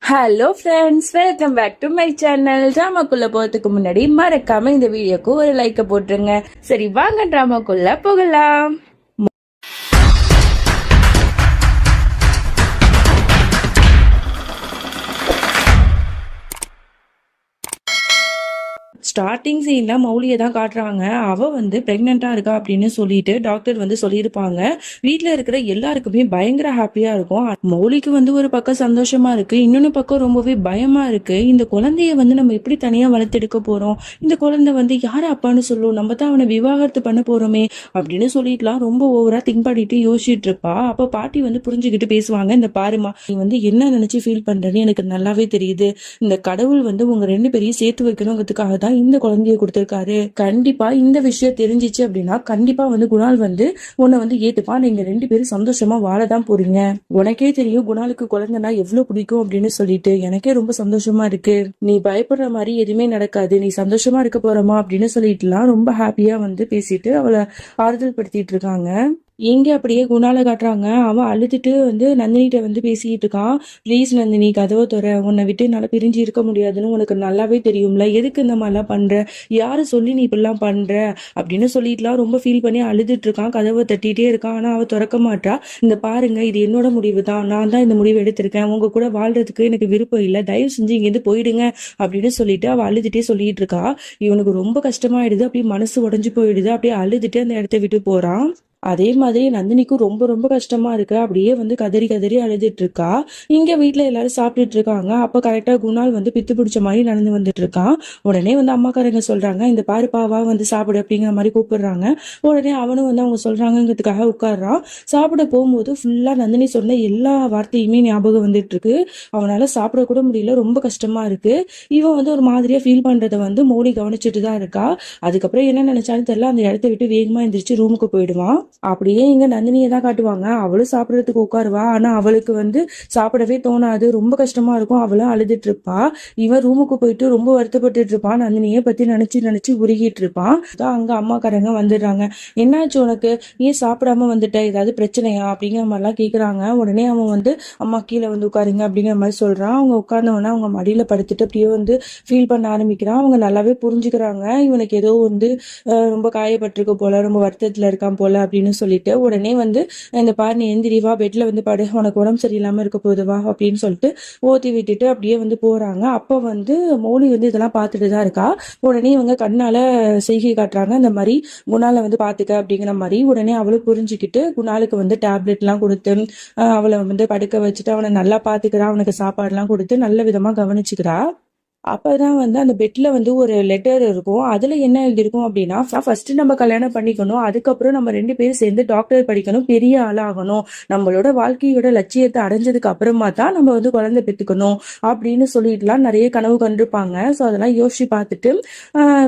Hello friends, welcome back to my channel. ட்ராமாக்குள்ள போறதுக்கு முன்னாடி மறக்காம இந்த வீடியோக்கு ஒரு லைக்கை போட்டுருங்க. சரி, வாங்க ட்ராமாக்குள்ள போகலாம். ஸ்டார்டிங் சீன்ல மௌலியை தான் காட்டுறாங்க. அவ வந்து பிரெக்னெண்டா இருக்கா அப்படின்னு சொல்லிட்டு டாக்டர் வந்து சொல்லியிருப்பாங்க. வீட்டுல இருக்கிற எல்லாருக்குமே பயங்கர ஹாப்பியா இருக்கும். மௌலிக்கு வந்து ஒரு பக்கம் சந்தோஷமா இருக்கு, இன்னொன்னு பக்கம் ரொம்பவே பயமா இருக்கு. இந்த குழந்தைய வந்து நம்ம எப்படி தனியா வளர்த்தெடுக்க போறோம், இந்த குழந்தை வந்து யாரு அப்பான்னு சொல்லும், நம்ம தான் அவனை விவாகரத்து பண்ண போறோமே அப்படின்னு சொல்லிட்டுலாம் ரொம்ப ஓவரா திங்க் பண்ணிட்டு யோசிச்சுட்டு இருப்பா. அப்ப பாட்டி வந்து புரிஞ்சுக்கிட்டு பேசுவாங்க, இந்த பாருமா, நீ வந்து என்ன நினைச்சு ஃபீல் பண்றேன்னு எனக்கு நல்லாவே தெரியுது. இந்த கடவுள் வந்து உங்க ரெண்டு பேரையும் சேர்த்து வைக்கணுங்கிறதுக்காக தான் இந்த குழந்தைய கொடுத்திருக்காரு. கண்டிப்பா இந்த விஷயம் தெரிஞ்சிச்சு அப்படின்னா கண்டிப்பா வந்து குணால் வந்து உன்னை வந்து ஏத்துப்பா. நீங்க ரெண்டு பேரும் சந்தோஷமா வாழதான் போறீங்க. உனக்கே தெரியும் குணாலுக்கு குழந்தைனா எவ்வளவு பிடிக்கும் அப்படின்னு சொல்லிட்டு எனக்கே ரொம்ப சந்தோஷமா இருக்கு. நீ பயப்படுற மாதிரி எதுவுமே நடக்காது, நீ சந்தோஷமா இருக்க போறமா அப்படின்னு சொல்லிட்டுலாம் ரொம்ப ஹாப்பியா வந்து பேசிட்டு அவளை ஆறுதல் படுத்திட்டு இருக்காங்க. இங்க அப்படியே குணால காட்டுறாங்க. அவன் அழுதுட்டு வந்து நந்தினிட்ட வந்து பேசிட்டு இருக்கான். ப்ளீஸ் நந்தினி, கதவை தர, உன்னை விட்டு என்னால பிரிஞ்சு இருக்க முடியாதுன்னு உனக்கு நல்லாவே தெரியும்ல, எதுக்கு இந்த மாதிரிலாம் பண்ற, யாரு சொல்லி நீ இப்படிலாம் பண்ற அப்படின்னு சொல்லிட்டுலாம் ரொம்ப ஃபீல் பண்ணி அழுதுட்டு இருக்கான். கதவை தட்டிட்டே இருக்கான், ஆனா அவ திறக்க மாட்டா. இந்த பாருங்க, இது என்னோட முடிவு தான், நான் தான் இந்த முடிவு எடுத்திருக்கேன், உங்க கூட வாழ்றதுக்கு எனக்கு விருப்பம் இல்லை, தயவு செஞ்சு இங்கேருந்து போயிடுங்க அப்படின்னு சொல்லிட்டு அவ அழுதுட்டே சொல்லிட்டு இருக்கா. இவனுக்கு ரொம்ப கஷ்டமாயிடுது, அப்படியே மனசு உடஞ்சு போயிடுது. அப்படியே அழுதுட்டு அந்த இடத்த விட்டு போறான். அதே மாதிரி நந்தினிக்கும் ரொம்ப ரொம்ப கஷ்டமா இருக்கு. அப்படியே வந்து கதறி கதறி அழுதுட்டு இருக்கா. இங்க வீட்டுல எல்லாரும் சாப்பிட்டுட்டு இருக்காங்க. அப்ப கரெக்டா குணால் வந்து பித்து பிடிச்ச மாதிரி நடந்து வந்துட்டு இருக்கான். உடனே வந்து அம்மாக்காரங்க சொல்றாங்க, இந்த பாருப்பாவா வந்து சாப்பிடு அப்படிங்கிற மாதிரி கூப்பிடுறாங்க. உடனே அவனும் வந்து அவங்க சொல்றாங்கிறதுக்காக உட்காடுறான். சாப்பிட போகும்போது ஃபுல்லா நந்தினி சொன்ன எல்லா வார்த்தையுமே ஞாபகம் வந்துட்டு இருக்கு. அவனால சாப்பிட கூட முடியல, ரொம்ப கஷ்டமா இருக்கு. இவன் வந்து ஒரு மாதிரியா ஃபீல் பண்றதை வந்து மோடி கவனிச்சுட்டு தான் இருக்கா. அதுக்கப்புறம் என்ன நினைச்சாலும் தெரியல, அந்த இடத்த விட்டு வேகமா எந்திரிச்சு ரூமுக்கு போயிடுவான். அப்படியே இங்க நந்தினியை தான் காட்டுவாங்க. அவளும் சாப்பிடறதுக்கு உட்காருவா, ஆனா அவளுக்கு வந்து சாப்பிடவே தோணாது, ரொம்ப கஷ்டமா இருக்கும். அவளும் அழுதுட்டு இருப்பா. இவன் ரூமுக்கு போயிட்டு ரொம்ப வருத்தப்பட்டுட்டு இருப்பான். நந்தினியை பத்தி நினைச்சு நினைச்சு உருகிட்டு இருப்பான். அங்க அம்மாக்காரங்க வந்துடுறாங்க. என்னாச்சு உனக்கு, ஏன் சாப்பிடாம வந்துட்ட, ஏதாவது பிரச்சனையா அப்படிங்கிற மாதிரிலாம் கேக்குறாங்க. உடனே அவன் வந்து அம்மா கீழே வந்து உட்காருங்க அப்படிங்கிற மாதிரி சொல்றான். அவங்க உட்கார்ந்தவொடனே அவங்க மடியில படுத்துட்டு அப்படியே வந்து ஃபீல் பண்ண ஆரம்பிக்கிறான். அவங்க நல்லாவே புரிஞ்சுக்கிறாங்க, இவனுக்கு ஏதோ வந்து ரொம்ப காயப்பட்டிருக்கு போல, ரொம்ப வருத்தத்துல இருக்கான் போல அப்படின்னு சொல்லிட்டு உடனே வந்து இந்த பாரு, நீ எந்திரி வா, பெட்ல வந்து படு, உனக்கு உடம்பு சரியில்லாம இருக்க போகுது வா அப்படின்னு சொல்லிட்டு ஓத்தி விட்டுட்டு அப்படியே வந்து போறாங்க. அப்ப வந்து மௌலி வந்து இதெல்லாம் பார்த்துட்டு தான் இருக்கா. உடனே இவங்க கண்ணால செய்கை காட்டுறாங்க, இந்த மாதிரி குணால வந்து பாத்துக்க அப்படிங்கிற மாதிரி. உடனே அவளும் புரிஞ்சுக்கிட்டு குணாலுக்கு வந்து டேப்லெட் எல்லாம் கொடுத்து அவளை வந்து படுக்க வச்சுட்டு அவனை நல்லா பாத்துக்கிறா. அவனுக்கு சாப்பாடு எல்லாம் கொடுத்து நல்ல விதமா கவனிச்சுக்கிறா. அப்பதான் வந்து அந்த பெட்ல வந்து ஒரு லெட்டர் இருக்கும். அதுல என்ன எழுதிருக்கும் அப்படின்னா, ஃபர்ஸ்ட் நம்ம கல்யாணம் பண்ணிக்கணும், அதுக்கப்புறம் நம்ம ரெண்டு பேரும் சேர்ந்து டாக்டர் படிக்கணும், பெரிய ஆளாகணும், நம்மளோட வாழ்க்கையோட லட்சியத்தை அடைஞ்சதுக்கு அப்புறமா தான் நம்ம வந்து குழந்தை பெற்றுக்கணும் அப்படின்னு சொல்லிட்டுலாம் நிறைய கனவு கண்டிருப்பாங்க. ஸோ அதெல்லாம் யோசிச்சு பார்த்துட்டு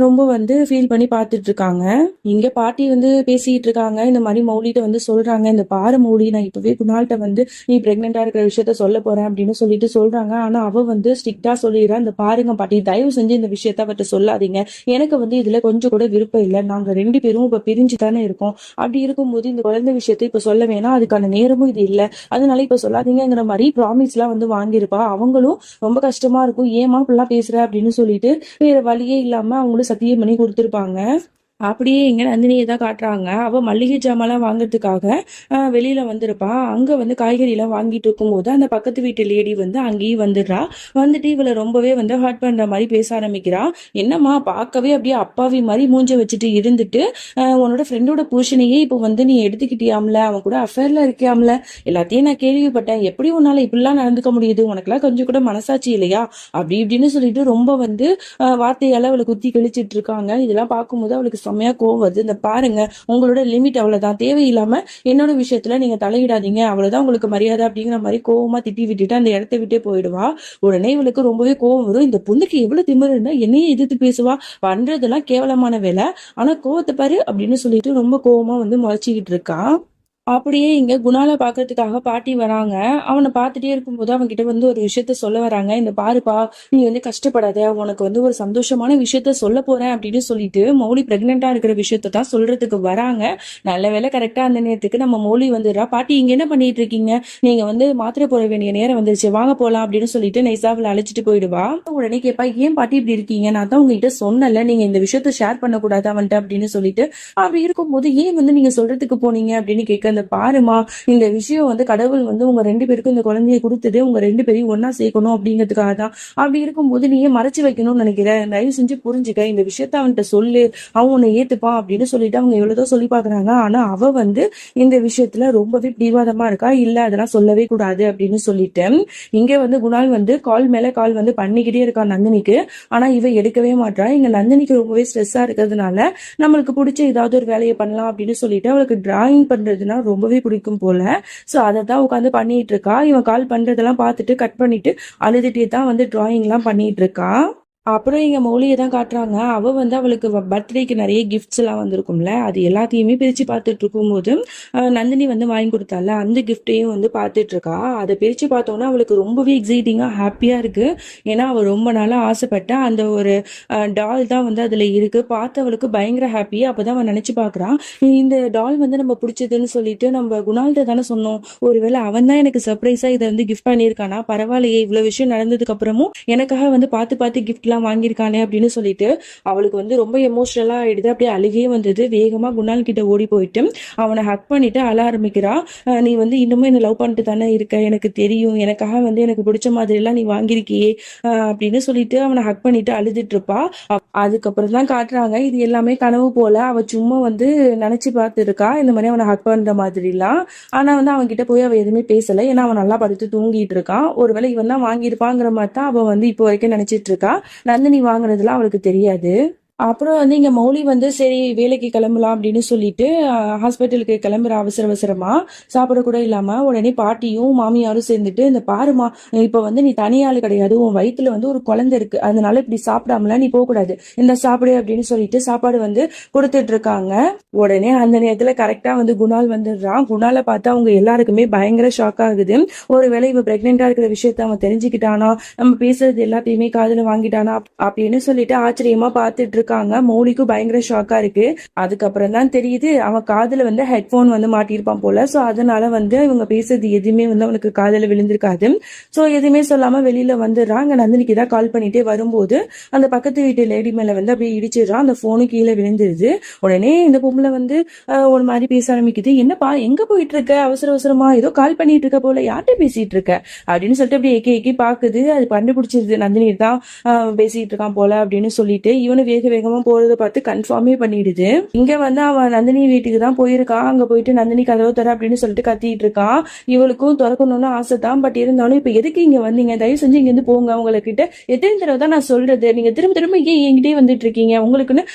ரொம்ப வந்து ஃபீல் பண்ணி பார்த்துட்டு இருக்காங்க. இங்க பாட்டி வந்து பேசிட்டு இருக்காங்க. இந்த மாதிரி மௌலிட்ட வந்து சொல்றாங்க, இந்த பாரு மௌலி, நான் இப்பவே குணால்கிட்ட வந்து நீ பிரெக்னெண்டா இருக்கிற விஷயத்த சொல்ல போறேன் அப்படின்னு சொல்லிட்டு சொல்றாங்க. ஆனா அவ வந்து ஸ்ட்ரிக்டா சொல்லிடுறா, இந்த பாரு பாட்டி, தயவு செஞ்சு இந்த விஷயத்த அவர்கிட்ட சொல்லாதீங்க, எனக்கு வந்து இதுல கொஞ்சம் கூட விருப்பம் இல்லை, நாங்க ரெண்டு பேரும் இப்ப பிரிஞ்சு தானே இருக்கோம், அப்படி இருக்கும்போது இந்த குழந்தை விஷயத்த இப்ப சொல்ல வேணாம், அதுக்கான நேரமும் இது இல்ல, அதனால இப்ப சொல்லாதீங்கிற மாதிரி ப்ராமிஸ் எல்லாம் வந்து வாங்கியிருப்பா. அவங்களும் ரொம்ப கஷ்டமா இருக்கும், ஏமா இப்படிலாம் பேசுற அப்படின்னு சொல்லிட்டு வேற வழியே இல்லாம அவங்களும் சத்தியம் பண்ணி கொடுத்துருப்பாங்க. அப்படியே இங்க நந்தினியை தான் காட்டுறாங்க. அவ மல்லிகை ஜாமான்லாம் வாங்குறதுக்காக வெளியில வந்திருப்பா. அங்க வந்து காய்கறி எல்லாம் வாங்கிட்டு இருக்கும்போது அந்த பக்கத்து வீட்டு லேடி வந்து அங்கேயும் வந்துடுறா. வந்துட்டு இவளை ரொம்பவே வந்து ஹர்ட் பண்ற மாதிரி பேச ஆரம்பிக்கிறா. என்னம்மா, பார்க்கவே அப்படியே அப்பாவி மாதிரி மூஞ்ச வச்சுட்டு இருந்துட்டு உன்னோட ஃப்ரெண்டோட புருஷனையே இப்போ வந்து நீ எடுத்துக்கிட்டியாம்ல, அவன் கூட அஃபேர்ல இருக்கியாம்ல, எல்லாத்தையும் நான் கேள்விப்பட்டேன், எப்படி உன்னால இப்படிலாம் நடந்துக்க முடியுது, உனக்குலாம் கொஞ்சம் கூட மனசாட்சி இல்லையா அப்படி இப்படின்னு சொல்லிட்டு ரொம்ப வந்து வார்த்தையால அவளை குத்தி கழிச்சிட்டு இருக்காங்க. இதெல்லாம் பார்க்கும்போது அவளுக்கு செம்மையா கோவம் வருது. இந்த பாருங்க, உங்களோட லிமிட் அவ்வளவுதான், தேவையில்லாம என்னோட விஷயத்துல நீங்க தலையிடாதீங்க, அவ்வளவுதான் உங்களுக்கு மரியாதை அப்படிங்கிற மாதிரி கோவமா திட்டி விட்டுட்டு அந்த இடத்த விட்டே போயிடுவா. உடனே இவளுக்கு ரொம்பவே கோவம் வரும். இந்த பொண்ணுக்கு எவ்வளவு திமிரு இருந்தா என்னையே எதிர்த்து பேசுவா, பண்றதெல்லாம் கேவலமான வேலை, ஆனா கோவத்தை பாரு அப்படின்னு சொல்லிட்டு ரொம்ப கோவமா வந்து முறைச்சிக்கிட்டு இருக்கா. அப்படியே இங்க குணால பாக்குறதுக்காக பாட்டி வராங்க. அவன பாத்துட்டே இருக்கும்போது அவன்கிட்ட வந்து ஒரு விஷயத்த சொல்ல வராங்க. "இந்த பாருப்பா, நீ வந்து கஷ்டப்படாத. உனக்கு வந்து ஒரு சந்தோஷமான விஷயத்த சொல்லப் போறேன்" அப்படின்னு சொல்லிட்டு மௌலி பிரெக்னன்ட்டா இருக்கிற விஷயத்த தான் சொல்றதுக்கு வராங்க. நல்ல வேளை கரெக்ட்டா அந்த நேரத்துக்கு நம்ம மௌலி வந்துடுறா. "பாட்டி இங்க என்ன பண்ணிட்டு இருக்கீங்க? நீங்க வந்து மாத்திரை போட வேண்டிய நேரம் வந்துருச்சு. வாங்க போலாம்" அப்படின்னு சொல்லிட்டு நைஸா அவள அழைச்சிட்டு போயிடுவா. உடனே கேட்பா, "ஏன் பாட்டி இப்படி இருக்கீங்க? நான் தான் உங்ககிட்ட சொன்னேன்ல, நீங்க இந்த விஷயத்த ஷேர் பண்ணக்கூடாது அவன்ட்ட" அப்படின்னு சொல்லிட்டு. அப்படி இருக்கும்போது, "ஏன் வந்து நீங்க சொல்றதுக்கு போனீங்க?" அப்படின்னு கேட்க, "இந்த பாருமா, இந்த விஷயம் வந்து கடவுள் வந்து உங்க 2 பேருக்கும் இந்த குழந்தைய குடுத்ததே உங்க 2 பேரையும் ஒண்ணா சேர்க்கணும் அப்படிங்கிறதுக்காக தான். அப்படி இருக்கும்போது நீ ஏன் மறைச்சு வைக்கணும்னு நினைக்கிற? தயவு செஞ்சு புரிஞ்சுக்க. இந்த விஷயத்த அவன்ட்ட சொல்லு. அவன் உன்னை ஏத்துப்பான்" அப்படின்னு சொல்லிட்டு அவங்க எவ்வளவோ சொல்லி பாக்குறாங்க. ஆனா அவ வந்து இந்த விஷயத்துல ரொம்பவே பிடிவாதமா இருக்கா. "இல்ல அதெல்லாம் சொல்லவே கூடாது" அப்படின்னு சொல்லிட்டு. இங்க வந்து குணால் வந்து கால் மேல கால் வந்து பண்ணிக்கிட்டே இருக்கா நந்தினிக்கு. ஆனா இவ எடுக்கவே மாட்றா. இங்க நந்தினிக்கு ரொம்பவே ஸ்ட்ரெஸ்ஸா இருக்கிறதுனால நம்மளுக்கு பிடிச்ச ஏதாவது ஒரு வேலையை பண்ணலாம் அப்படின்னு சொல்லிட்டு அவளுக்கு டிராயிங் பண்றதுன்னா ரொம்பவே பிடிக்கும் போல. சோ அதை தான் உட்காந்து பண்ணிட்டு இருக்கா. இவன் கால் பண்றதெல்லாம் பார்த்துட்டு கட் பண்ணிட்டு அழுதுட்டே தான் வந்து டிராயிங் எல்லாம் பண்ணிட்டு இருக்கா. அப்புறம் எங்க மௌலியை தான் காட்டுறாங்க. அவ வந்து அவளுக்கு பர்த்டேக்கு நிறைய கிஃப்ட்ஸ் எல்லாம் வந்திருக்கும்ல, அது எல்லாத்தையுமே பிரிச்சு பார்த்துட்டு இருக்கும்போது நந்தினி வந்து வாங்கி கொடுத்தால அந்த கிஃப்டையும் வந்து பார்த்துட்டு இருக்கா. அதை பிரிச்சு பார்த்தோன்னா அவளுக்கு ரொம்பவே எக்ஸைட்டிங்கா ஹாப்பியா இருக்கு. ஏன்னா அவ ரொம்ப நாளா ஆசைப்பட்ட அந்த ஒரு டால் தான் வந்து அதுல இருக்கு. பார்த்து அவளுக்கு பயங்கர ஹாப்பி. அப்பதான் அவன் நினைச்சு பார்க்கறான், இந்த டால் வந்து நம்ம பிடிச்சதுன்னு சொல்லிட்டு நம்ம குணால்கிட்ட தானே சொன்னோம். ஒருவேளை அவன் தான் எனக்கு சர்ப்ரைஸா இதை வந்து கிஃப்ட் பண்ணியிருக்கானா, பரவாயில்லையே, இவ்வளவு விஷயம் நடந்ததுக்கு அப்புறமும் எனக்காக வந்து பார்த்து பார்த்து கிஃப்ட் எல்லாம் வாங்கியிருக்கானே அப்படின்னு சொல்லிட்டு அவளுக்கு வந்து ரொம்ப எமோஷனலா ஆயிடுது. அப்படியே அழுகே வந்தது. வேகமா குணால் கிட்ட ஓடி போயிட்டு அவனை ஹக் பண்ணிட்டு அழ ஆரம்பிக்கிறா. "நீ வந்து இன்னுமே என்ன லவ் பண்ணிட்டு தானே இருக்க, எனக்கு தெரியும், எனக்காக வந்து எனக்கு பிடிச்ச மாதிரி எல்லாம் நீ வாங்கியிருக்கியே" அப்படின்னு சொல்லிட்டு அவனை ஹக் பண்ணிட்டு அழுதுட்டு இருப்பா. அதுக்கப்புறம் தான் காட்டுறாங்க இது எல்லாமே கனவு போல. அவ சும்மா வந்து நினைச்சு பார்த்துருக்கா இந்த மாதிரி அவனை ஹக் பண்ற மாதிரிலாம். ஆனா வந்து அவன் கிட்ட போய் அவ எதுவுமே பேசல. ஏன்னா அவன் நல்லா படுத்து தூங்கிட்டு இருக்கான். ஒருவேளை இவன் தான் வாங்கியிருப்பாங்கிற மாதிரி தான் அவ வந்து இப்போ வரைக்கும் நினைச்சிட்டு இருக்கா. நந்தினி வாங்குனதுலாம் அவளுக்கு தெரியாது. அப்புறம் வந்து இங்க மௌலி வந்து சரி வேலைக்கு கிளம்பலாம் அப்படின்னு சொல்லிட்டு ஹாஸ்பிட்டலுக்கு கிளம்புற அவசர அவசரமா சாப்பிட கூட இல்லாம உடனே பாட்டியும் மாமியாரும் சேர்ந்துட்டு, "இந்த பாருமா, இப்ப வந்து நீ தனியாளு கிடையாது, உன் வயித்துல வந்து ஒரு குழந்தை இருக்கு, அதனால இப்படி சாப்பிடாமலாம் நீ போக கூடாது, இந்த சாப்பிடு" அப்படின்னு சொல்லிட்டு சாப்பாடு வந்து கொடுத்துட்டு இருக்காங்க. உடனே அந்த நேரத்துல கரெக்டா வந்து குணால் வந்துடுறான். குணால பார்த்தா அவங்க எல்லாருக்குமே பயங்கர ஷாக் ஆகுது. ஒருவேளை இவ பிரெக்னெண்டா இருக்கிற விஷயத்த அவன் தெரிஞ்சுக்கிட்டானா, நம்ம பேசுறது எல்லாத்தையுமே காதுல வாங்கிட்டானா அப்படின்னு சொல்லிட்டு ஆச்சரியமா பார்த்துட்டு இருக்காங்க. மௌலிக்கும் பயங்கர ஷாக்கா இருக்கு. அதுக்கப்புறம் தான் தெரியுது அவன் காதுல வந்து ஹெட்போன் வந்து மாட்டியிருப்பான் போல. சோ அதனால வந்து இவங்க பேசுறது எதுவுமே வந்து அவனுக்கு காதுல விழுந்திருக்காது. சோ எதுவுமே சொல்லாம வெளியில வந்துடுறான். அங்க நந்தினிக்கு தான் கால் பண்ணிட்டே வரும்போது அந்த பக்கத்து வீட்டு லேடி மேல வந்து அப்படியே இடிச்சிடுறான். அந்த போனும் கீழே விழுந்துருது. உடனே இந்த பொம்பளை வந்து ஒரு மாதிரி பேச ஆரம்பிக்குது. "என்னப்பா, எங்க போயிட்டு இருக்க? அவசர அவசரமா ஏதோ கால் பண்ணிட்டு இருக்க போல, யார்கிட்ட பேசிட்டு இருக்க?" அப்படின்னு சொல்லிட்டு அப்படியே ஏக்கி ஏக்கி பாக்குது. அது கண்டுபிடிச்சிருது நந்தினி தான் பேசிட்டு இருக்கான் போல அப்படின்னு சொல்லிட்டு இவனு வேக வேகமா போறதை பார்த்து கன்ஃபார்மே பண்ணிடுது. இங்க வந்து அவன் நந்தினி வீட்டுக்கு தான் போயிருக்கான். அங்க போயிட்டு நந்தினி கதவை தர அப்படின்னு சொல்லிட்டு கத்திட்டு இருக்கான். இவளுக்கும் திறக்கணும்னு ஆசை தான். பட் இருந்தாலும் இப்ப எதுக்கு இங்க வந்தீங்க, தயவு செஞ்சு இங்க இருந்து போங்க, உங்ககிட்ட எத்தனை தடவை தான் நான் சொல்றது, நீங்க திரும்ப திரும்ப ஏன் என்கிட்டே வந்துட்டு இருக்கீங்க, உங்களுக்குன்னு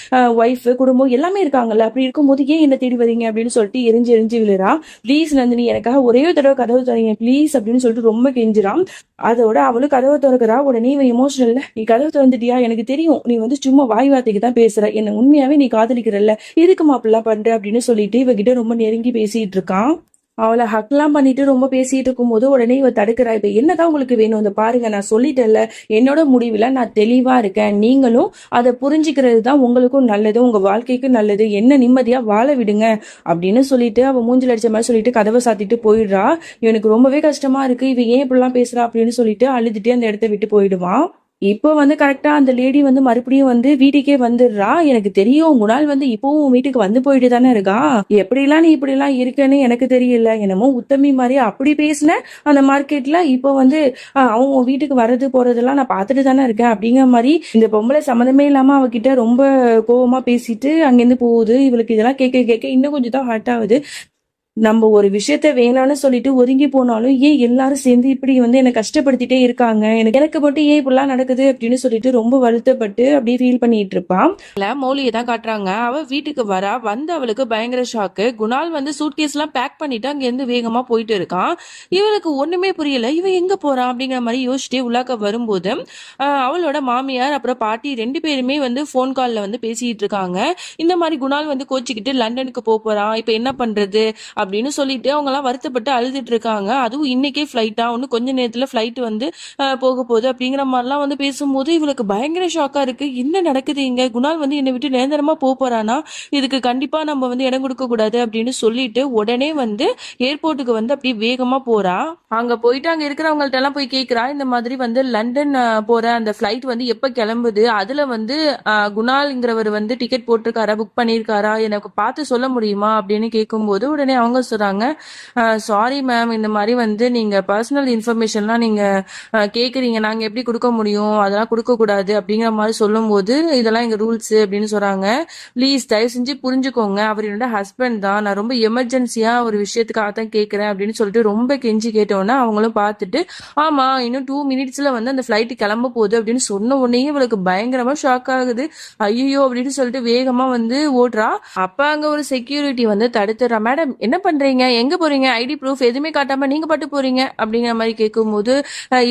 ஒய்ஃப் குடும்பம் எல்லாமே இருக்காங்கல்ல, அப்படி இருக்கும்போது ஏன் என்ன தேடி வரீங்க அப்படின்னு சொல்லிட்டு எரிஞ்சு எரிஞ்சு விழுறா. "ப்ளீஸ் நந்தினி, எனக்காக ஒரே ஒரு தடவை கதவு தரீங்க ப்ளீஸ்" அப்படின்னு சொல்லிட்டு ரொம்ப கெஞ்சுறான். அதோட அவளும் கதவை திறக்கிறா. உடனே இவன் எமோஷனல்ல, "நீ கதவை திறந்துட்டியா, எனக்கு தெரியும் நீ வந்து சும்மா வாய் வார்த்தைக்கு தான் பேசுற, என்ன உண்மையாவே நீ காதலிக்கிறல்ல, எதுக்குமா அப்படிலாம் பண்ற" அப்படின்னு சொல்லிட்டு இவகிட்ட ரொம்ப நெருங்கி பேசிட்டு இருக்கான். அவளை ஹக்லாம் பண்ணிட்டு ரொம்ப பேசிட்டு இருக்கும்போது உடனே இவ தடுக்கிறா. "இப்ப என்னதான் உங்களுக்கு வேணும்? இந்த பாருங்க, நான் சொல்லிட்டேன்ல, என்னோட முடிவுல நான் தெளிவா இருக்கேன், நீங்களும் அதை புரிஞ்சுக்கிறது தான் உங்களுக்கும் நல்லது, உங்க வாழ்க்கைக்கு நல்லது, என்ன நிம்மதியா வாழ விடுங்க" அப்படின்னு சொல்லிட்டு அவ மூஞ்சில் அடிச்ச மாதிரி சொல்லிட்டு கதவை சாத்திட்டு போயிடுறா. இவனுக்கு ரொம்பவே கஷ்டமா இருக்கு, இவ ஏன் இப்படிலாம் பேசுறா அப்படின்னு சொல்லிட்டு அழுதுட்டே அந்த இடத்த விட்டு போயிடுவான். இப்போ வந்து கரெக்டா அந்த லேடி வந்து மறுபடியும் வந்து வீட்டுக்கே வந்துடுறா. "எனக்கு தெரியும், குணால் வந்து இப்பவும் வீட்டுக்கு வந்து போயிட்டு தானே இருக்கான், எப்படிலாம் நீ இப்படிலாம் இருக்கன்னு எனக்கு தெரியல, என்னமோ உத்தமி மாதிரி அப்படி பேசின அந்த மார்க்கெட்ல, இப்போ வந்து அவன் உன் வீட்டுக்கு வர்றது போறதெல்லாம் நான் பார்த்துட்டு தானே இருக்கேன்" அப்படிங்கிற மாதிரி இந்த பொம்பளை சம்மந்தமே இல்லாம அவகிட்ட ரொம்ப கோவமா பேசிட்டு அங்கேருந்து போகுது. இவளுக்கு இதெல்லாம் கேட்க கேட்க இன்னும் கொஞ்சம் தான் ஹர்ட் ஆகுது. நம்ம ஒரு விஷயத்த வேணான்னு சொல்லிட்டு ஒதுங்கி போனாலும் ஏன் எல்லாரும் சேர்ந்து இப்படி வந்து என்ன கஷ்டப்படுத்திட்டே இருக்காங்க, எனக்கு எனக்கு மட்டும் ஏன் இப்படிலாம் நடக்குது அப்படின்னு சொல்லிட்டு ரொம்ப வருத்தப்பட்டு அப்படியே ஃபீல் பண்ணிட்டு இருப்பான். மௌலியை தான் காட்டுறாங்க. அவ வீட்டுக்கு வரா. வந்து அவளுக்கு பயங்கர ஷாக்கு. குணால் வந்து சூட்கேஸ் எல்லாம் பேக் பண்ணிட்டு அங்க இருந்து வேகமா போயிட்டு இருக்கான். இவளுக்கு ஒண்ணுமே புரியல, இவன் எங்க போறான் அப்படிங்கிற மாதிரி யோசிச்சுட்டே உள்ளாக்க வரும்போது அவளோட மாமியார் அப்புறம் பாட்டி 2 பேருமே வந்து போன் கால்ல வந்து பேசிட்டு இருக்காங்க. இந்த மாதிரி குணால் வந்து கோச்சிக்கிட்டு லண்டனுக்கு போறான், இப்ப என்ன பண்றது அப்படின்னு சொல்லிட்டு அவங்க எல்லாம் வருத்தப்பட்டு அழுதுட்டு இருக்காங்க. அதுவும் இன்னைக்கே ஃபிளைட்டா, இன்னும் கொஞ்ச நேரத்துல ஃபிளைட் வந்து போக போகுது அப்படிங்கிற மாதிரிலாம் வந்து பேசும்போது இவளுக்கு பயங்கர ஷாக்கா இருக்கு. என்ன நடக்குது இங்க? குணால் வந்து என்னை விட்டு நிரந்தரமா போறானா? இதுக்கு கண்டிப்பா நம்ம வந்து இடம் கொடுக்க கூடாது அப்படின்னு சொல்லிட்டு உடனே வந்து ஏர்போர்ட்டுக்கு வந்து அப்படியே வேகமா போறா. அங்க போயிட்டு அங்க இருக்கிறவங்கள்ட்ட எல்லாம் போய் கேக்குறா, இந்த மாதிரி வந்து லண்டன் போற அந்த ஃபிளைட் வந்து எப்ப கிளம்புது, அதுல வந்து குணால்ங்கிறவர் வந்து டிக்கெட் போட்டிருக்காரா, புக் பண்ணிருக்காரா, எனக்கு பார்த்து சொல்ல முடியுமா அப்படின்னு கேட்கும்போது உடனே அவங்க சொல்றாங்க, சாரி மேம், இந்த மாதிரி வந்து நீங்க பர்சனல் இன்ஃபர்மேஷன்லாம் நீங்க கேக்குறீங்க, நாங்க எப்படி கொடுக்க முடியும், அதெல்லாம் கொடுக்க கூடாது அப்படிங்கிற மாதிரி சொல்லும் போது இதெல்லாம் எங்க ரூல்ஸ் அப்படின்னு சொல்றாங்க. ப்ளீஸ் தயவு செஞ்சு புரிஞ்சுக்கோங்க, அவர் என்னோட ஹஸ்பண்ட் தான், நான் ரொம்ப எமர்ஜென்சியா ஒரு விஷயத்துக்காக தான் கேட்கறேன் அப்படின்னு சொல்லிட்டு ரொம்ப கெஞ்சி கேட்டோன்னா அவங்களும் பார்த்துட்டு ஆமா இன்னும் 2 மினிட்ஸ்ல வந்து அந்த ஃபிளைட் கிளம்ப போகுது அப்படின்னு சொன்ன உடனே இவளுக்கு பயங்கரமா ஷாக் ஆகுது. ஐயோ அப்படின்னு சொல்லிட்டு வேகமா வந்து ஓடுறா. அப்ப அங்க ஒரு செக்யூரிட்டி வந்து தடுத்துறா. மேடம் என்ன பண்றீங்க, எங்க போறீங்க, ஐடி ப்ரூஃப் எதுவுமே காட்டாம நீங்க பாட்டு போறீங்க அப்படிங்கிற மாதிரி கேட்கும்போது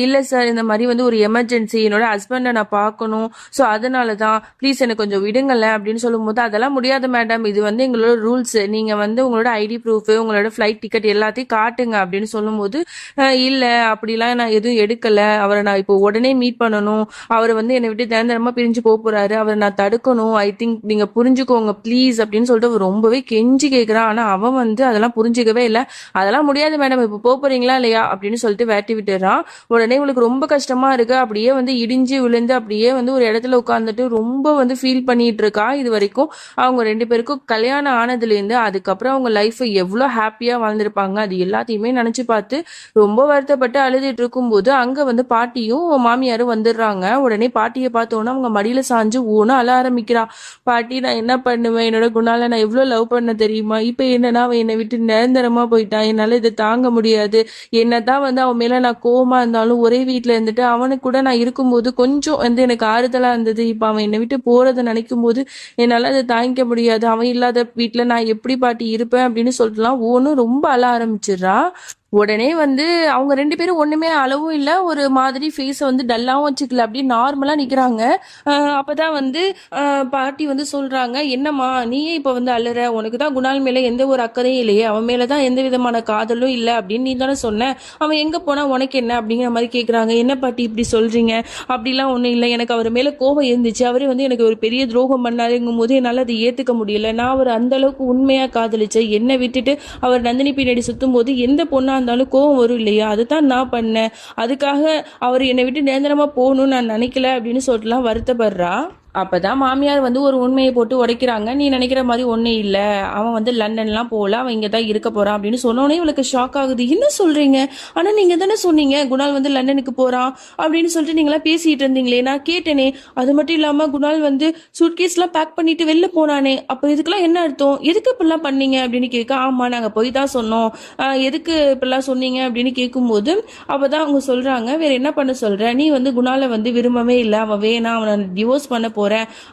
இல்ல சார், இந்த மாதிரி வந்து ஒரு எமர்ஜென்சி, என்னோட ஹஸ்பண்டை நான் பார்க்கணும், ஸோ அதனாலதான் ப்ளீஸ் எனக்கு கொஞ்சம் விடுங்கல்ல அப்படின்னு சொல்லும்போது அதெல்லாம் முடியாது மேடம், இது வந்து எங்களோட ரூல்ஸ், நீங்க வந்து உங்களோட ஐடி ப்ரூஃப், உங்களோட ஃபிளைட் டிக்கெட் எல்லாத்தையும் காட்டுங்க அப்படின்னு சொல்லும்போது இல்ல அப்படிலாம் நான் எதுவும் எடுக்கல, அவரை நான் இப்போ உடனே மீட் பண்ணணும், அவரை வந்து என்னை விட்டு நிரந்தரமா பிரிஞ்சு போறாரு, அவரை நான் தடுக்கணும், ஐ திங்க் நீங்க புரிஞ்சுக்கோங்க ப்ளீஸ் அப்படின்னு சொல்லிட்டு ரொம்பவே கெஞ்சி கேட்கிறான். ஆனா அவன் வந்து அதெல்லாம் புரிஞ்சுக்கவே இல்லை. அதெல்லாம் முடியாது மேடம், இப்போ போறீங்களா இல்லையா அப்படின்னு சொல்லிட்டு வேட்டி விட்டுறான். உடனே உங்களுக்கு ரொம்ப கஷ்டமா இருக்கு, அப்படியே வந்து இடிஞ்சு விழுந்து அப்படியே வந்து ஒரு இடத்துல உட்கார்ந்துட்டு ரொம்ப வந்து ஃபீல் பண்ணிட்டு இருக்கா. இது வரைக்கும் அவங்க 2 பேருக்கும் கல்யாணம் ஆனதுலேருந்து அதுக்கப்புறம் அவங்க லைஃப் எவ்வளோ ஹாப்பியா வாழ்ந்திருப்பாங்க அது எல்லாத்தையுமே நினைச்சு பார்த்து ரொம்ப வருத்தப்பட்டு அழுதுட்டு இருக்கும்போது அங்க வந்து பாட்டியும் மாமியாரும் வந்துடுறாங்க. உடனே பாட்டியை பார்த்தோன்னா அவங்க மடியில சாஞ்சு ஊன்னு அழ ஆரம்பிக்கிறா. பாட்டி நான் என்ன பண்ணுவேன், என்னோட குணால நான் எவ்வளவு லவ் பண்ண தெரியுமா, இப்ப என்னன்னா அவன் என்னை விட்டு நிரந்தரமா போயிட்டான், என்னால இதை தாங்க முடியாது, என்னதான் வந்து அவன் மேல நான் கோவமா இருந்தாலும் ஒரே வீட்டுல இருந்துட்டு அவனுக்கு கூட நான் இருக்கும்போது கொஞ்சம் வந்து எனக்கு ஆறுதலா இருந்தது, இப்ப அவன் என்னை விட்டு போறதை நினைக்கும் போது என்னால அதை தாங்கிக்க முடியாது, அவன் இல்லாத வீட்டுல நான் எப்படி பாட்டி இருப்பேன் அப்படின்னு சொல்லிட்டுலாம் ஒன்னும் ரொம்ப அழ ஆரம்பிச்சிடுறா. உடனே வந்து அவங்க 2 பேரும் ஒண்ணுமே அளவும் இல்ல, ஒரு மாதிரி ஃபேஸை வந்து டல்லாவும் வச்சுக்கல, அப்படியே நார்மலா நிக்கிறாங்க. அப்பதான் வந்து பாட்டி வந்து சொல்றாங்க, என்னம்மா நீயே இப்ப வந்து அழுற, உனக்கு தான் குணால் மேல எந்த ஒரு அக்கறையும் இல்லையே, அவன் மேலதான் எந்த விதமான காதலும் இல்லை அப்படின்னு நீ தானே சொன்ன, அவன் எங்க போனா உனக்கு என்ன அப்படிங்கிற மாதிரி கேக்குறாங்க. என்ன பாட்டி இப்படி சொல்றீங்க, அப்படிலாம் ஒண்ணும் இல்லை, எனக்கு அவர் மேல கோபம் இருந்துச்சு, அவரே வந்து எனக்கு ஒரு பெரிய துரோகம் பண்ணாருங்கும் போது என்னால அதை ஏத்துக்க முடியல, நான் அவர் அந்த அளவுக்கு உண்மையா காதலிச்சேன், என்னை விட்டுட்டு அவர் நந்தினி பின்னாடி சுத்தும் போது எந்த பொண்ணா இருந்தாலும் கோவம் வரும் இல்லையா, அதுதான் நான் பண்ணேன், அதுக்காக அவர் என்னை விட்டு நிரந்தரமா போகணும்னு நான் நினைக்கல அப்படின்னு சொல்லிட்டுலாம் வருத்தப்படுறா. அப்பதான் மாமியார் வந்து ஒரு உண்மையை போட்டு உடைக்கிறாங்க. நீ நினைக்கிற மாதிரி ஒண்ணே இல்ல, அவன் வந்து லண்டன்லாம் போல, அவன் இங்கதான் இருக்க போறான் அப்படின்னு சொன்னோடனே இவளுக்கு ஷாக் ஆகுது. என்ன சொல்றீங்க, ஆனா நீங்க தானே சொன்னீங்க குணால் வந்து லண்டனுக்கு போறான் அப்படின்னு சொல்லிட்டு நீங்களா பேசிட்டு இருந்தீங்களே, நான் கேட்டேனே, அது மட்டும் இல்லாம குணால் வந்து சூட்கேஸ் எல்லாம் பேக் பண்ணிட்டு வெளில போனானே, அப்ப இதுக்கெல்லாம் என்ன அர்த்தம், எதுக்கு இப்பெல்லாம் பண்ணீங்க அப்படின்னு கேட்க, ஆமா நாங்க போய் தான் சொன்னோம், எதுக்கு இப்பெல்லாம் சொன்னீங்க அப்படின்னு கேட்கும்போது அப்பதான் அவங்க சொல்றாங்க, வேற என்ன பண்ண சொல்ற, நீ வந்து குணாலை வந்து விரும்பவே இல்லை, அவன் வேணாம், அவனை டிவோர்ஸ் பண்ண போறேன்,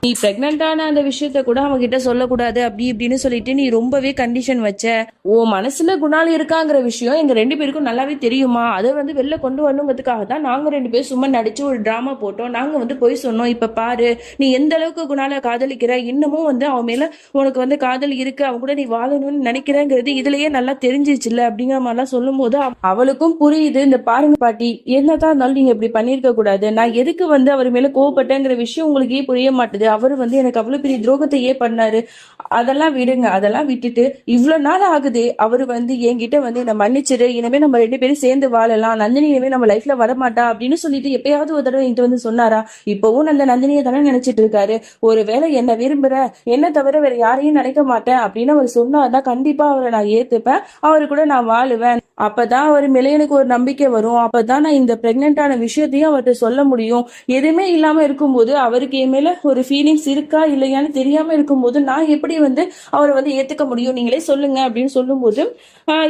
நீ பிரெக்னன்டான அந்த விஷயத்த கூட அவங்க கிட்ட சொல்லக்கூடாது அப்படி இப்படின்னு சொல்லிட்டு நீ ரொம்பவே கண்டிஷன் வச்ச, ஓ மனசுல குணால் இருக்காங்கிற விஷயம் எங்க 2 பேருக்கும் நல்லாவே தெரியுமா, அதை வந்து வெளில கொண்டு வரணுங்கிறதுக்காக தான் நாங்க 2 பேரும் சும்மா நடிச்சு ஒரு டிராமா போட்டோம், நாங்க வந்து போய் சொன்னோம், இப்ப பாரு நீ எந்த அளவுக்கு குணால காதலிக்கிற, இன்னமும் வந்து அவன் மேல உனக்கு வந்து காதல் இருக்கு, அவன் கூட நீ வாழணும்னு நினைக்கிறேங்கிறது இதுலயே நல்லா தெரிஞ்சிச்சுல அப்படிங்கிற மாதிரிலாம் சொல்லும் போது அவளுக்கும் புரியுது, இந்த பாருங்க பாட்டி என்னதான் இருந்தாலும் நீங்க இப்படி பண்ணிருக்க கூடாது, நான் எதுக்கு வந்து அவர் மேல கோவப்பட்டேங்கிற விஷயம் உங்களுக்கே புரிய மாட்டுது, அவரு வந்து எனக்கு அவ்வளவு பெரிய துரோகத்தையே பண்ணாரு, அதெல்லாம் விடுங்க, அதெல்லாம் விட்டுட்டு இவ்வளவு நாள் ஆகுது, அவரு வந்து என்கிட்ட வந்து என்ன மன்னிச்சிரு, இனிமே நம்ம 2 பேரும் சேர்ந்து வாழலாம், நந்தினி இனிமே நம்ம லைஃப்ல வரமாட்டா அப்படின்னு சொல்லிட்டு எப்பயாவது ஒரு தடவை என்கிட்ட வந்து சொன்னாரா, இப்பவும் அந்த நந்தினியை தானே நினைச்சிட்டு இருக்காரு, ஒருவேளை என்ன விரும்புற, என்ன தவிர வேற யாரையும் நினைக்க மாட்டேன் அப்படின்னு அவர் சொன்னாதான் கண்டிப்பா அவரை நான் ஏத்துப்பேன், அவரு கூட நான் வாழுவேன், அப்பதான் அவர் மேலே எனக்கு ஒரு நம்பிக்கை வரும், அப்பதான் நான் இந்த பிரெக்னென்டான விஷயத்தையும் அவர்கிட்ட சொல்ல முடியும், எதுவுமே இல்லாம இருக்கும்போது அவருக்கு என் மேல ஒரு ஃபீலிங்ஸ் இருக்கா இல்லையான்னு தெரியாம இருக்கும்போது நான் எப்படி வந்து அவரை வந்து ஏத்துக்க முடியும், நீங்களே சொல்லுங்க அப்படின்னு சொல்லும் போது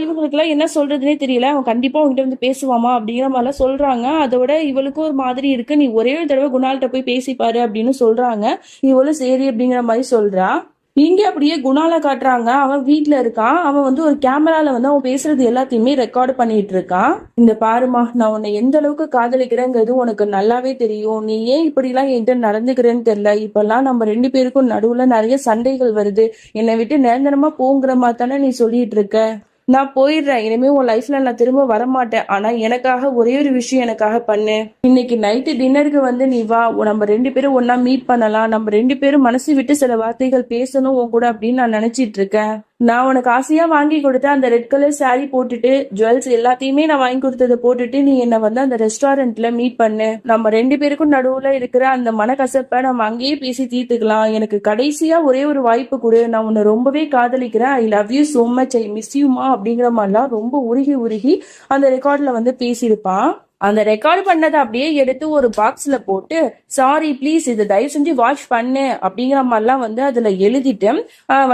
இவங்களுக்கு எல்லாம் என்ன சொல்றதுன்னே தெரியல, அவன் கண்டிப்பா உங்ககிட்ட வந்து பேசுவாமா அப்படிங்கிற மாதிரிலாம் சொல்றாங்க. அதோட இவளுக்கும் ஒரு மாதிரி இருக்கு, நீ ஒரே ஒரு தடவை குணால்கிட்ட போய் பேசிப்பாரு அப்படின்னு சொல்றாங்க. இவளும் சரி அப்படிங்கிற மாதிரி சொல்றா. இங்க அப்படியே குணால காட்டுறாங்க, அவன் வீட்டுல இருக்கான், அவன் வந்து ஒரு கேமரால வந்து அவன் பேசுறது எல்லாத்தையுமே ரெக்கார்டு பண்ணிட்டு இருக்கான். இந்த பாருமா, நான் உன்னை எந்த அளவுக்கு காதலிக்கிறேங்கிறது உனக்கு நல்லாவே தெரியும், நீ ஏன் இப்படி எல்லாம் என்கிட்ட நடந்துக்கிறேன்னு தெரியல, இப்பெல்லாம் நம்ம 2 பேருக்கும் நடுவுல நிறைய சண்டைகள் வருது, என்னை விட்டு நிரந்தரமா போங்கிற மாதிரி தானே நீ சொல்லிட்டு இருக்க, நான் போயிடுறேன், இனிமே உன் லைஃப்ல நான் திரும்ப வரமாட்டேன், ஆனா எனக்காக ஒரே ஒரு விஷயம் எனக்காக பண்ணு. இன்னைக்கு நைட்டு டின்னருக்கு வந்து நீ வா, நம்ம 2 பேரும் ஒன்னா மீட் பண்ணலாம், நம்ம 2 பேரும் மனசு விட்டு சில வார்த்தைகள் பேசணும் உன் கூட அப்படின்னு நான் நினைச்சிட்டு இருக்கேன். நான் உனக்கு ஆசையா வாங்கி கொடுத்த அந்த ரெட் கலர் saree போட்டுட்டு ஜுவல்ஸ் எல்லாத்தையுமே நான் வாங்கி கொடுத்ததை போட்டுட்டு நீ என்ன வந்து அந்த ரெஸ்டாரண்ட்ல மீட் பண்ணு. நம்ம 2 பேருக்கும் நடுவுல இருக்கிற அந்த மனக்கசப்பை நம்ம அங்கேயே பேசி தீர்த்துக்கலாம். எனக்கு கடைசியா ஒரே ஒரு வாய்ப்பு கொடு, நான் உன்னை ரொம்பவே காதலிக்கிறேன், I love you so much, I miss யூமா அப்படிங்கிற மாதிரிலாம் ரொம்ப உருகி உருகி அந்த ரெக்கார்ட்ல வந்து பேசியிருப்பான். அந்த ரெக்கார்ட் பண்ணதை அப்படியே எடுத்து ஒரு பாக்ஸ்ல போட்டு, சாரி ப்ளீஸ் இதை தயவு செஞ்சு வாட்ச் பண்ணு அப்படிங்கிற மாதிரிலாம் வந்து அதுல எழுதிட்டு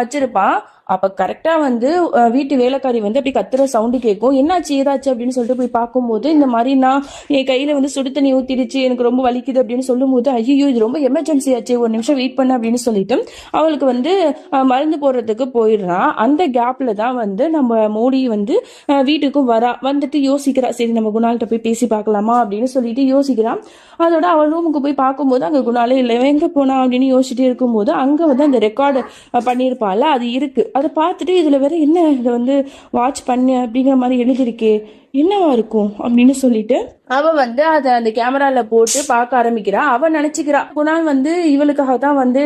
வச்சிருப்பான். அப்ப கரெக்டா வந்து வீட்டு வேலைக்காரி வந்து அப்படி கத்துற சவுண்டு கேட்கும். என்னாச்சு ஏதாச்சு அப்படின்னு சொல்லிட்டு போய் பார்க்கும்போது, இந்த மாதிரி நான் என் கையில வந்து சுடு தண்ணி ஊத்திடுச்சு, எனக்கு ரொம்ப வலிக்குது அப்படின்னு சொல்லும் போது, ஐயோ இது ரொம்ப எமர்ஜென்சி ஆச்சு, ஒரு நிமிஷம் வெயிட் பண்ண அப்படின்னு சொல்லிட்டு அவளுக்கு வந்து மருந்து போடுறதுக்கு போயிடுறான். அந்த கேப்ல தான் வந்து நம்ம மோடி வந்து வீட்டுக்கும் வந்துட்டு யோசிக்கிறா, சரி நம்ம குணால்கிட்ட போய் பேசி பார்க்கலாமா அப்படின்னு சொல்லிட்டு யோசிக்கிறான். அதோட அவள் ரூமுக்கு போய் பார்க்கும்போது அங்க குணாலே இல்லை, எங்க போனா அப்படின்னு யோசிச்சுட்டே இருக்கும்போது அங்க வந்து அந்த ரெக்கார்டு பண்ணியிருப்பாள், அது இருக்கு. அதை பார்த்துட்டு இதுல வேற என்ன, இதை வந்து வாட்ச் பண்ணு அப்படிங்கிற மாதிரி எழுதியிருக்கே, என்னவா இருக்கும் அப்படின்னு சொல்லிட்டு அவ வந்து அதை அந்த கேமரால போட்டு பார்க்க ஆரம்பிக்கிறா. அவ நினைச்சுக்கிறா குணால் வந்து இவளுக்காக தான் வந்து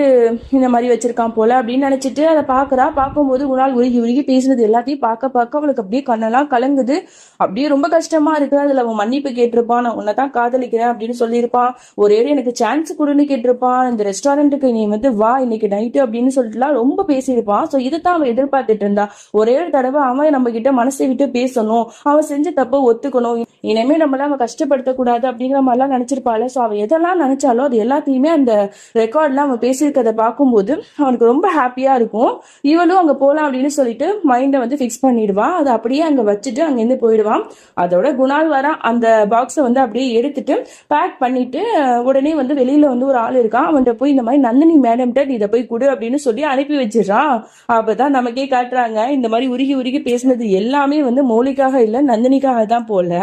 இந்த மாதிரி வச்சிருக்கான் போல அப்படின்னு நினைச்சிட்டு அதை பாக்குறா. பார்க்கும்போது குணால் உருகி உருகி பேசுனது எல்லாத்தையும் பார்க்க அவளுக்கு அப்படியே கண்ணெல்லாம் கலங்குது. அப்படியே ரொம்ப கஷ்டமா இருக்கு. அதுல அவன் மன்னிப்பு கேட்டிருப்பான், நான் உன்னைதான் காதலிக்கிறேன் அப்படின்னு சொல்லியிருப்பான், ஒரே எனக்கு சான்ஸ் கொடுன்னு கேட்டிருப்பான், இந்த ரெஸ்டாரண்ட்டுக்கு நீ வந்து வா இன்னைக்கு நைட்டு அப்படின்னு சொல்லிட்டுலாம் ரொம்ப பேசியிருப்பான். ஸோ இதைத்தான் அவன் எதிர்பார்த்துட்டு இருந்தா. ஒரே ஒரு தடவை அவன் நம்ம கிட்ட மனசை விட்டு பேசணும், அவன் செஞ்ச தப்ப ஒத்துக்கணும், இனிமே நம்மள அவன் கஷ்டப்படுத்தக்கூடாது அப்படிங்கிற மாதிரிலாம் நினைச்சிருப்பாள். ஸோ அவ எதெல்லாம் நினைச்சாலோ அது எல்லாத்தையுமே அந்த ரெக்கார்ட்ல அவன் பேசியிருக்கதை பார்க்கும்போது அவனுக்கு ரொம்ப ஹாப்பியா இருக்கும். இவளும் அங்க போலாம் அப்படின்னு சொல்லிட்டு மைண்டை வந்து ஃபிக்ஸ் பண்ணிடுவான். அதை அப்படியே அங்க வச்சுட்டு அங்கிருந்து போயிடுவான். அதோட குணால் வர அந்த பாக்ஸை வந்து அப்படியே எடுத்துட்டு பேக் பண்ணிட்டு உடனே வந்து வெளியில வந்து ஒரு ஆள் இருக்கான், அவன்கிட்ட போய் இந்த மாதிரி நந்தினி மேடம்கிட்ட நீ இதை போய் கொடு அப்படின்னு சொல்லி அனுப்பி வச்சிடறான். அப்பதான் நமக்கே காட்டுறாங்க இந்த மாதிரி உருகி உருகி பேசினது எல்லாமே வந்து மௌலிக்காக இல்ல நந்தினிக்காக தான் போல.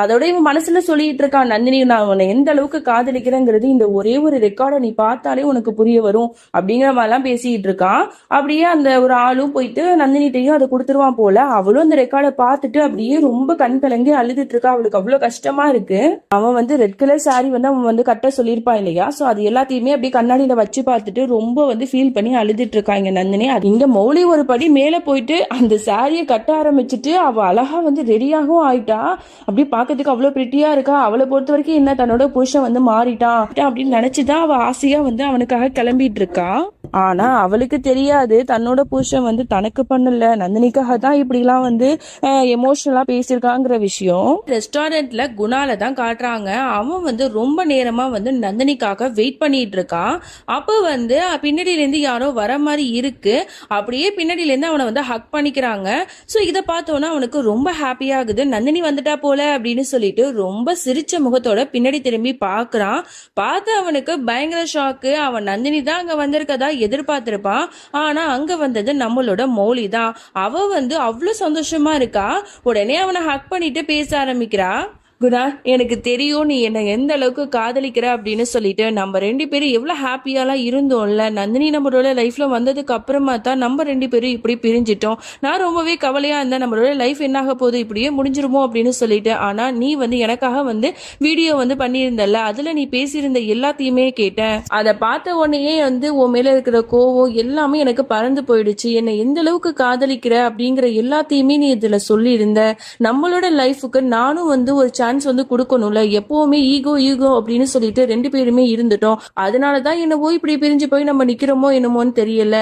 அதோட இவன் மனசுல சொல்லிட்டு இருக்கான், நந்தினி நான் உன்னை எந்த அளவுக்கு காதலிக்கிறேங்கிறது இந்த ஒரே ஒரு ரெக்கார்டை நீ பார்த்தாலே உனக்கு புரிய வரும் அப்படிங்கிற மாதிரிலாம் பேசிட்டு இருக்கான். அப்படியே அந்த ஒரு ஆளும் போயிட்டு நந்தினிட்டையும் அதை கொடுத்துருவான் போல. அவளும் அந்த ரெக்கார்டை பார்த்துட்டு அப்படியே ரொம்ப கண் கலங்கி அழுதுட்டு இருக்கா. அவளுக்கு அவ்வளவு கஷ்டமா இருக்கு. அவன் வந்து ரெட் கலர் சாரி வந்து அவன் வந்து கட்ட சொல்லியிருப்பான் இல்லையா, சோ அது எல்லாத்தையுமே அப்படியே கண்ணாடியில வச்சு பார்த்துட்டு ரொம்ப வந்து ஃபீல் பண்ணி அழுதுட்டு இருக்காங்க நந்தினி. இந்த மௌலி ஒரு படி மேல போயிட்டு அந்த சாரியை கட்ட ஆரம்பிச்சுட்டு அவ அழகா வந்து ரெடியாகவும் ஆயிட்டா. அப்படி பார்க்கறதுக்கு அவ்வளவு பிரிட்டியா இருக்கா. அவளை பொறுத்த வரைக்கும் என்ன தன்னோட புருஷன் வந்து மாறிட்டான் அப்படின்னு நினைச்சுதான் அவ ஆசையா வந்து அவனுக்காக கிளம்பிட்டு இருக்கா. ஆனா அவளுக்கு தெரியாது தன்னோட புருஷன் வந்து தனக்கு பண்ணல, நந்தினிக்காக தான் இப்படி எல்லாம் வந்து எமோஷனலா பேசியிருக்காங்கிற விஷயம். ரெஸ்டாரண்ட்ல குணால தான் காட்டுறாங்க. அவன் வந்து ரொம்ப நேரமா வந்து நந்தினிக்காக வெயிட் பண்ணிட்டு இருக்கான். அப்ப வந்து பின்னாடியில இருந்து யாரோ வர மாதிரி இருக்கு. அப்படியே பின்னாடியில இருந்து அவனை வந்து ஹக் பண்ணிக்கிறாங்க. சோ இதை பார்த்தோன்னா அவனுக்கு ரொம்ப ஹாப்பியா ஆகுது, நந்தினி வந்துட்டா போல அப்படின்னு சொல்லிட்டு ரொம்ப சிரிச்ச முகத்தோட பின்னாடி திரும்பி பாக்குறான். பார்த்து அவனுக்கு பயங்கர ஷாக்கு. அவன் நந்தினி தான் அங்க வந்திருக்கதா எதிர்பார்த்திருப்பான். ஆனா அங்க வந்தது நம்மளோட மௌலி தான். அவ வந்து அவ்வளவு சந்தோஷமா இருக்கா. உடனே அவனை ஹக் பண்ணிட்டு பேச ஆரம்பிக்கிறா. குணா எனக்கு தெரியும் நீ என்னை எந்த அளவுக்கு காதலிக்கிற அப்படின்னு சொல்லிட்டு, நம்ம 2 பேரும் எவ்வளவு ஹாப்பியாலாம் இருந்தோம்ல, நந்தினி நம்மளோட லைஃப்ல வந்ததுக்கு அப்புறமா தான் நம்ம 2 பேரும் இப்படி பிரிஞ்சிட்டோம். நான் ரொம்பவே கவலையா இருந்தேன், நம்மளோட லைஃப் என்ன ஆக போகுது, இப்படியே முடிஞ்சிருமோ அப்படின்னு சொல்லிட்டு. ஆனா நீ வந்து எனக்காக வந்து வீடியோ வந்து பண்ணியிருந்தல, அதுல நீ பேசியிருந்த எல்லாத்தையுமே கேட்டேன். அதை பார்த்த உடனேயே வந்து உன் மேல இருக்கிற கோவம் எல்லாமே எனக்கு பறந்து போயிடுச்சு. என்னை எந்த அளவுக்கு காதலிக்கிற அப்படிங்கிற எல்லாத்தையுமே நீ இதுல சொல்லியிருந்த. நம்மளோட லைஃபுக்கு நானும் வந்து ஒரு சான்ஸ் வந்து கொடுக்கணும்ல, எப்பவுமே ஈகோ அப்படின்னு சொல்லிட்டு 2 பேருமே இருந்துட்டோம். அதனாலதான் என்னவோ இப்படி பிரிஞ்சு போய் நம்ம நிக்கிறோமோ என்னமோன்னு தெரியல.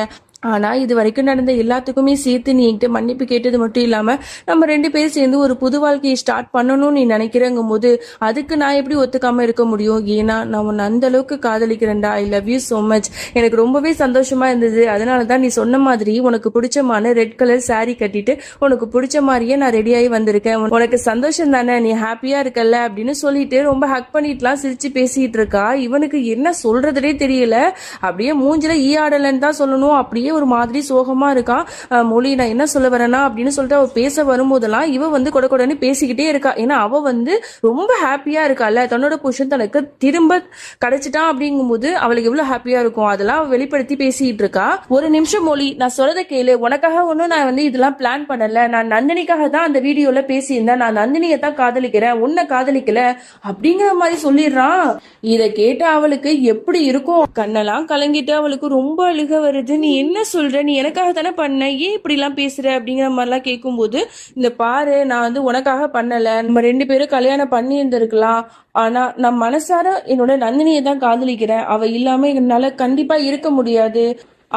ஆனா இது வரைக்கும் நடந்த எல்லாத்துக்குமே சேர்த்து நீ என்கிட்ட மன்னிப்பு கேட்டது மட்டும் இல்லாம நம்ம 2 பேரும் சேர்ந்து ஒரு புது வாழ்க்கையை ஸ்டார்ட் பண்ணணும்னு நீ நினைக்கிறங்கும் போது அதுக்கு நான் எப்படி ஒத்துக்காம இருக்க முடியும்? ஏன்னா நான் உன்னை அந்த அளவுக்கு காதலிக்கிறேன்டா. I love you so much. எனக்கு ரொம்பவே சந்தோஷமா இருந்தது. அதனாலதான் நீ சொன்ன மாதிரி உனக்கு பிடிச்சமான ரெட் கலர் சாரி கட்டிட்டு உனக்கு பிடிச்ச மாதிரியே நான் ரெடியாகி வந்திருக்கேன். உனக்கு சந்தோஷம் தானே, நீ ஹாப்பியா இருக்கல்ல அப்படின்னு சொல்லிட்டு ரொம்ப ஹக் பண்ணிட்டுலாம் சிரிச்சு பேசிட்டு இருக்கா. இவனுக்கு என்ன சொல்றதுனே தெரியல. அப்படியே மூஞ்சில ஈ ஆடலன்னு தான் சொல்லணும். அப்படியே அப்படியே ஒரு மாதிரி சோகமா இருக்கான். மொழி நான் என்ன சொல்ல வரேன்னா அப்படின்னு சொல்லிட்டு அவ பேச வரும்போதெல்லாம் இவ வந்து கொடன்னு பேசிக்கிட்டே இருக்கா. ஏன்னா அவ வந்து ரொம்ப ஹாப்பியா இருக்கால, தன்னோட புருஷன் தனக்கு திரும்ப கிடைச்சிட்டான் அப்படிங்கும்போது அவளுக்கு எவ்வளவு ஹாப்பியா இருக்கும், அதெல்லாம் அவ வெளிப்படுத்தி பேசிட்டு இருக்கா. ஒரு நிமிஷம் மொழி, நான் சொல்றத கேளு. உனக்காக ஒன்னும் நான் வந்து இதெல்லாம் பிளான் பண்ணல. நான் நந்தினிக்காக தான் அந்த வீடியோல பேசியிருந்தேன். நான் நந்தினியை தான் காதலிக்கிறேன், உன்னை காதலிக்கல அப்படிங்கிற மாதிரி சொல்லிடுறான். இத கேட்ட அவளுக்கு எப்படி இருக்கும்? கண்ணெல்லாம் கலங்கிட்டு அவளுக்கு ரொம்ப அழுக வருது. நீ என்ன சொல்ற? நீ எனக்காக தானே பண்ண, ஏன் இப்படி எல்லாம் பேசுற அப்படிங்கிற மாதிரிலாம் கேட்கும்போது, இந்த பாரு நான் வந்து உனக்காக பண்ணல, நம்ம 2 பேரும் கல்யாணம் பண்ணி இருந்திருக்கலாம். ஆனா நான் மனசார என்னோட நந்தினியை தான் காதலிக்கிறேன். அவ இல்லாம என்னால கண்டிப்பா இருக்க முடியாது.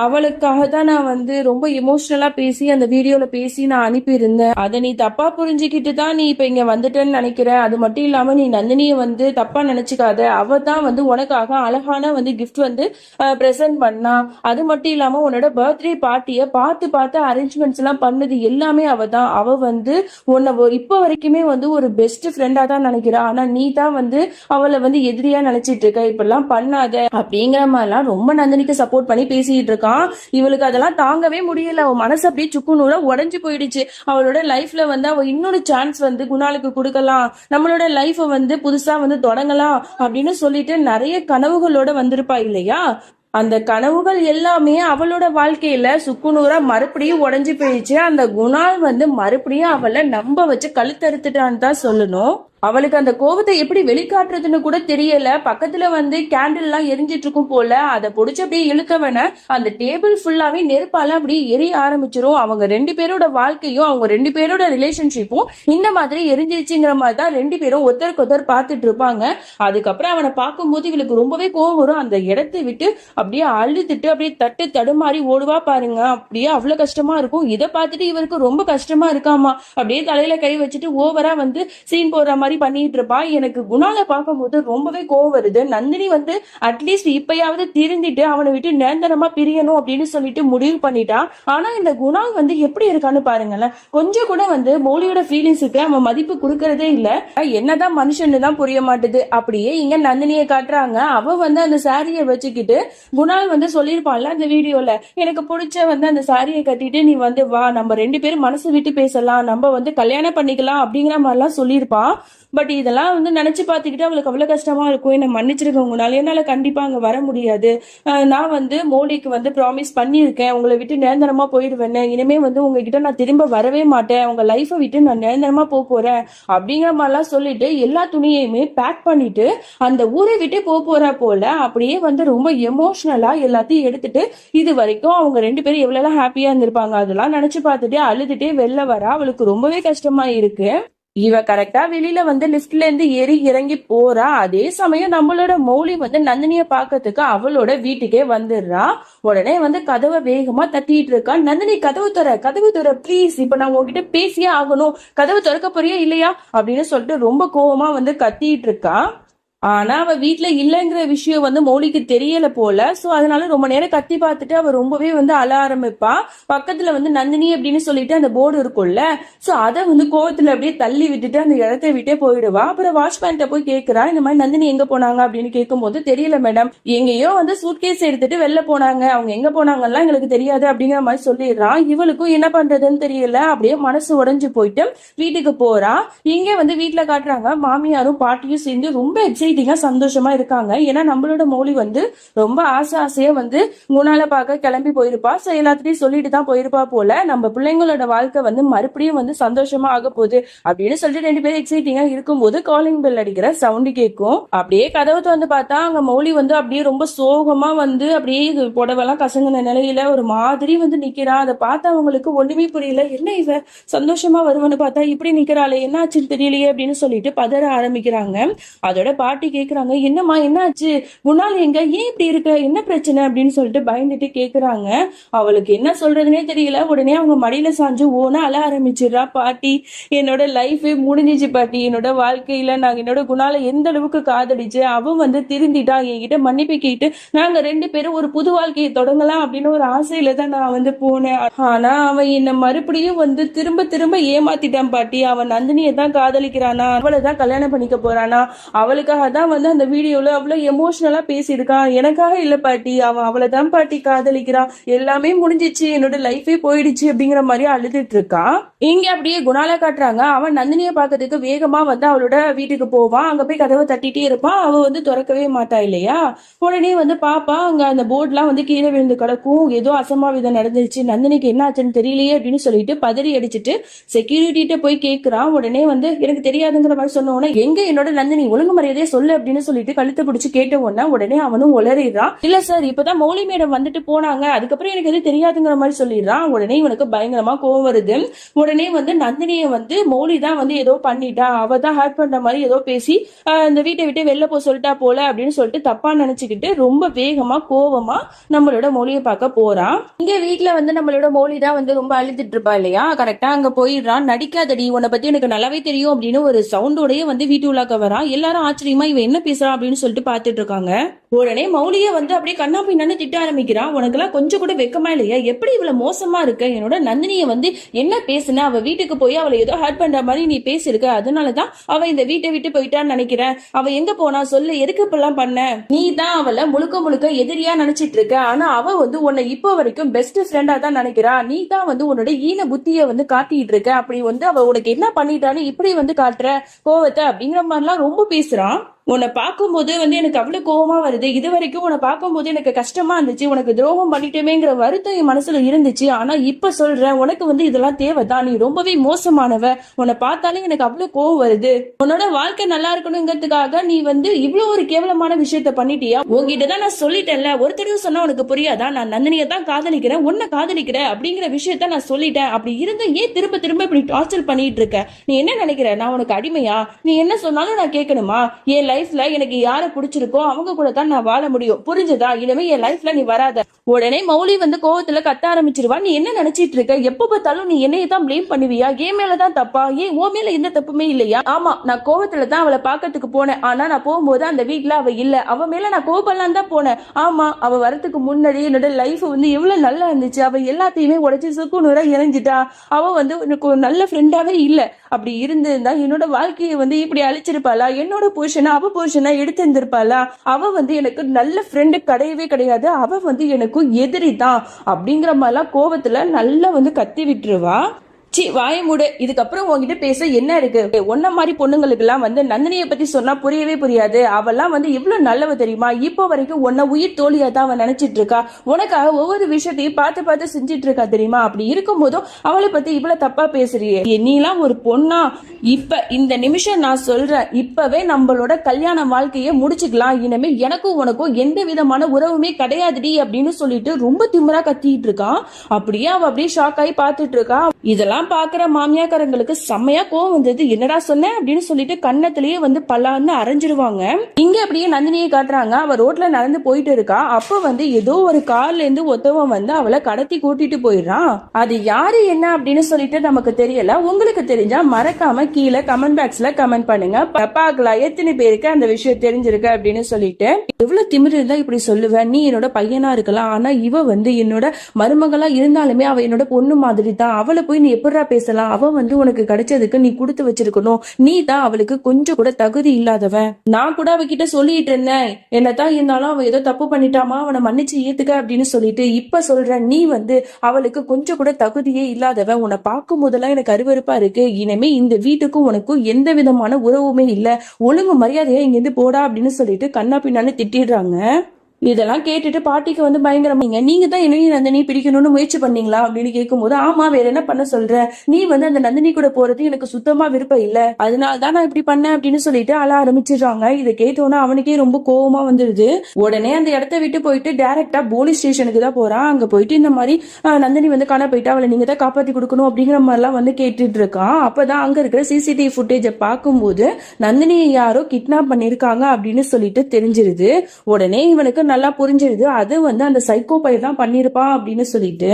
அவளுக்காக தான் நான் வந்து ரொம்ப எமோஷனலா பேசி அந்த வீடியோல பேசி நான் அனுப்பியிருந்தேன். அதை நீ தப்பா புரிஞ்சுக்கிட்டு தான் நீ இப்ப இங்க வந்துட்டேன்னு நினைக்கிறேன். அது மட்டும் இல்லாம நீ நந்தினியை வந்து தப்பா நினைச்சுக்காத. அவ தான் வந்து உனக்காக அழகான வந்து கிஃப்ட் வந்து பிரசன்ட் பண்ணா. அது மட்டும் இல்லாம உன்னோட பர்த்டே பார்ட்டிய பார்த்து பார்த்து அரேஞ்ச்மெண்ட்ஸ் எல்லாம் பண்ணது எல்லாமே அவ தான். அவ வந்து உன்னை இப்ப வரைக்குமே வந்து ஒரு பெஸ்ட் ஃப்ரெண்டா தான் நினைக்கிறா. ஆனா நீ தான் வந்து அவளை வந்து எதிரியா நினைச்சிட்டு இருக்க. இப்பெல்லாம் பண்ணாத அப்படிங்கிற மாதிரிலாம் ரொம்ப நந்தினிக்கு சப்போர்ட் பண்ணி பேசிட்டு இருக்க. இவளுக்கு அதெல்லாம் தாங்கவே முடியல. அவ மனசு அப்படியே சுக்குநூறா உடஞ்சு போயிடுச்சு. அவளோட லைஃப்ல வந்து அவ இன்னொரு சான்ஸ் வந்து குணாலுக்கு கொடுக்கலாம், நம்மளோட லைஃப வந்து புதுசா வந்து தொடங்கலாம் அப்படின்னு சொல்லிட்டு நிறைய கனவுகளோட வந்திருப்பா இல்லையா? அந்த கனவுகள் எல்லாமே அவளோட வாழ்க்கையில சுக்குநூறா மறுபடியும் உடஞ்சு போயிடுச்சு. அந்த குணால் வந்து மறுபடியும் அவளை நம்ப வச்சு கழுத்தறுத்துட்டான்னு தான் சொல்லணும். அவளுக்கு அந்த கோபத்தை எப்படி வெளிக்காட்டுறதுன்னு கூட தெரியல. பக்கத்துல வந்து கேண்டில் எல்லாம் எரிஞ்சிட்டு இருக்கும் போல, அதை பொடிச்சு அப்படியே இழுக்கவன அந்த டேபிள் ஃபுல்லாவே நெருப்பால அப்படியே எரிய ஆரம்பிச்சிரும். அவங்க 2 பேரோட வாழ்க்கையும் அவங்க 2 பேரோட ரிலேஷன்ஷிப்பும் இந்த மாதிரி எரிஞ்சிருச்சுங்கிற மாதிரி தான் 2 பேரும் ஒருத்தருக்கு ஒருத்தர் பார்த்துட்டு இருப்பாங்க. அதுக்கப்புறம் அவனை பார்க்கும்போது இவளுக்கு ரொம்பவே கோவம் வரும். அந்த இடத்தை விட்டு அப்படியே அழுதுட்டு அப்படியே தட்டு தடுமாறி ஓடுவா பாருங்க. அப்படியே அவ்வளவு கஷ்டமா இருக்கும். இதை பார்த்துட்டு இவருக்கு ரொம்ப கஷ்டமா இருக்காமா. அப்படியே தலையில கை வச்சுட்டு ஓவரா வந்து சீன் போடுற மாதிரி பண்ணிட்டு இருப்பா. எனக்கு குணால பார்க்கும்போது ரொம்பவே கோவம் வருது. நந்தினி வந்து அட்லீஸ்ட் இப்பயாவது திருந்திட்டு அவனை விட்டு நிரந்தரமா பிரியணும் அப்படின்னு சொல்லிட்டு முடிவு பண்ணிட்டா. ஆனா இந்த குணால் வந்து எப்படி இருக்கான்னு பாருங்களேன். கொஞ்சம் கூட வந்து மௌலியோட ஃபீலிங்ஸுக்கு அவன் மதிப்பு கொடுக்கறதே இல்ல. என்னதான் மனுஷன்னு தான் புரிய மாட்டுது. அப்படியே இங்க நந்தினியை காட்டுறாங்க. அவ வந்து அந்த சாரியை வச்சுக்கிட்டு குணால் வந்து சொல்லியிருப்பான்ல அந்த வீடியோல, எனக்கு பிடிச்ச வந்து அந்த சாரியை கட்டிட்டு நீ வந்து வா, நம்ம 2 பேரும் மனசு விட்டு பேசலாம், நம்ம வந்து கல்யாணம் பண்ணிக்கலாம் அப்படிங்கிற மாதிரிலாம் சொல்லியிருப்பான். பட் இதெல்லாம் வந்து நினைச்சு பார்த்துக்கிட்டு அவளுக்கு அவ்வளவு கஷ்டமா இருக்கும். என்ன மன்னிச்சிருக்கவங்கனால என்னால கண்டிப்பா அங்க வர முடியாது. நான் வந்து மோலிக்கு வந்து ப்ராமிஸ் பண்ணியிருக்கேன், உங்களை விட்டு நிரந்தரமா போயிடுவேன்னு. இனிமே வந்து உங்ககிட்ட நான் திரும்ப வரவே மாட்டேன், உங்க லைஃபை விட்டு நான் நிரந்தரமா போறேன் அப்படிங்கிற மாதிரிலாம் சொல்லிட்டு எல்லா துணியையுமே பேக் பண்ணிட்டு அந்த ஊரை விட்டு போறா போல. அப்படியே வந்து ரொம்ப எமோஷனலா எல்லாத்தையும் எடுத்துட்டு இது வரைக்கும் அவங்க 2 பேரும் எவ்வளவு ஹாப்பியா இருந்திருப்பாங்க அதெல்லாம் நினைச்சு பார்த்துட்டு அழுதுட்டே வெளில வர அவளுக்கு ரொம்பவே கஷ்டமா இருக்கு. இவ கரெக்டா வெளியில வந்து லிப்ட்ல இருந்து ஏறி இறங்கி போறா. அதே சமயம் நம்மளோட மௌலி வந்து நந்தினிய பாக்கிறதுக்கு அவளோட வீட்டுக்கே வந்துடுறா. உடனே வந்து கதவை வேகமா தட்டிட்டு இருக்கா. நந்தினி கதவு தர ப்ளீஸ், இப்ப நான் உங்ககிட்ட பேசியே ஆகணும், கதவு திறக்க போறியா இல்லையா அப்படின்னு சொல்லிட்டு ரொம்ப கோவமா வந்து கத்திட்டு இருக்கா. ஆனா அவ வீட்டுல இல்லைங்கிற விஷயம் வந்து மௌலிக்கு தெரியல போல. சோ அதனால ரொம்ப நேரம் கத்தி பார்த்துட்டு அவ ரொம்பவே வந்து அழ ஆரம்பிப்பா. பக்கத்துல வந்து நந்தினி அப்படின்னு சொல்லிட்டு அந்த போர்டு இருக்கும்ல, சோ அதை வந்து கோவத்துல அப்படியே தள்ளி விட்டுட்டு அந்த இடத்த விட்டே போயிடுவா. அப்புறம் வாட்ச்மேன்ட்ட போய் கேட்கிறா, இந்த மாதிரி நந்தினி எங்க போனாங்க அப்படின்னு கேட்கும்போது, தெரியல மேடம், எங்கேயோ வந்து சூட்கேஸ் எடுத்துட்டு வெளில போனாங்க, அவங்க எங்க போனாங்கலாம் எங்களுக்கு தெரியாது அப்படிங்கிற மாதிரி சொல்லிடுறான். இவளுக்கும் என்ன பண்றதுன்னு தெரியல. அப்படியே மனசு உடைஞ்சு போயிட்டு வீட்டுக்கு போறா. இங்க வந்து வீட்டுல காட்டுறாங்க மாமியாரும் பாட்டியும் சேர்ந்து ரொம்ப எக்ஸைட் சந்தோஷமா இருக்காங்க. ஏன்னா நம்மளோட மௌலி வந்து ரொம்ப ஆசையா வந்து குணால பார்க்க கிளம்பி போயிருப்பா. எல்லாத்தையும் சொல்லிட்டு தான் போயிருப்பா போல. நம்ம பிள்ளைங்களோட வாழ்க்கை வந்து மறுபடியும் வந்து சந்தோஷமா ஆக போகுது அப்படின்னு சொல்லிட்டு 2 பேரும் எக்ஸைட்டிங்கா இருக்கும்போது காலிங் பெல் அடிக்கிற சவுண்ட் கேட்கும். அப்படியே கதவை வந்து பார்த்தா அங்க மௌலி வந்து அப்படியே ரொம்ப சோகமா வந்து அப்படியே புடவெல்லாம் கசங்கின நிலையில ஒரு மாதிரி வந்து நிக்கிறா. அதை பார்த்தா அவங்களுக்கு ஒண்ணுமே புரியல. என்ன இவ சந்தோஷமா வருவன்னு பார்த்தா இப்படி நிக்கிறாளே, என்ன ஆச்சுன்னு தெரியலையே அப்படின்னு சொல்லிட்டு பதற ஆரம்பிக்கிறாங்க. அதோட பாட்டி கேக்குறாங்க, என்னம்மா என்னாச்சு, குணால் எங்க, ஏன் இப்படி இருக்க, என்ன பிரச்சனை அப்படின்னு சொல்லிட்டு பயந்துட்டு கேக்குறாங்க. அவளுக்கு என்ன சொல்றதுனே தெரியல. உடனே அவங்க மடியில சாஞ்சு ஓன அழ ஆரம்பிச்சிடுறா. பாட்டி, என்னோட லைஃபே முடிஞ்சிச்சு பாட்டி, என்னோட வாழ்க்கையில நாங்க என்னோட குணால எந்த அளவுக்கு காதலிச்சு அவன் வந்து திருந்திட்டா, என்கிட்ட மன்னிப்பு கேட்டு நாங்க 2 பேரும் ஒரு புது வாழ்க்கையை தொடங்கலாம் அப்படின்னு ஒரு ஆசையில தான் நான் வந்து போனேன். ஆனா அவன் என்ன மறுபடியும் வந்து திரும்ப திரும்ப ஏமாத்திட்டான் பாட்டி. அவன் நந்தினியை தான் காதலிக்கிறானா, அவளை தான் கல்யாணம் பண்ணிக்க போறானா, அவளுக்காக அதான் வந்து அந்த வீடியோல அவ்வளவு எமோஷனலா பேசியிருக்கான். எனக்காக இல்ல பாட்டி, அவன் அவளைதான் பாட்டி காதலிக்கிறான், எல்லாமே முடிஞ்சிச்சு, என்னோட லைஃபே போயிடுச்சு அப்படிங்கிற மாதிரி அழுதுட்டு இருக்கான். இங்க அப்படியே குணால காட்டுறாங்க. அவன் நந்தினியை பார்க்கறதுக்கு வேகமா வந்து அவளோட வீட்டுக்கு போவான். அங்க போய் கதவை தட்டிட்டே இருப்பான். அவ வந்து திறக்கவே மாட்டா இல்லையா. உடனே வந்து பாப்பா அங்க அந்த போர்ட்லாம் வந்து கீழே விழுந்து கிடக்கும். ஏதோ அசம்பாவிதம் நடந்துருச்சு, நந்தினிக்கு என்ன ஆச்சுன்னு தெரியலையே அப்படின்னு சொல்லிட்டு பதறி அடிச்சுட்டு செக்யூரிட்டிட்ட போய் கேட்கிறான். உடனே வந்து எனக்கு தெரியாதுங்கிற மாதிரி சொன்ன உடனே எங்க என்னோட நந்தினி, ஒழுங்கு மரியாதையே சொல்லு அப்படின்னு சொல்லிட்டு கழுத்தை பிடிச்சு கேட்ட உடனே அவனும் உளறிடுறான். இல்ல சார், இப்பதான் மௌலி மேடம் வந்துட்டு போனாங்க, அதுக்கப்புறம் எனக்கு எது தெரியாதுங்கிற மாதிரி சொல்லிடுறான். உடனே இவனுக்கு பயங்கரமா கோவம் வருது. உடனே வந்து நந்தினியை வந்து மௌலி தான் வந்து ஏதோ பண்ணிட்டா, அவ தான் ஹேர்ட் பண்ற மாதிரி ஏதோ பேசி இந்த வீட்டை விட்டு வெளில போ சொல்லிட்டா போல அப்படின்னு சொல்லிட்டு தப்பா நினைச்சுக்கிட்டு ரொம்ப வேகமா கோவமா நம்மளோட மௌலியை பார்க்க போறான். இங்க வீட்டுல வந்து நம்மளோட மௌலி தான் வந்து ரொம்ப அழுதுட்டு இருப்பா இல்லையா. கரெக்டா அங்க போயிடுறான். நடிக்காதடி, உன்னை பத்தி எனக்கு நல்லாவே தெரியும் அப்படின்னு ஒரு சவுண்டோடய வந்து வீட்டு உள்ளாக்க வரான். எல்லாரும் ஆச்சரியமா இவன் என்ன பேசுறான் அப்படின்னு சொல்லிட்டு பாத்துட்டு இருக்காங்க. உடனே மௌலிய வந்து அப்படியே கண்ணா பின்னான்னு திட்ட ஆரம்பிக்கிறான். உனக்கெல்லாம் கொஞ்சம் கூட வெக்கமா இல்லையா, எப்படி இவ்வளவு மோசமா இருக்க, என்னோட நந்தினிய வந்து என்ன பேசுன, அவ வீட்டுக்கு போய் அவளை ஏதோ ஹர்ட் பண்ற மாதிரி நீ பேசிருக்க, அதனாலதான் அவ இந்த வீட்டை விட்டு போயிட்டான்னு நினைக்கிறேன். அவ எங்க போனா சொல்லு, எதுக்கு இப்பெல்லாம் பண்ண, நீ தான் அவளை முழுக்க முழுக்க எதிரியா நினைச்சிட்டு இருக்க, ஆனா அவ வந்து உன்னை இப்போ வரைக்கும் பெஸ்ட் ஃப்ரெண்டா தான் நினைக்கிறா, நீ தான் வந்து உன்னோட ஈன புத்திய வந்து காட்டிட்டு இருக்க, அப்படி வந்து அவ உனக்கு என்ன பண்ணிட்டான்னு இப்படி வந்து காட்டுற கோவத்தை அப்படிங்கிற மாதிரிலாம் ரொம்ப பேசுறான். உன்னை பார்க்கும்போது வந்து எனக்கு அவ்வளவு கோவமா வருது, இது வரைக்கும் உன்னை பார்க்கும்போது எனக்கு கஷ்டமா இருந்துச்சு, உனக்கு துரோகம் பண்ணிட்டேமேங்கிற வருத்தம் என் மனசுல இருந்துச்சு, ஆனா இப்ப சொல்றேன் உனக்கு வந்து இதெல்லாம் தேவைதான், நீ ரொம்பவே மோசமானவ, உன்னை பார்த்தாலே எனக்கு அவ்வளவு கோவம் வருது, உன்னோட வாழ்க்கை நல்லா இருக்கணுங்கிறதுக்காக நீ வந்து இவ்வளவு ஒரு கேவலமான விஷயத்த பண்ணிட்டியா, உங்ககிட்டதான் நான் சொல்லிட்டேன்ல, ஒரு தடவை சொன்னா உனக்கு புரியாதா, நான் நந்தினியை தான் காதலிக்கிறேன், உன்னை காதலிக்கிறேன் அப்படிங்கிற விஷயத்த நான் சொல்லிட்டேன், அப்படி இருந்து ஏன் திரும்ப திரும்ப இப்படி டார்ச்சர் பண்ணிட்டு இருக்க, நீ என்ன நினைக்கிற, நான் உனக்கு அடிமையா, நீ என்ன சொன்னாலும் நான் கேட்கணுமா, என் லைஃப்ல எனக்கு யாரை பிடிச்சிருக்கோ அவங்க கூட தான் நான் வாழ முடியும், புரிஞ்சதா, இனிமே என் லைஃப்ல நீ வராத. உடனே மௌலி வந்து கோவத்துல கத்த ஆரம்பிச்சிருவா. நீ என்ன நினைச்சிட்டு இருக்க, எப்ப பார்த்தாலும் நீ என்னைய தான் பிளேம் பண்ணுவியா, ஏன் மேலதான் தப்பா, ஏன் ஓ மேல எந்த தப்புமே இல்லையா, ஆமா நான் கோவத்துல தான் அவளை பாக்கிறதுக்கு போனேன், ஆனா நான் போகும்போது அந்த வீட்டுல அவ இல்ல, அவ மேல நான் கோவப்படலாம் தான் போனேன், ஆமா அவ வரத்துக்கு முன்னாடி என்னோட லைஃப் வந்து எவ்வளவு நல்லா இருந்துச்சு, அவ எல்லாத்தையுமே உடைச்சு சுக்குநூறா இறஞ்சிட்டா, அவ வந்து எனக்கு ஒரு நல்ல ஃப்ரெண்டாவே இல்ல, அப்படி இருந்திருந்தா என்னோட வாழ்க்கையை வந்து இப்படி அழிச்சிருப்பாளா, என்னோட பொசிஷனை அவ பொசிஷனா எடுத்து இருந்திருப்பாளா, அவ வந்து எனக்கு நல்ல ஃப்ரெண்டு கிடையவே கிடையாது, அவ வந்து எனக்கு எதிரி தான் அப்படிங்கிற மாதிரிலாம் கோவத்துல நல்லா வந்து கத்தி விட்டுருவா. சி வாய மூடு, இதுக்கப்புறம் உங்ககிட்ட பேச என்ன இருக்கு, ஒன்ன மாதிரி பொண்ணுங்களுக்கு எல்லாம் வந்து நந்தினியை பத்தி சொன்னா புரியவே புரியாது, அவெல்லாம் வந்து எவ்வளவு நல்லவ தெரியுமா, இப்போ வரைக்கும் உன்ன உயிர் தோழியா தான் அவன் நினைச்சிட்டு இருக்கா, உனக்காக ஒவ்வொரு விஷயத்தையும் பார்த்து பார்த்து செஞ்சிட்டு இருக்கா தெரியுமா, அப்படி இருக்கும் போதும் அவளை பத்தி இவ்வளவு தப்பா பேசுறியே, நீ எல்லாம் ஒரு பொண்ணா, இப்ப இந்த நிமிஷம் நான் சொல்றேன், இப்பவே நம்மளோட கல்யாண வாழ்க்கையை முடிச்சுக்கலாம், இனிமே எனக்கும் உனக்கும் எந்த விதமான உறவுமே கிடையாதுடி அப்படின்னு சொல்லிட்டு ரொம்ப திமிரா கத்திட்டு இருக்கான். அப்படியே அவ அப்படியே ஷாக் ஆகி பாத்துட்டு இருக்கா. இதெல்லாம் பாக்குற மாமியாக்காரங்களுக்கு செம்மையா கோவம் வந்தது. என்னடா சொன்ன அப்படின்னு சொல்லிட்டு கண்ணத்திலேயே வந்து பல்லான்னு அரைஞ்சிருவாங்க. இங்க அப்படியே நந்தினியை காட்டுறாங்க. அவ ரோட்ல நடந்து போயிட்டு இருக்கா. அப்ப வந்து ஏதோ ஒரு கார்ல இருந்து ஒருத்தவன் வந்து அவளை கடத்தி கூட்டிட்டு போயிடுறான். அது யாரு என்ன அப்படின்னு சொல்லிட்டு நமக்கு தெரியல. உங்களுக்கு தெரிஞ்சா மறக்காம கீழே கமெண்ட் பாக்ஸ்ல கமெண்ட் பண்ணுங்க. பாக்கலாம் எத்தனை பேருக்கு அந்த விஷயம் தெரிஞ்சிருக்கு அப்படின்னு சொல்லிட்டு. எவ்வளவு திமிரு இருந்தா இப்படி சொல்லுவேன், நீ என்னோட பையனா இருக்கலாம், ஆனா இவ வந்து என்னோட மருமகளா இருந்தாலுமே அவ என்னோட பொண்ணு மாதிரி தான், அவளை போய் நீ எப்ப பேசலாம், அவ வந்து உனக்கு கிடைச்சதுக்கு நீ கொடுத்து வச்சிருக்கணும், நீ தான் அவளுக்கு கொஞ்சம் கூட தகுதி இல்லாதவன், நான் கூட அவகிட்ட சொல்லிட்டு இருந்தேன், என்னதான் இருந்தாலும் அவ ஏதோ தப்பு பண்ணிட்டாமா, அவனை மன்னிச்சு ஏத்துக்க அப்படின்னு சொல்லிட்டு, இப்ப சொல்றேன் நீ வந்து அவளுக்கு கொஞ்சம் கூட தகுதியே இல்லாதவன், உன்னை பார்க்கும் போதெல்லாம் எனக்கு அருவருப்பா இருக்கு, இனிமே இந்த வீட்டுக்கும் உனக்கும் எந்த விதமான உறவுமே இல்ல, ஒழுங்கு மரியாதையா இங்க இருந்து போடா அப்படின்னு சொல்லிட்டு கண்ணா பின்னான்னு திட்டிடுறாங்க. இதெல்லாம் கேட்டுட்டு பாட்டிக்கு வந்து பயங்கரமாங்க, நீங்க தான் என்னையும் நந்தினி பிடிக்கணும்னு முயற்சி பண்ணீங்களா அப்படின்னு கேட்கும்போது, ஆமா வேற என்ன பண்ண சொல்ற, நீ வந்து அந்த நந்தினி கூட போறது எனக்கு சுத்தமா விருப்பம் இல்ல, அதனாலதான் நான் இப்படி பண்ணேன் அப்படின்னு சொல்லிட்டு அழ ஆரம்பிச்சிடுறாங்க. இதை கேட்டோன்னா அவனுக்கே ரொம்ப கோவமா வந்துருது. உடனே அந்த இடத்த விட்டு போயிட்டு டைரக்டா போலீஸ் ஸ்டேஷனுக்கு தான் போறான். அங்க போயிட்டு இந்த மாதிரி நந்தினி வந்து காண போயிட்டு அவளை நீங்க தான் காப்பாத்தி கொடுக்கணும் அப்படிங்கிற மாதிரிலாம் வந்து கேட்டுட்டு இருக்கான். அப்பதான் அங்க இருக்கிற சிசிடிவி ஃபுட்டேஜை பார்க்கும்போது நந்தினியை யாரோ கிட்னாப் பண்ணிருக்காங்க அப்படின்னு சொல்லிட்டு தெரிஞ்சிருது. உடனே இவனுக்கு நல்லா புரிஞ்சிருது, அது வந்து அந்த சைக்கோ பையன் தான் பண்ணிருப்பான் அப்படின்னு சொல்லிட்டு.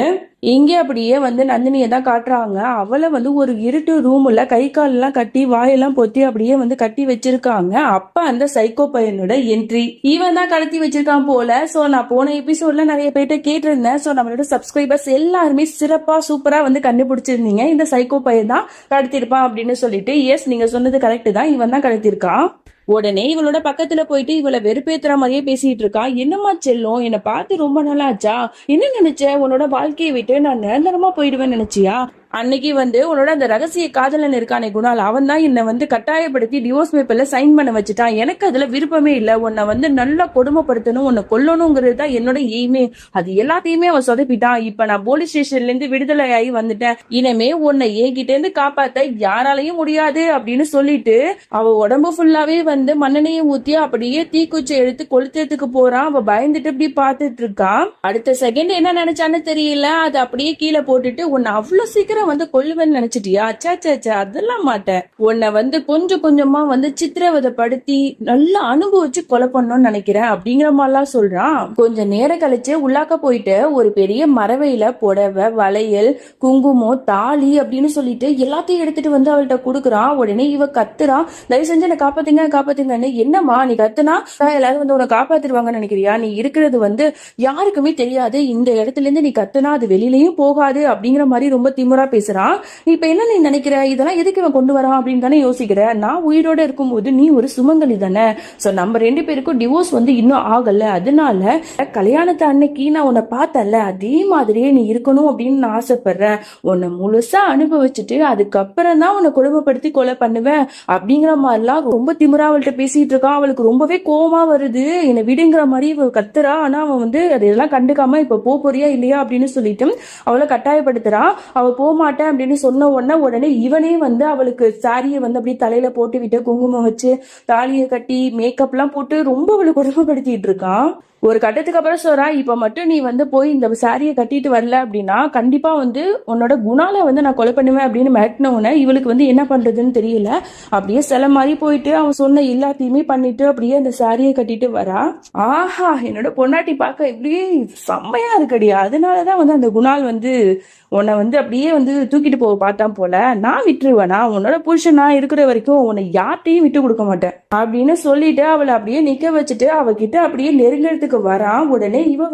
இங்கே அப்படியே வந்து நந்தினியை தான் காட்டுறாங்க. அவளை வந்து ஒரு இருட்டு ரூம்ல கை கால் எல்லாம் கட்டி வாயெல்லாம் பொத்தி அப்படியே வந்து கட்டி வச்சிருக்காங்க. அப்ப அந்த சைக்கோ பையனோட என்ட்ரி, இவன் தான் கடத்தி வச்சிருக்கான் போல. சோ நான் போன எபிசோட்ல நிறைய பேர்ட்ட கேட்டிருந்தேன். சோ நம்மளோட சப்ஸ்கிரைபர்ஸ் எல்லாருமே சிறப்பா சூப்பரா வந்து கண்டுபிடிச்சிருந்தீங்க, இந்த சைக்கோ பையன் தான் கடத்திருப்பான் அப்படின்னு சொல்லிட்டு. எஸ், நீங்க சொன்னது கரெக்ட் தான், இவன் தான் கடத்திருக்கான். உடனே இவளோட பக்கத்துல போயிட்டு இவளை வெறுப்பேத்துற மாதிரியே பேசிட்டு இருக்கா. என்னம்மா செல்லம், என்னை பார்த்து ரொம்ப நாளாச்சா, என்ன நினைச்ச, உன்னோட வாழ்க்கையை விட்டு நான் நிரந்தரமா போயிடுவேன்னு நினைச்சியா? அன்னைக்கு உன்னோட அந்த ரகசிய காதலன் இருக்கானே குணால், அவன் தான் என்னை கட்டாயப்படுத்தி டிவோர்ஸ் பேப்பர்ல சைன் பண்ண வச்சுட்டான். எனக்கு அதுல விருப்பமே இல்லை. உன்னை நல்லா கொடுமைப்படுத்தணும், உன்னை கொல்லணுங்கிறது தான் என்னோட எய்மே. அது எல்லாத்தையுமே அவன் சொதப்பிட்டான். இப்ப நான் போலீஸ் ஸ்டேஷன்ல இருந்து விடுதலை ஆகி வந்துட்டேன். இனிமே உன்னை என்கிட்ட இருந்து காப்பாத்த யாராலையும் முடியாது அப்படின்னு சொல்லிட்டு அவ உடம்பு ஃபுல்லாவே மண்ணெண்ணையை ஊத்தி அப்படியே தீக்குச்சி எடுத்து கொளுத்துறதுக்கு போறான். அவ பயந்துட்டு இப்படி பாத்துட்டு இருக்கான். அடுத்த செகண்ட் என்ன நினைச்சான்னு தெரியல, அதை அப்படியே கீழே போட்டுட்டு, உன்னை அவ்வளவு சீக்கிரம் கொல்லுவேன்னு நினைச்சிட்டியா? அச்சா அதெல்லாம் மாட்டேன். உன்னை கொஞ்சம் கொஞ்சமா சித்திரவதைப்படுத்தி நல்லா அனுபவிச்சு கொலை பண்ணணும்னு நினைக்கிறேன் அப்படிங்கிற மாதிரிலாம் சொல்றான். கொஞ்சம் நேரம் கழிச்சு உள்ளாக்க போயிட்டு ஒரு பெரிய மரவையில புடவை, வளையல், குங்குமம், தாலி அப்படின்னு சொல்லிட்டு எல்லாத்தையும் எடுத்துட்டு அவள்கிட்ட கொடுக்குறான். உடனே இவ கத்துறான், தயவு செஞ்சு என்னை காப்பாத்துங்கன்னு. என்னம்மா நீ கத்துனா எல்லாரும் உன்னை காப்பாத்திருவாங்கன்னு நினைக்கிறியா? நீ இருக்கிறது யாருக்குமே தெரியாது. இந்த இடத்துல இருந்து நீ கத்துனா அது வெளியிலயும் போகாது அப்படிங்கிற மாதிரி ரொம்ப திமுறா பேசுறான். இப்ப என்ன நீ நினைக்கிற, இதெல்லாம் எதுக்கு இவன் கொண்டு வரான் அப்படின்னு தானே யோசிக்கிற? நான் உயிரோட இருக்கும்போது நீ ஒரு சுமங்கலி தானே. சோ நம்ம 2 பேருக்கும் டிவோர்ஸ் இன்னும் ஆகல. அதனால கல்யாணத்தை அன்னைக்கு நான் உன்னை பார்த்தல, அதே மாதிரியே நீ இருக்கணும் அப்படின்னு நான் ஆசைப்படுறேன். உன்னை முழுசா அனுபவிச்சுட்டு அதுக்கப்புறம் தான் உன்னை கொடுமைப்படுத்தி கொலை பண்ணுவேன் அப்படிங்கிற மாதிரிலாம் ரொம்ப திமுறா அவள்கிட்ட பேசிட்டு இருக்கான். அவளுக்கு ரொம்பவே கோவமா வருது. என்னை விடுங்கிற மாதிரி இவ கத்துறா. ஆனா அவன் அதெல்லாம் கண்டுக்காம இப்ப போறியா இல்லையா அப்படின்னு சொல்லிட்டு அவளை கட்டாயப்படுத்துறான். அவ போமாட்டேன் அப்படின்னு சொன்ன உடனே இவனே அவளுக்கு சாரியை அப்படியே தலையில போட்டு விட்டு குங்குமம் வச்சு தாலியை கட்டி மேக்கப் எல்லாம் போட்டு ரொம்ப அவளை கொடுமைப்படுத்திட்டு இருக்கான். ஒரு கட்டத்துக்கு அப்புறம் சொல்றா, இப்ப மட்டும் நீ போய் இந்த சாரியை கட்டிட்டு வரல அப்படின்னா கண்டிப்பா உன்னோட குணால நான் கொலை பண்ணுவேன் அப்படின்னு மிரட்டின உடனே இவளுக்கு என்ன பண்றதுன்னு தெரியல. அப்படியே சில மாதிரி போயிட்டு அவன் சொன்ன எல்லாத்தையுமே பண்ணிட்டு அப்படியே அந்த சாரியை கட்டிட்டு வரா. ஆஹா, என்னோட பொண்டாட்டி பார்க்க இப்படியே செம்மையா இருக்கடியா. அதனாலதான் அந்த குணால் உன்னை அப்படியே தூக்கிட்டு போக பார்த்தான் போல. நான் விட்டுருவேனா? உன்னோட புருஷன் நான் இருக்கிற வரைக்கும் உன்னை யார்ட்டையும் விட்டு கொடுக்க மாட்டேன் அப்படின்னு சொல்லிட்டு அவளை அப்படியே நிக்க வச்சுட்டு அவகிட்ட அப்படியே நெருங்கிறதுக்கு வரான். உடனே இவ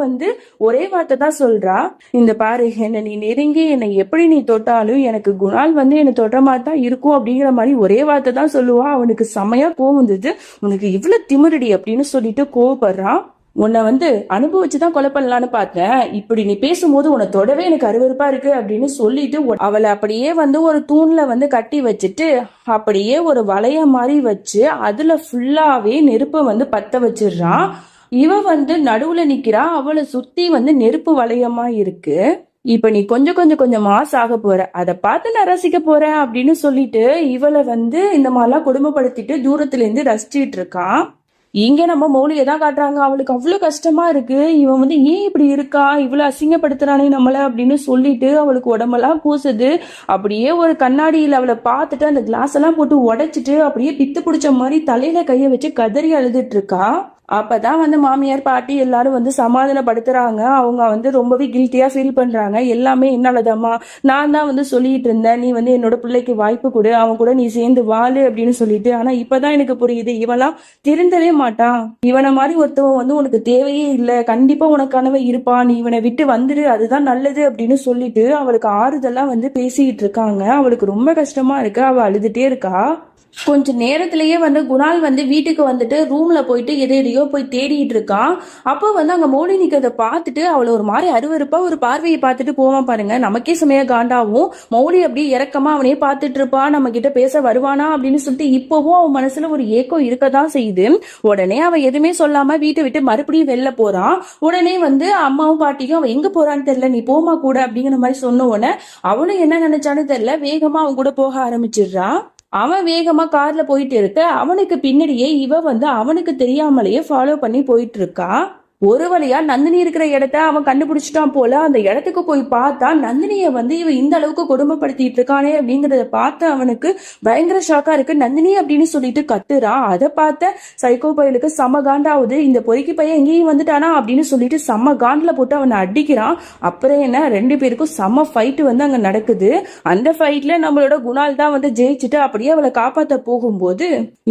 ஒரே வார்த்தை தான் சொல்றா, இந்த பாரு, என்ன நீ நெருங்கி என்னை எப்படி நீ தொட்டாலும் எனக்கு குணால் என்னை தொட்ட மாதிரி தான் இருக்கும் அப்படிங்கிற மாதிரி ஒரே வார்த்தை தான் சொல்லுவா. அவனுக்கு செமையா கோவம் வந்தது. உனக்கு இவ்வளவு திமிரடி அப்படின்னு சொல்லிட்டு கோவப்படுறான். உன்னை அனுபவிச்சுதான் கொலை பண்ணலான்னு பார்த்தேன். இப்படி நீ பேசும்போது உன்னை தொடவே எனக்கு அருவருப்பா இருக்கு அப்படின்னு சொல்லிட்டு அவளை அப்படியே ஒரு தூண்ல கட்டி வச்சுட்டு அப்படியே ஒரு வளைய மாதிரி வச்சு அதுல ஃபுல்லாவே நெருப்பை பத்த வச்சிடுறான். இவ நடுவுல நிக்கிறா. அவளை சுத்தி நெருப்பு வளையமா இருக்கு. இப்ப நீ கொஞ்சமா சாக போற, அதை பார்த்து நான் ரசிக்க போறேன் அப்படின்னு சொல்லிட்டு இவளை இந்த மாதிரிலாம் கொடுமைப்படுத்திட்டு தூரத்துல இருந்து ரசிச்சிட்டு இருக்கான். இங்க நம்ம மௌலியை தான் காட்டுறாங்க. அவளுக்கு அவ்வளவு கஷ்டமா இருக்கு. இவன் ஏன் இப்படி இருக்கா, இவ்வளவு அசிங்கப்படுத்துறானே நம்மள அப்படின்னு சொல்லிட்டு அவளுக்கு உடம்பெல்லாம் கூசுது. அப்படியே ஒரு கண்ணாடியில அவளை பார்த்துட்டு அந்த கிளாஸ் எல்லாம் போட்டு உடைச்சிட்டு அப்படியே பித்து பிடிச்ச மாதிரி தலையில கைய வச்சு கதறி அழுதுட்டு இருக்கா. அப்பதான் மாமியார் பாட்டி எல்லாரும் சமாதானப்படுத்துறாங்க. அவங்க ரொம்பவே கில்ட்டியா ஃபீல் பண்றாங்க. எல்லாமே என்னாலதாம்மா, நான் தான் சொல்லிட்டு இருந்தேன், நீ என்னோட பிள்ளைக்கு வாய்ப்பு கொடு, அவன் கூட நீ சேர்ந்து வாழு அப்படின்னு சொல்லிட்டு. ஆனா இப்பதான் எனக்கு புரியுது, இவெல்லாம் திருந்தவே மாட்டான். இவனை மாதிரி ஒருத்தவன் உனக்கு தேவையே இல்லை, கண்டிப்பா உனக்கானவ இருப்பான், நீ இவனை விட்டு வந்துடு, அதுதான் நல்லது அப்படின்னு சொல்லிட்டு அவளுக்கு ஆறுதெல்லாம் பேசிட்டு இருக்காங்க. அவளுக்கு ரொம்ப கஷ்டமா இருக்கு. அவ அழுதுட்டே இருக்கா. கொஞ்ச நேரத்திலேயே குணால் வீட்டுக்கு ரூம்ல போயிட்டு எதையோ போய் தேடிட்டு இருக்கான். அப்போ அங்க மோடி நிக்கிறத பார்த்துட்டு அவளை ஒரு மாதிரி அருவருப்பா ஒரு பார்வையை பார்த்துட்டு போவான் பாருங்க. நமக்கே செமையா காண்டாவும். மௌலி அப்படியே இறக்கமா அவனையே பார்த்துட்டு இருப்பான், நம்ம கிட்ட பேச வருவானா அப்படின்னு சொல்லிட்டு இப்பவும் அவன் மனசுல ஒரு ஏக்கம் இருக்கதான் செய்யுது. உடனே அவன் எதுவுமே சொல்லாம வீட்டை விட்டு மறுபடியும் வெளில போறான். உடனே அம்மாவும் பாட்டியும் அவன் எங்க போறான்னு தெரியல, நீ போமா கூட அப்படிங்கிற மாதிரி சொன்ன உடனே அவனும் என்ன நினைச்சான்னு தெரியல, வேகமா அவன் கூட போக ஆரம்பிச்சிடுறான். அவன் வேகமா கார்ல போயிட்டு இருக்க அவனுக்கு பின்னாடியே இவ அவனுக்கு தெரியாமலேயே ஃபாலோ பண்ணி போயிட்டு இருக்கா. ஒரு வழியா நந்தினி இருக்கிற இடத்த அவன் கண்டுபிடிச்சிட்டான் போல. அந்த இடத்துக்கு போய் பார்த்தா நந்தினிய இவ இந்த அளவுக்கு கொடுமைப்படுத்திட்டு இருக்கானே அப்படிங்கறத பார்த்து அவனுக்கு பயங்கர ஷாக்கா இருக்கு. நந்தினி அப்படின்னு சொல்லிட்டு கத்துறான். அதை பார்த்த சைக்கோ பயலுக்கு செம காண்டாவுது. இந்த பொறுக்கி பையன் எங்கேயும் வந்துட்டானா அப்படின்னு சொல்லிட்டு செம்ம காண்டில் போட்டு அவனை அடிக்கிறான். அப்புறம் என்ன, 2 பேருக்கும் செம்ம ஃபைட் அங்க நடக்குது. அந்த ஃபைட்ல நம்மளோட குணால் தான் ஜெயிச்சுட்டு அப்படியே அவளை காப்பாத்த போகும்போது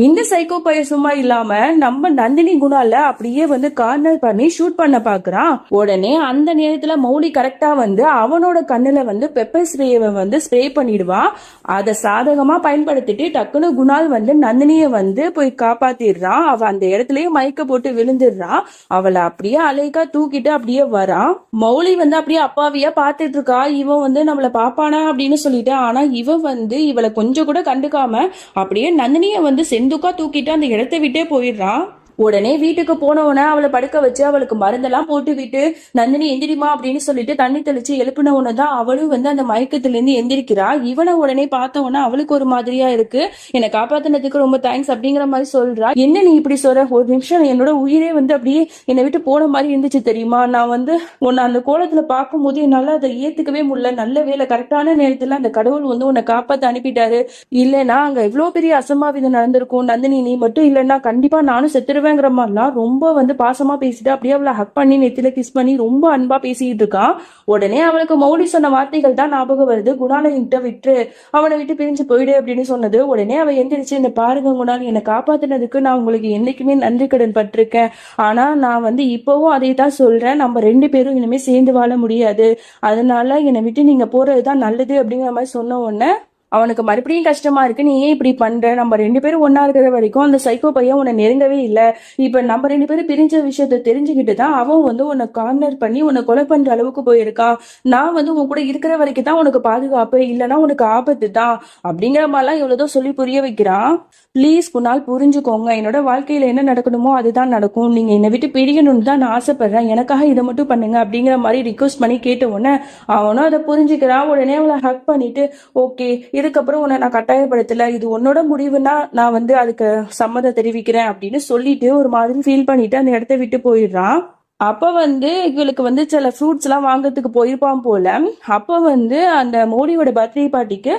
இந்த சைக்கோ பையன் சும்மா இல்லாம நம்ம நந்தினி குணால அப்படியே கார்னர் பண்ணி பண்ணி ஷூட் பண்ண பாக்குறான். உடனே அந்த நேரத்துல மௌலி கரெக்டா வந்து அவனோட கண்ணுல வந்து பெப்பர் ஸ்ப்ரேவை வந்து ஸ்ப்ரே பண்ணிடுவான். அதை சாதகமா பயன்படுத்திட்டு டக்குனு குணால் வந்து நந்தினிய வந்து போய் காப்பாத்திடுறான். அவ அந்த இடத்துலயே மயக்க போட்டு விழுந்துடுறான். அவளை அப்படியே அலைக்கா தூக்கிட்டு அப்படியே வரான். மௌலி வந்து அப்படியே அப்பாவியா பாத்துட்டு இருக்கா. இவன் வந்து நம்மள பாப்பானா அப்படின்னு சொல்லிட்டு, ஆனா இவன் வந்து இவளை கொஞ்சம் கூட கண்டுக்காம அப்படியே நந்தினிய வந்து செந்துக்கா தூக்கிட்டு அந்த இடத்தை விட்டே போயிடுறான். உடனே வீட்டுக்கு போனவன அவளை படுக்க வச்சு அவளுக்கு மருந்தெல்லாம் போட்டு விட்டு நந்தினி எந்திரிமா அப்படின்னு சொல்லிட்டு தண்ணி தெளிச்சு எழுப்பின உடனேதான் அவளும் வந்து அந்த மயக்கத்துல இருந்து எந்திரிக்கிறா. இவனை உடனே பார்த்தவொன்னே அவளுக்கு ஒரு மாதிரியா இருக்கு. என்னை காப்பாத்தினதுக்கு ரொம்ப தேங்க்ஸ் அப்படிங்கிற மாதிரி சொல்றா. என்ன நீ இப்படி சொல்ற? ஒரு நிமிஷம் என்னோட உயிரே வந்து அப்படியே என்னை விட்டு போன மாதிரி இருந்துச்சு தெரியுமா? நான் வந்து உன்னை அந்த கோலத்துல பார்க்கும் போது என்னால அதை ஏத்துக்கவே முடியல. நல்ல வேலை கரெக்டான நேரத்துல அந்த கடவுள் வந்து உன்னை காப்பாத்த அனுப்பிட்டாரு. இல்லைன்னா அங்க எவ்வளவு பெரிய அசம்பாவிதம் நடந்திருக்கும். நந்தினி நீ மட்டும் இல்லைன்னா கண்டிப்பா நானும் செத்துருவேங்கிற மாதிரிலாம் ரொம்ப வந்து பாசமா பேசிட்டு அப்படியே அவளை ஹக் பண்ணி நெத்தில கிஸ் பண்ணி ரொம்ப அன்பா பேசிட்டு இருக்கான். உடனே அவளுக்கு மௌலி சொன்ன வார்த்தைகள் தான் ஞாபகம் வருது. குணாலை கிட்ட விட்டு அவனை விட்டு பிரிஞ்சு போயிடு அப்படின்னு சொன்னது. உடனே அவ எந்திரிச்சு, இந்த பாருங்க குணால், என்னை காப்பாத்தினதுக்கு நான் உங்களுக்கு என்னைக்குமே நன்றி கடன் பட்டிருக்கேன். ஆனா நான் வந்து இப்பவும் அதை தான் சொல்றேன், நம்ம 2 பேரும் இனிமே சேர்ந்து வாழ முடியாது. அதனால என்னை விட்டு நீங்க போறதுதான் நல்லது அப்படிங்கிற மாதிரி சொன்ன உடனே அவனுக்கு மறுபடியும் கஷ்டமா இருக்கு. நீ ஏன் இப்படி பண்ற? நம்ம 2 பேரும் ஒன்னா இருக்கிற வரைக்கும் அந்த சைக்கோ பையன் உன்னை நெருங்கவே இல்லை. இப்ப நம்ம 2 பேரும் பிரிஞ்ச விஷயத்த தெரிஞ்சுக்கிட்டு தான் அவன் வந்து உன்னை கார்னர் பண்ணி உன்னை கொலை பண்ற அளவுக்கு போயிருக்கான். நான் வந்து உன் கூட இருக்கிற வரைக்கும் தான் உனக்கு பாதுகாப்பு, இல்லைன்னா உனக்கு ஆபத்து தான் அப்படிங்கிற மாதிரிலாம் எவ்வளவுதோ சொல்லி புரிய வைக்கிறான். ப்ளீஸ் குணால் புரிஞ்சுக்கோங்க, என்னோட வாழ்க்கையில என்ன நடக்கணுமோ அதுதான் நடக்கும். நீங்க என்னை விட்டு பிரியணும்னு தான் நான் ஆசைப்படுறேன். எனக்காக இதை மட்டும் பண்ணுங்க அப்படிங்கிற மாதிரி ரிக்வஸ்ட் பண்ணி கேட்ட உடனே அவனும் அதை புரிஞ்சுக்கிறான். உடனே அவளை ஹக் பண்ணிட்டு, ஓகே இதுக்கப்புறம் உன்னை நான் கட்டாயப்படுத்தல, இது உன்னோட முடிவுனா நான் வந்து அதுக்கு சம்மதம் தெரிவிக்கிறேன் அப்படின்னு சொல்லிட்டு ஒரு மாதிரி ஃபீல் பண்ணிட்டு அந்த இடத்த விட்டு போயிடுறான். அப்ப வந்து இவளுக்கு வந்து சில ஃப்ரூட்ஸ் எல்லாம் வாங்கறதுக்கு போயிருப்பான் போல. அப்ப வந்து அந்த மோடியோட பர்த்டே பார்ட்டிக்கு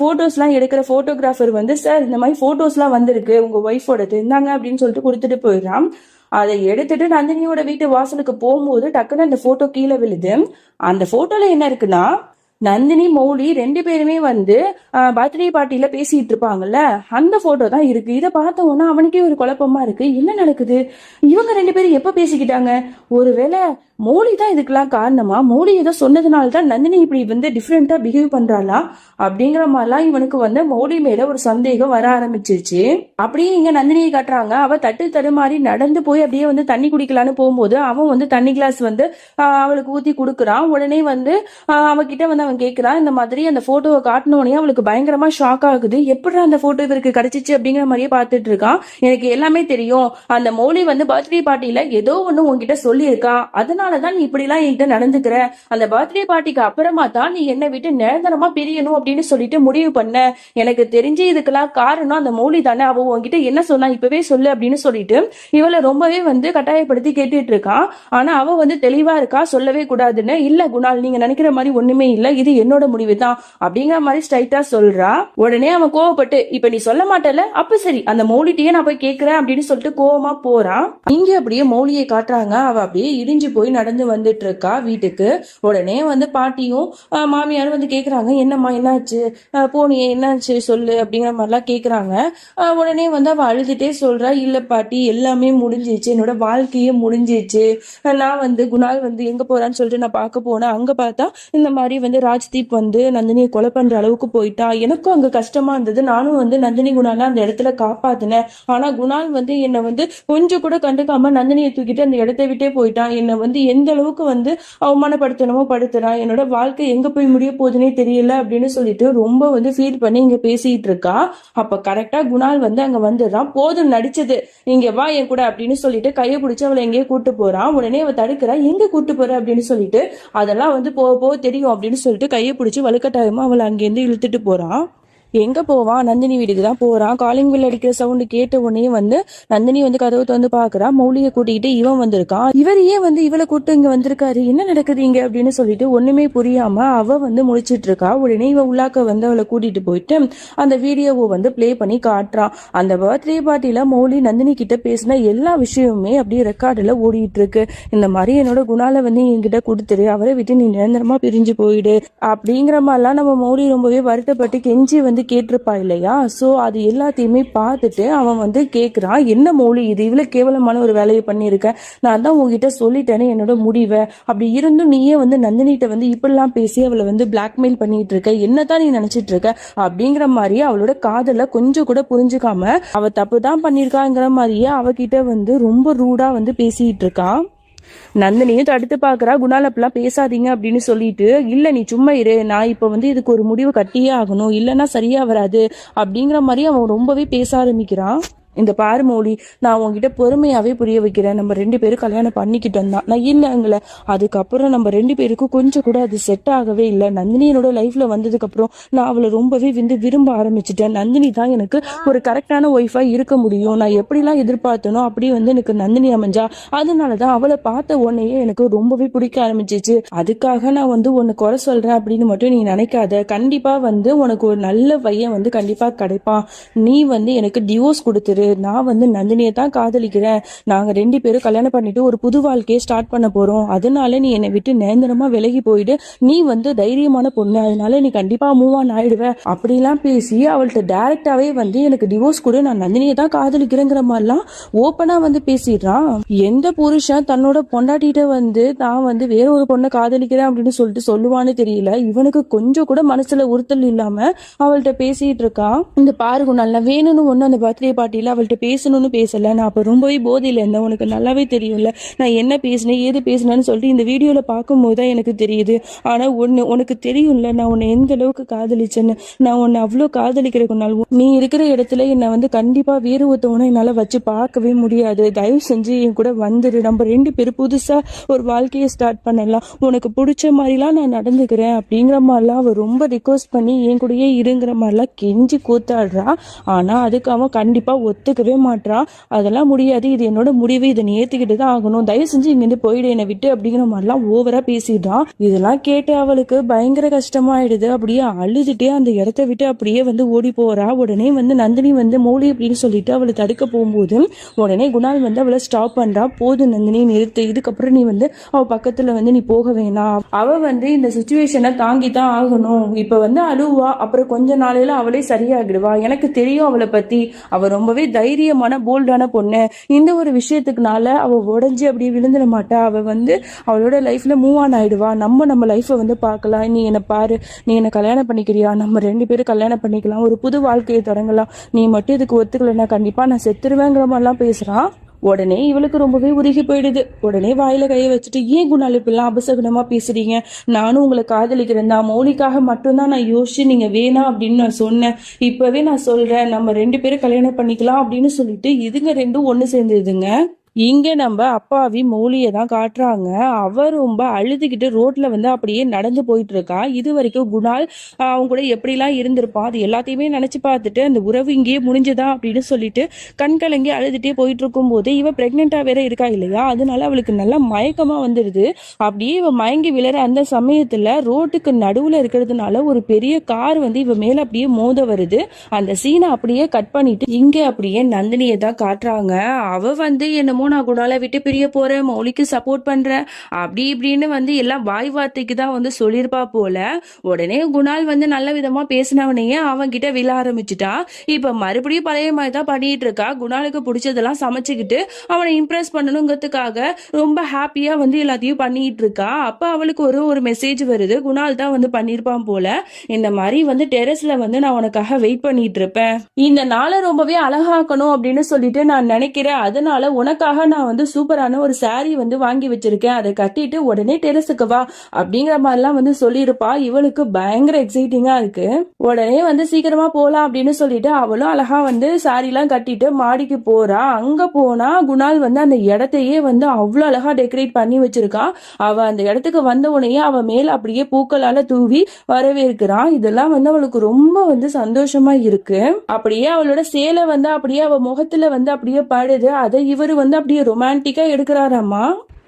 போட்டோஸ் எல்லாம் எடுக்கிற போட்டோகிராஃபர் வந்து, சார் இந்த மாதிரி போட்டோஸ் எல்லாம் வந்திருக்கு உங்க ஒய்ஃபோடது, இருந்தாங்க அப்படின்னு சொல்லிட்டு கொடுத்துட்டு போயிடுறான். அதை எடுத்துட்டு நந்தினியோட வீட்டு வாசலுக்கு போகும்போது டக்குன்னு அந்த போட்டோ கீழே விழுது. அந்த போட்டோல என்ன இருக்குன்னா, நந்தினி மௌலி 2 பேருமே வந்து பர்த்டே பார்ட்டியில பேசிட்டு இருப்பாங்கல்ல, அந்த போட்டோ தான் இருக்கு. இதை பார்த்த உடனே அவனுக்கே ஒரு குழப்பமா இருக்கு. என்ன நடக்குது? இவங்க 2 பேரும் எப்ப பேசிக்கிட்டாங்க? ஒருவேளை மௌலி தான் இதுக்கெல்லாம் காரணமா? மௌலி ஏதோ சொன்னதுனால தான் நந்தினி இப்படி வந்து டிஃப்ரெண்டா பிஹேவ் பண்றாளா அப்படிங்கிற மாதிரிலாம் இவனுக்கு வந்து மௌலி மேல ஒரு சந்தேகம் வர ஆரம்பிச்சிருச்சு. அப்படியே இங்க நந்தினியை காட்டுறாங்க. அவ தட்டு தடுமாறி நடந்து போய் அப்படியே வந்து தண்ணி குடிக்கலான்னு போகும்போது அவன் வந்து தண்ணி கிளாஸ் வந்து அவளுக்கு ஊத்தி கொடுக்குறான். உடனே வந்து அவகிட்ட வந்து அவன் கேட்கிறான், இந்த மாதிரி அந்த போட்டோவை காட்டினோடனே அவளுக்கு பயங்கரமா ஷாக் ஆகுது. எப்படி அந்த போட்டோ இவருக்கு கிடைச்சிச்சு அப்படிங்கிற மாதிரியே பார்த்துட்டு இருக்கான். எனக்கு எல்லாமே தெரியும், அந்த மௌலி வந்து பர்த்டே பார்ட்டியில ஏதோ ஒண்ணு உன்கிட்ட சொல்லியிருக்கான், அதனாலதான் நீ இப்படி எல்லாம் என்கிட்ட நடந்துக்கிற. அந்த பர்த்டே பார்ட்டிக்கு அப்புறமா தான் நீ என்னை விட்டு நிரந்தரமா பிரியணும் அப்படின்னு சொல்லிட்டு முடிவு பண்ண. எனக்கு தெரிஞ்சு இதுக்கெல்லாம் காரணம் அந்த மௌலி தானே. அவ உன்கிட்ட என்ன சொன்னா இப்பவே சொல்லு அப்படின்னு சொல்லிட்டு இவளை ரொம்பவே வந்து கட்டாயப்படுத்தி கேட்டுட்டு இருக்கான். ஆனா அவ வந்து தெளிவா இருக்கா, சொல்லவே கூடாதுன்னு. இல்ல குணால், நீங்க நினைக்கிற மாதிரி ஒண்ணுமே இல்ல, இது என்னோட முடிவு தான் அப்படிங்கிற மாதிரி ஸ்ட்ரைட்டா சொல்றா. உடனே அவன் கோவப்பட்டு, இப்ப நீ சொல்ல மாட்டல, அப்ப சரி அந்த மௌலிட்டையே நான் போய் கேட்கிறேன் அப்படின்னு சொல்லிட்டு கோவமா போறான். இங்க அப்படியே மௌலியை காட்டுறாங்க. அவ அப்படியே இடிஞ்சு போய் நடந்து வந்துட்டு இருக்கா வீட்டுக்கு. உடனே வந்து பாட்டியும் மாமியாரும் வந்து கேக்குறாங்க, என்னம்மா என்னாச்சு, போனியே என்னாச்சு சொல்லு அப்படிங்கிற மாதிரிலாம் கேக்குறாங்க. உடனே வந்து அவ அழுதுட்டே சொல்றா, இல்ல பாட்டி எல்லாமே முடிஞ்சிச்சு, என்னோட வாழ்க்கையே முடிஞ்சிச்சு. நான் வந்து குணால் வந்து எங்க போறான்னு சொல்லிட்டு நான் பார்க்க போனேன். அங்க பார்த்தா இந்த மாதிரி வந்து ராஜ்தீப் வந்து நந்தினியை கொலை பண்ற அளவுக்கு போயிட்டா. எனக்கும் அங்க கஷ்டமா இருந்தது. நானும் வந்து நந்தினி குணால அந்த இடத்துல காப்பாத்தினேன். ஆனா குணால் வந்து என்னை வந்து கொஞ்சம் கூட கண்டுக்காம நந்தினியை தூக்கிட்டு அந்த இடத்தை விட்டே போயிட்டான். என்னை வந்து எந்த அளவுக்கு வந்து அவமானப்படுத்தணுமோ படுத்துறான். என்னோட வாழ்க்கை எங்க போய் முடிய போகுதுன்னே தெரியல அப்படின்னு சொல்லிட்டு ரொம்ப வந்து ஃபீல் பண்ணி இங்க பேசிட்டு இருக்கா. அப்ப கரெக்டா குணால் வந்து அங்க வந்துடுறான். போதும் நடிச்சது, இங்க வா என் கூட அப்படின்னு சொல்லிட்டு கையை பிடிச்சி அவளை எங்கேயே கூட்டு போறான். உடனே அவ தடுக்கிறா, எங்க கூட்டு போற அப்படின்னு சொல்லிட்டு, அதெல்லாம் வந்து போக போக தெரியும் அப்படின்னு சொல்லிட்டு கையை பிடிச்சி வலுக்கட்டாயமா அவளை அங்கேருந்து இழுத்துட்டு போறான். எங்க போவான்? நந்தினி வீட்டுக்கு தான் போறான். காலிங் பில் அடிக்கிற சவுண்டு கேட்ட உடனே வந்து நந்தினி வந்து கதவை வந்து பாக்குறா. மௌலியை கூட்டிக்கிட்டு இவன் வந்திருக்கான். இவர் ஏன் வந்து இவளை கூட்டு இங்க வந்திருக்காரு, என்ன நடக்குது இங்க அப்படின்னு சொல்லிட்டு ஒண்ணுமே புரியாம அவ வந்து முழிச்சிட்டு இருக்கா. உடனே இவ உள்ளாக்க வந்து அவளை கூட்டிட்டு போயிட்டு அந்த வீடியோவை வந்து பிளே பண்ணி காட்டுறான். அந்த பர்த்டே பார்ட்டியில மௌலி நந்தினி கிட்ட பேசின எல்லா விஷயமுமே அப்படியே ரெக்கார்டுல ஓடிட்டு இருக்கு. இந்த மாதிரி என்னோட குணால வந்து என்கிட்ட கொடுத்துரு, அவரை விட்டு நீ நிரந்தரமா பிரிஞ்சு போயிடு அப்படிங்கிற மாதிரிலாம் நம்ம மௌலி ரொம்பவே வருத்தப்பட்டு கெஞ்சி வந்து வந்து கேட்டிருப்பா இல்லையா. ஸோ அது எல்லாத்தையுமே பார்த்துட்டு அவன் வந்து கேட்குறான், என்ன மௌலி இது இவ்வளோ கேவலமான ஒரு வேலையை பண்ணியிருக்க, நான் தான் உங்ககிட்ட சொல்லிட்டேனே என்னோட முடிவை, அப்படி இருந்தும் நீயே வந்து நந்தினிட்ட வந்து இப்படிலாம் பேசி அவளை வந்து பிளாக்மெயில் பண்ணிட்டு இருக்க, என்னதான் நீ நினைச்சிட்டு இருக்க அப்படிங்கிற மாதிரி அவளோட காதல கொஞ்சம் கூட புரிஞ்சுக்காம அவ தப்பு தான் பண்ணியிருக்காங்கிற மாதிரியே அவகிட்ட வந்து ரொம்ப ரூடா வந்து பேசிட்டு இருக்கான். நந்தினியும் தடுத்து பாக்குறா, குணால் அப்படிலாம் பேசாதீங்க அப்படின்னு சொல்லிட்டு, இல்ல நீ சும்மா இரு, நான் இப்ப வந்து இதுக்கு ஒரு முடிவு கட்டியே ஆகணும், இல்லைன்னா சரியா வராது அப்படிங்கிற மாதிரி அவன் ரொம்பவே பேச ஆரம்பிக்கிறான். இந்த பாரு மௌலி, நான் உங்ககிட்ட பொறுமையாவே புரிய வைக்கிறேன், நம்ம 2 பேரும் கல்யாணம் பண்ணிக்கிட்டோம் தான், நான் இல்லைங்கள, அதுக்கப்புறம் நம்ம 2 பேருக்கும் கொஞ்சம் கூட அது செட் ஆகவே இல்லை. நந்தினி என்னோட லைஃப்ல வந்ததுக்கு அப்புறம் நான் அவளை ரொம்பவே விரும்ப ஆரம்பிச்சிட்டேன். நந்தினி தான் எனக்கு ஒரு கரெக்டான ஒய்ஃபா இருக்க முடியும். நான் எப்படிலாம் எதிர்பார்த்தனோ அப்படி வந்து எனக்கு நந்தினி அமைஞ்சா, அதனாலதான் அவளை பார்த்த உடனேயே எனக்கு ரொம்பவே பிடிக்க ஆரம்பிச்சிச்சு. அதுக்காக நான் வந்து உன்னை குறை சொல்றேன் அப்படின்னு மட்டும் நீ நினைக்காத. கண்டிப்பா வந்து உனக்கு ஒரு நல்ல பையன் வந்து கண்டிப்பா கிடைப்பான். நீ வந்து எனக்கு டிவோர்ஸ் கொடுத்துரு, நான் வந்து நந்தினியை தான் காதலிக்கிறேன், நாங்க 2 பேரும் கல்யாணம் பண்ணிட்டு ஒரு புது வாழ்க்கையை ஸ்டார்ட் பண்ண போறோம், அதனால நீ என்னை விட்டு நேந்திரமா விலகி போயிடு, நீ வந்து தைரியமான பொண்ணு, அதனால நீ கண்டிப்பா மூவ் ஆன் ஆயிடுவ அப்படிலாம் பேசி அவள்கிட்ட டைரக்டாவே வந்து எனக்கு டிவோர்ஸ் கொடு, நான் நந்தினியை தான் காதலிக்கிறேங்கிற மாதிரிலாம் ஓப்பனா வந்து பேசிடுறான். எந்த புருஷன் தன்னோட பொண்டாட்டிட்ட வந்து நான் வந்து வேற ஒரு பொண்ணை காதலிக்கிறேன் அப்படின்னு சொல்லிட்டு சொல்லுவான்னு தெரியல. இவனுக்கு கொஞ்சம் கூட மனசுல உறுத்தல் இல்லாம அவள்கிட்ட பேசிட்டு இருக்கான். இந்த பாருங்க, நல்லா வேணும்னு ஒண்ணு அந்த பர்த்டே பார்ட்டியில அவள்கிட்ட பேசணும்னு பேசல, நான் அப்ப ரொம்பவே போதையில இருந்தேன், உனக்கு நல்லாவே தெரியும்ல, நான் என்ன பேசினேன் ஏது பேசினேன்னு சொல்லிட்டு இந்த வீடியோல பார்க்கும்போது தான் எனக்கு தெரியுது. ஆனா ஒண்ணு உனக்கு தெரியும்ல, நான் உன்னை எந்த அளவுக்கு காதலிச்சேன்னு, நான் உன்னை அவ்வளோ காதலிக்கிறதுனால நீ இருக்கிற இடத்துல என்னை வந்து கண்டிப்பா வேறு ஒருத்தவனை என்னால வச்சு பார்க்கவே முடியாது, தயவு செஞ்சு என் கூட வந்துரு, நம்ம 2 பேரும் புதுசா ஒரு வாழ்க்கையை ஸ்டார்ட் பண்ணலாம், உனக்கு பிடிச்ச மாதிரிலாம் நான் நடந்துக்கிறேன் அப்படிங்கிற மாதிரிலாம் அவ ரொம்ப ரிக்வஸ்ட் பண்ணி என் கூடயே இருங்கிற மாதிரிலாம் கெஞ்சி கூத்தாடுறா. ஆனா அதுக்கு அவன் கண்டிப்பா ஒத்துக்கவே மாட்றா. அதெல்லாம் முடியாது, இது என்னோட முடிவு, இதை நீ ஏத்துக்கிட்டு தான் ஆகணும், தயவு செஞ்சு இங்கிருந்து போயிடு என்னை விட்டு அப்படிங்கிற மாதிரிலாம் ஓவரா பேசிடுறான். இதெல்லாம் கேட்டு அவளுக்கு பயங்கர கஷ்டமாயிடுது. அப்படியே அழுதுட்டே அந்த இடத்த விட்டு அப்படியே வந்து ஓடி போறா. உடனே வந்து நந்தினி வந்து மௌலி அப்படின்னு சொல்லிட்டு அவளை தடுக்க போகும்போது உடனே குணால் வந்து அவளை ஸ்டாப் பண்றா. போதும் நந்தினி, நிறுத்து, இதுக்கப்புறம் நீ வந்து அவ பக்கத்துல வந்து நீ போக வேணாம், அவ வந்து இந்த சுச்சுவேஷனை தாங்கி தான் ஆகணும், இப்ப வந்து அழுவா, அப்புறம் கொஞ்ச நாளையில அவளே சரியாகிடுவா, எனக்கு தெரியும் அவளை பத்தி, அவ ரொம்பவே தைரியமான போல்டான பொண்ணு, இந்த ஒரு விஷயத்துக்குனால அவ உடஞ்சி அப்படியே விழுந்துட மாட்டா, அவ வந்து அவளோட லைஃப்ல மூவ் ஆன் ஆயிடுவா, நம்ம லைஃபை வந்து பார்க்கலாம், நீ என்ன பாரு, நீ என்ன கல்யாணம் பண்ணிக்கிறியா, நம்ம 2 பேரும் கல்யாணம் பண்ணிக்கலாம், ஒரு புது வாழ்க்கையை தொடங்கலாம், நீ மட்டும் இதுக்கு ஒத்துக்கலைன்னா கண்டிப்பா நான் செத்துருவேங்கிற மாதிரிலாம் பேசுறான். உடனே இவளுக்கு ரொம்பவே உருகி போயிடுது. உடனே வாயில கையை வச்சுட்டு, ஏன் குணால் இப்பெல்லாம் அபசகுணமா பேசுறீங்க, நானும் உங்களை காதலிக்கிறேன் தான், மௌலிக்காக மட்டும்தான் நான் யோசிச்சு நீங்க வேணாம் அப்படின்னு நான் சொன்னேன், இப்பவே நான் சொல்றேன் நம்ம 2 பேரும் கல்யாணம் பண்ணிக்கலாம் அப்படின்னு சொல்லிட்டு இதுங்க 2 ஒண்ணு சேர்ந்துதுங்க. இங்க நம்ம அப்பாவி மௌலியை தான் காட்டுறாங்க. அவ ரொம்ப அழுதுகிட்டு ரோட்ல வந்து அப்படியே நடந்து போயிட்டு இருக்கா. இது வரைக்கும் குணால் அவங்க கூட எப்படிலாம் இருந்திருப்பான் அது எல்லாத்தையுமே நினைச்சு பார்த்துட்டு அந்த உறவு இங்கேயே முடிஞ்சதா அப்படின்னு சொல்லிட்டு கண் கலங்கி அழுதுட்டே போயிட்டு இருக்கும் போது இவ பிரெக்னெண்டா வேற இருக்கா இல்லையா, அதனால அவளுக்கு நல்லா மயக்கமா வந்துடுது. அப்படியே இவ மயங்கி விழற அந்த சமயத்துல ரோட்டுக்கு நடுவுல இருக்கிறதுனால ஒரு பெரிய கார் வந்து இவ மேல அப்படியே மோத வருது. அந்த சீனை அப்படியே கட் பண்ணிட்டு இங்க அப்படியே நந்தினியை தான் காட்டுறாங்க. அவ வந்து என்னமோ நான் குணாலை விட்டு பிரிய போறேன், மௌலிக்கு சப்போர்ட் பண்றேன் அப்படி இப்படின்னு வந்து எல்லாம் வாய் வார்த்தைக்கு தான் வந்து சொல்லியிருப்பா போல. உடனே குணால் வந்து நல்ல விதமா பேசினவனையே அவன் கிட்ட விழ ஆரம்பிச்சுட்டா. இப்ப மறுபடியும் பழைய மாதிரி தான் பண்ணிட்டு இருக்கா. குணாலுக்கு பிடிச்சதெல்லாம் சமைச்சுக்கிட்டு அவனை இம்ப்ரெஸ் பண்ணணுங்கிறதுக்காக ரொம்ப ஹாப்பியா வந்து எல்லாத்தையும் பண்ணிட்டு இருக்கா. அப்ப அவளுக்கு ஒரு மெசேஜ் வருது, குணால் தான் வந்து பண்ணிருப்பான் போல, இந்த மாதிரி வந்து டெரஸ்ல வந்து நான் உனக்காக வெயிட் பண்ணிட்டு இருப்பேன், இந்த நாளை ரொம்பவே அழகாக்கணும் அப்படின்னு சொல்லிட்டு நான் நினைக்கிறேன், அதனால உனக்காக நான் வந்து சூப்பரான ஒரு சாரி வந்து வாங்கி வச்சிருக்கேன், அதை கட்டிட்டு உடனே டெரஸுக்கு வா அப்படிங்கிற மாதிரிலாம் வந்து சொல்லியிருப்பா. இவளுக்கு பயங்கர எக்ஸைட்டிங்கா இருக்கு. உடனே வந்து சீக்கிரமா போலாம் அப்படின்னு சொல்லிட்டு அவளும் அழகா வந்து சாரிலாம் கட்டிட்டு மாடிக்கு போறா. அங்க போனா குணால் வந்து அந்த இடத்தையே வந்து அவ்வளவு அழகா டெக்கரேட் பண்ணி வச்சிருக்கா. அவ அந்த இடத்துக்கு வந்த உடனே அவ மேல அப்படியே பூக்களால தூவி வரவேற்கிறான். இதெல்லாம் வந்து அவளுக்கு ரொம்ப வந்து சந்தோஷமா இருக்கு. அப்படியே அவளோட சேலை வந்து அப்படியே அவ முகத்துல வந்து அப்படியே படுது. அதை இவரு வந்து அப்படியே ரொமான்டிக்கா எடுக்கிறாராமா.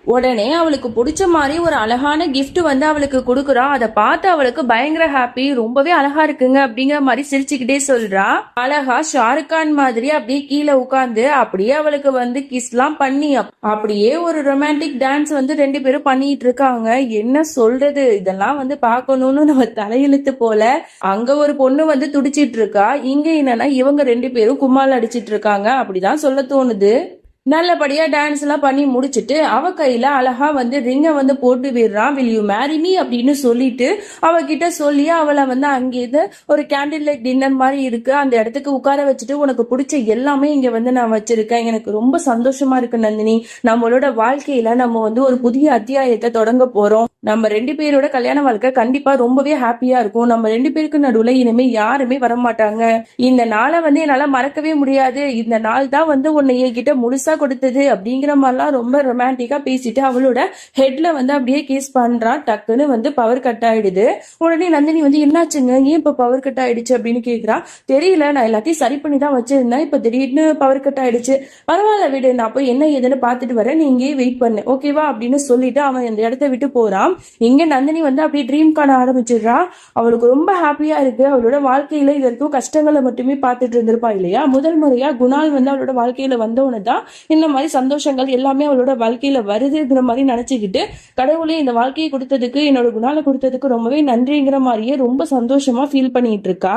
உடனே அவளுக்கு பிடிச்ச மாதிரி ஒரு அழகான gift வந்து அவளுக்கு கொடுக்குறா. அதை பார்த்து அவளுக்கு பயங்கர ஹாப்பி. ரொம்பவே அழகா இருக்குங்க அப்படிங்கிற மாதிரி சிரிச்சுக்கிட்டே சொல்றா. அழகா ஷாருக் கான் மாதிரி அப்படியே கீழே உட்கார்ந்து அப்படியே அவளுக்கு வந்து கிஸ்லாம் பண்ணி அப்படியே ஒரு ரொமான்டிக் டான்ஸ் வந்து ரெண்டு பேரும் பண்ணிட்டு இருக்காங்க. என்ன சொல்றது, இதெல்லாம் வந்து பார்க்கணும்னு நம்ம தலையெழுத்து போல. அங்க ஒரு பொண்ணு வந்து துடிச்சிட்டு இருக்கா, இங்க என்னன்னா இவங்க ரெண்டு பேரும் கும்மால் அடிச்சிட்டு இருக்காங்க. அப்படிதான் சொல்ல தோணுது. நல்லபடியா டான்ஸ் எல்லாம் பண்ணி முடிச்சிட்டு அவ கையில அழகா வந்து ரிங்க வந்து போட்டு விடுறான். வில் யூ மேரி மீ அப்படின்னு சொல்லிட்டு அவகிட்ட சொல்லி அவளை வந்து அங்கேருந்து ஒரு கேண்டில் லைட் டின்னர் மாதிரி இருக்கு அந்த இடத்துக்கு உட்கார வச்சுட்டு, உனக்கு பிடிச்ச எல்லாமே இங்க வந்து நான் வச்சிருக்கேன், எனக்கு ரொம்ப சந்தோஷமா இருக்கு நந்தினி, நம்மளோட வாழ்க்கையில நம்ம வந்து ஒரு புதிய அத்தியாயத்தை தொடங்க போறோம், நம்ம ரெண்டு பேரோட கல்யாண வாழ்க்கை கண்டிப்பா ரொம்பவே ஹாப்பியா இருக்கும், நம்ம ரெண்டு பேருக்கு நடுவுல இனிமே யாருமே வரமாட்டாங்க, இந்த நாளை வந்து என்னால மறக்கவே முடியாது, இந்த நாள் தான் வந்து உன்னை என்கிட்ட முழுசா கொடுத்தது அப்படிங்கிற மாதிரிலாம் ரொம்ப ரொமான்டிக்கா பேசிட்டு அவளோட ஹெட்ல வந்து அப்படியே கேஸ் பண்றான். டக்குன்னு வந்து பவர் கட் ஆயிடுது. உடனே நந்தினி வந்து என்னாச்சுங்க, ஏன் இப்ப பவர் கட் ஆயிடுச்சு அப்படின்னு கேக்குறா. தெரியல, நான் எல்லாத்தையும் சரி பண்ணி தான் வச்சிருந்தேன், இப்ப திடீர்னு பவர் கட் ஆயிடுச்சு, பரவாயில்ல விடு, நான் போய் என்ன ஏதுன்னு பாத்துட்டு வரேன், நீ இங்கேயே வெயிட் பண்ணு ஓகேவா அப்படின்னு சொல்லிட்டு அவன் இந்த இடத்த விட்டு போறான். இங்க நந்தினி வந்து அப்படியே ட்ரீம் காண ஆரம்பிச்சிடுறா. அவளுக்கு ரொம்ப ஹாப்பியா இருக்கு. அவளோட வாழ்க்கையில இது வரைக்கும் கஷ்டங்களை மட்டுமே பார்த்துட்டு இருந்திருப்பா இல்லையா. முதல் முறையா குணால் வந்து அவளோட வாழ்க்கையில வந்தவனு தான் இந்த மாதிரி சந்தோஷங்கள் எல்லாமே அவளோட வாழ்க்கையில வருதுங்கிற மாதிரி நினைச்சுக்கிட்டு, கடவுளே இந்த வாழ்க்கையை கொடுத்ததுக்கு, என்னோட குணால கொடுத்ததுக்கு ரொம்பவே நன்றிங்கிற மாதிரியே ரொம்ப சந்தோஷமா ஃபீல் பண்ணிட்டு இருக்கா.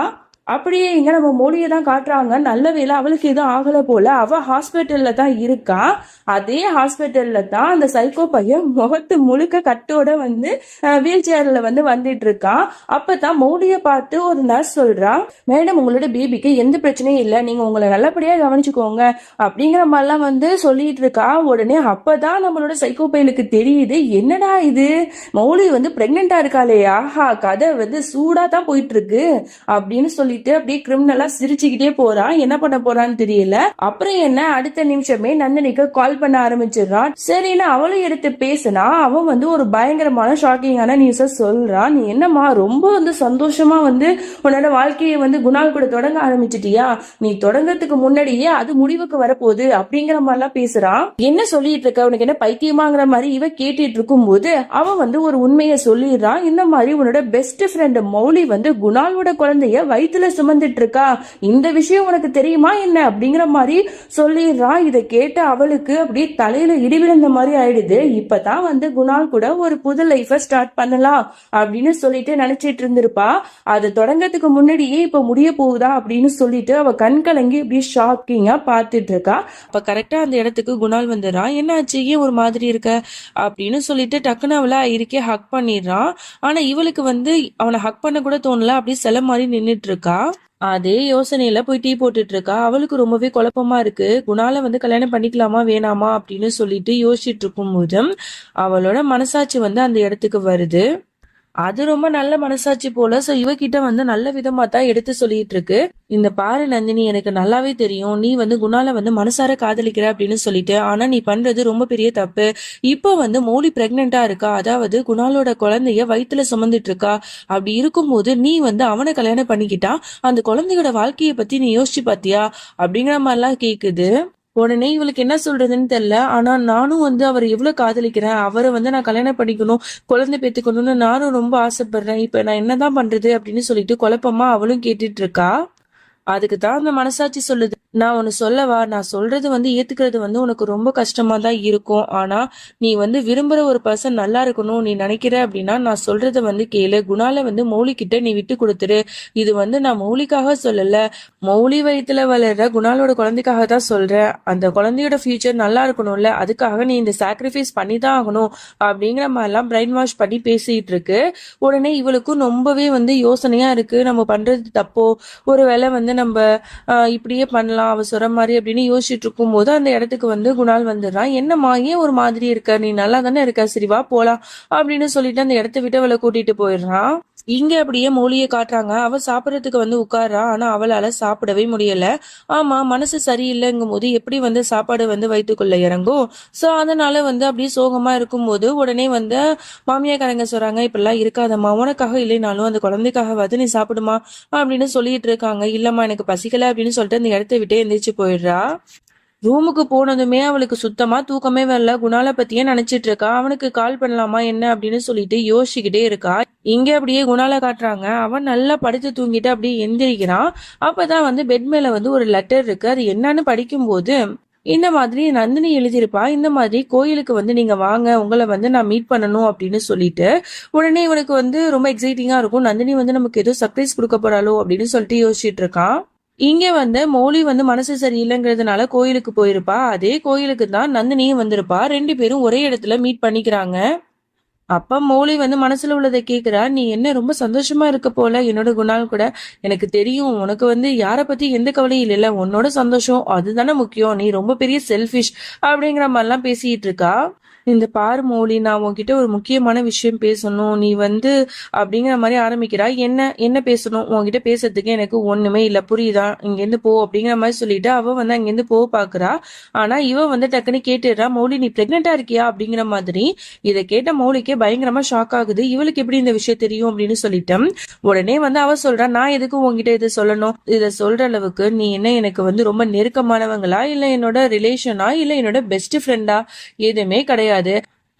அப்படியே இங்க நம்ம மோடியை தான் காட்டுறாங்க. நல்ல வேளை அவளுக்கு எதுவும் ஆகல போல, அவ ஹாஸ்பிட்டல்ல தான் இருக்கா. அதே ஹாஸ்பிட்டல்ல தான் அந்த சைக்கோ பையன் முகத்து முழுக்க கட்டோட வந்து வீல் சேர்ல வந்து வந்துட்டு இருக்கான். அப்பதான் மோடியை பார்த்து ஒரு நர்ஸ் சொல்றா, மேடம் உங்களோட பேபிக்கு எந்த பிரச்சனையும் இல்லை, நீங்க உங்களை நல்லபடியா கவனிச்சுக்கோங்க அப்படிங்கிற மாதிரிலாம் வந்து சொல்லிட்டு இருக்கா. உடனே அப்பதான் நம்மளோட சைக்கோ பையனுக்கு தெரியுது, என்னடா இது, மௌலி வந்து பிரெக்னெண்டா இருக்காளே, ஆஹா கதை வந்து சூடா தான் போயிட்டு இருக்கு அப்படின்னு சொல்லி அப்படியே கிரிமினலா சிரிச்சுக்கிட்டே போறான். என்ன பண்ண போறான்னு தெரியல. அப்புறம் என்ன, அடுத்த நிமிஷமே நந்தினிக்கு கால் பண்ண ஆரம்பிச்சிடறான். சரின்னு அவளும் எடுத்து பேசினா அவன் வந்து ஒரு பயங்கரமான ஷாக்கிங்கான நியூஸ சொல்றான். நீ என்னம்மா ரொம்ப வந்து சந்தோஷமா வந்து உன்னோட வாழ்க்கையை வந்து குணால் கூட தொடங்க ஆரம்பிச்சிட்டியா, நீ தொடங்கறதுக்கு முன்னாடியே அது முடிவுக்கு வரப்போகுது அப்படிங்கிற மாதிரிலாம் பேசுறான். என்ன சொல்லிட்டு இருக்க, உனக்கு என்ன பைத்தியமாங்கிற மாதிரி இவ கேட்டுட்டு இருக்கும் போது அவன் வந்து ஒரு உண்மையை சொல்லிடுறான். இந்த மாதிரி உன்னோட பெஸ்ட் ஃப்ரெண்ட் மௌலி வந்து குணாலோட குழந்தைய வயிற்றுல சுமந்துட்டு இருக்கா, இந்த விஷயம் உனக்கு தெரியுமா என்ன அப்படிங்கிற மாதிரி சொல்லிடுறா. இதை கேட்டு அவளுக்கு அப்படியே தலையில இடி விழுந்த மாதிரி ஆயிடுது. இப்பதான் வந்து குணால் கூட ஒரு புது லைஃப ஸ்டார்ட் பண்ணலாம் அப்படின்னு சொல்லிட்டு நினைச்சிட்டு இருந்திருப்பா. அது தொடங்கறதுக்கு முன்னாடியே இப்ப முடிய போகுதா அப்படின்னு சொல்லிட்டு அவ கண் கலங்கி அப்படியே ஷாக்கிங்கா பாத்துட்டு இருக்கா. அப்ப கரெக்டா அந்த இடத்துக்கு குணால் வந்துடுறான். என்னாச்சு, ஏன் ஒரு மாதிரி இருக்க அப்படின்னு சொல்லிட்டு டக்குன்னு அவளை இருக்கே ஹக் பண்ணிடுறான். ஆனா இவளுக்கு வந்து அவனை ஹக் பண்ண கூட தோணல, அப்படியே சில மாதிரி நின்றுட்டு இருக்கா. அதே யோசனையில போய் டீ போட்டுட்டு இருக்கா. அவளுக்கு ரொம்பவே குழப்பமா இருக்கு. குணால வந்து கல்யாணம் பண்ணிக்கலாமா வேணாமா அப்படின்னு சொல்லிட்டு யோசிச்சுட்டு இருக்கும் போது அவளோட மனசாட்சி வந்து அந்த இடத்துக்கு வருது. அது ரொம்ப நல்ல மனசாட்சி போல. சோ இவகிட்ட வந்து நல்ல விதமா தான் எடுத்து சொல்லிட்டு இருக்கு. இந்த பாரு நந்தினி, எனக்கு நல்லாவே தெரியும் நீ வந்து குணால வந்து மனசார காதலிக்கிற அப்படின்னு சொல்லிட்டு, ஆனா நீ பண்றது ரொம்ப பெரிய தப்பு. இப்போ வந்து மௌலி பிரெக்னெண்டா இருக்கா, அதாவது குணாலோட குழந்தைய வயிற்றுல சுமந்துட்டு இருக்கா. அப்படி இருக்கும்போது நீ வந்து அவனை கல்யாணம் பண்ணிக்கிட்டா அந்த குழந்தையோட வாழ்க்கைய பத்தி நீ யோசிச்சு பாத்தியா அப்படிங்கிற மாதிரிலாம் கேக்குது. உடனே இவளுக்கு என்ன சொல்றதுன்னு தெரியல. ஆனா நானும் வந்து அவரை எவ்வளவு காதலிக்கிறேன், அவரை வந்து நான் கல்யாணம் பண்ணிக்கணும், குழந்தை பெத்துக்கணும்னு நானும் ரொம்ப ஆசைப்படுறேன், இப்ப நான் என்னதான் பண்றது அப்படின்னு சொல்லிட்டு குழப்பமா அவளும் கேட்டுட்டு இருக்கா. அதுக்கு தான் அந்த மனசாட்சி சொல்லுது, நான் ஒன்னு சொல்லவா, நான் சொல்றது வந்து ஏத்துக்கிறது வந்து உனக்கு ரொம்ப கஷ்டமா தான் இருக்கும், ஆனா நீ வந்து விரும்புற ஒரு பர்சன் நல்லா இருக்கணும் நீ நினைக்கிற அப்படின்னா நான் சொல்றத வந்து கேளு. குணால வந்து மௌலி கிட்ட நீ விட்டு கொடுத்துரு. இது வந்து நான் மௌலிக்காக சொல்லல, மௌலி வயிற்றுல வளர்ற குணாலோட குழந்தைக்காக தான் சொல்றேன். அந்த குழந்தையோட ஃபியூச்சர் நல்லா இருக்கணும்ல, அதுக்காக நீ இந்த சாக்ரிஃபைஸ் பண்ணி தான் ஆகணும் அப்படிங்கிற மாதிரிலாம் பிரைன் வாஷ் பண்ணி பேசிட்டு இருக்கு. உடனே இவளுக்கும் ரொம்பவே வந்து யோசனையா இருக்கு, நம்ம பண்றது தப்போ, ஒருவேளை வந்து நம்ம இப்படியே பண்ணலாம் அவ சொல்ற மாதிரி அப்படின்னு யோசிச்சுட்டு இருக்கும் போது அந்த இடத்துக்கு வந்து குணால் வந்துடுறான். என்னம்மா ஏன் ஒரு மாதிரி இருக்க, நீ நல்லா தானே இருக்க, சரி வா போலாம் அப்படின்னு சொல்லிட்டு அந்த இடத்த விட்டு அவளை கூட்டிட்டு போயிடுறான். இங்க அப்படியே மௌலியை காட்டுறாங்க. அவ சாப்பிடறதுக்கு வந்து உட்கார்றா, ஆனா அவளால சாப்பிடவே முடியல. ஆமா, மனசு சரியில்லைங்கும் போது எப்படி வந்து சாப்பாடு வந்து வயிற்றுக்குள்ள இறங்கும். சோ அதனால வந்து அப்படியே சோகமா இருக்கும் போது உடனே வந்து மாமியாக்காரங்க சொல்றாங்க, இப்பெல்லாம் இருக்காதம்மா, உனக்காக இல்லைனாலும் அந்த குழந்தைக்காக வந்து நீ சாப்பிடுமா அப்படின்னு சொல்லிட்டு இருக்காங்க. இல்லம்மா எனக்கு பசிக்கல அப்படின்னு சொல்லிட்டு அந்த இடத்த விட்டு எந்திரிச்சு போயிடுறா. ரூமுக்கு போனதுமே அவளுக்கு சுத்தமா தூக்கமே வரல. குணால பத்தியே நினைச்சிட்டு இருக்கா. அவனுக்கு கால் பண்ணலாமா என்ன அப்படின்னு சொல்லிட்டு யோசிச்சுக்கிட்டே இருக்கா. இங்க அப்படியே குணால காட்டுறாங்க. அவன் நல்லா படுத்து தூங்கிட்டு அப்படியே எந்திரிக்கிறான். அப்பதான் வந்து பெட் மேல வந்து ஒரு லெட்டர் இருக்கு. அது என்னன்னு படிக்கும்போது இந்த மாதிரி நந்தினி எழுதியிருப்பா. இந்த மாதிரி கோயிலுக்கு வந்து நீங்க வாங்க, உங்களை வந்து நான் மீட் பண்ணணும் அப்படின்னு சொல்லிட்டு உடனே இவனுக்கு வந்து ரொம்ப எக்ஸைட்டிங்கா இருக்கும். நந்தினி வந்து நமக்கு ஏதோ சர்ப்ரைஸ் கொடுக்க போறாளோ அப்படின்னு சொல்லிட்டு யோசிச்சுட்டு இருக்கான். இங்க வந்து மௌலி வந்து மனசு சரியில்லைங்கிறதுனால கோயிலுக்கு போயிருப்பா. அதே கோயிலுக்கு தான் நந்தினியும் வந்திருப்பா. 2 பேரும் ஒரே இடத்துல மீட் பண்ணிக்கிறாங்க. அப்ப மௌலி வந்து மனசுல உள்ளதை கேக்குறா. நீ என்ன ரொம்ப சந்தோஷமா இருக்க போல என்னோட குணால் கூட. எனக்கு தெரியும் உனக்கு வந்து யார பத்தி எந்த கவலையும் இல்லைல்ல. உன்னோட சந்தோஷம் அதுதானே முக்கியம். நீ ரொம்ப பெரிய செல்ஃபிஷ் அப்படிங்கிற மாதிரிலாம் பேசிட்டு இருக்கா. இந்த பாரு மௌலி, நான் உன்கிட்ட ஒரு முக்கியமான விஷயம் பேசணும். நீ வந்து அப்படிங்கிற மாதிரி ஆரம்பிக்கிறா. என்ன என்ன பேசணும்? உன்கிட்ட பேசுறதுக்கு எனக்கு ஒண்ணுமே இல்ல, புரியுதா? இங்கேருந்து போ அப்படிங்கிற மாதிரி சொல்லிட்டு அவ வந்து அங்கேருந்து போக பாக்குறா. ஆனா இவ வந்து டக்குன்னு கேட்டுடுறா. மௌலி, நீ பிரெக்னெண்டா இருக்கியா அப்படிங்கிற மாதிரி. இதை கேட்ட மௌலிக்கு பயங்கரமா ஷாக் ஆகுது. இவளுக்கு எப்படி இந்த விஷயம் தெரியும் அப்படின்னு சொல்லிட்டேன். உடனே வந்து அவ சொல்றா, நான் எதுக்கு உன்கிட்ட இதை சொல்லணும்? இதை சொல்ற அளவுக்கு நீ என்ன எனக்கு வந்து ரொம்ப நெருக்கமானவங்களா, இல்ல என்னோட ரிலேஷனா, இல்ல என்னோட பெஸ்ட் ஃப்ரெண்டா? எதுவுமே கிடையாது.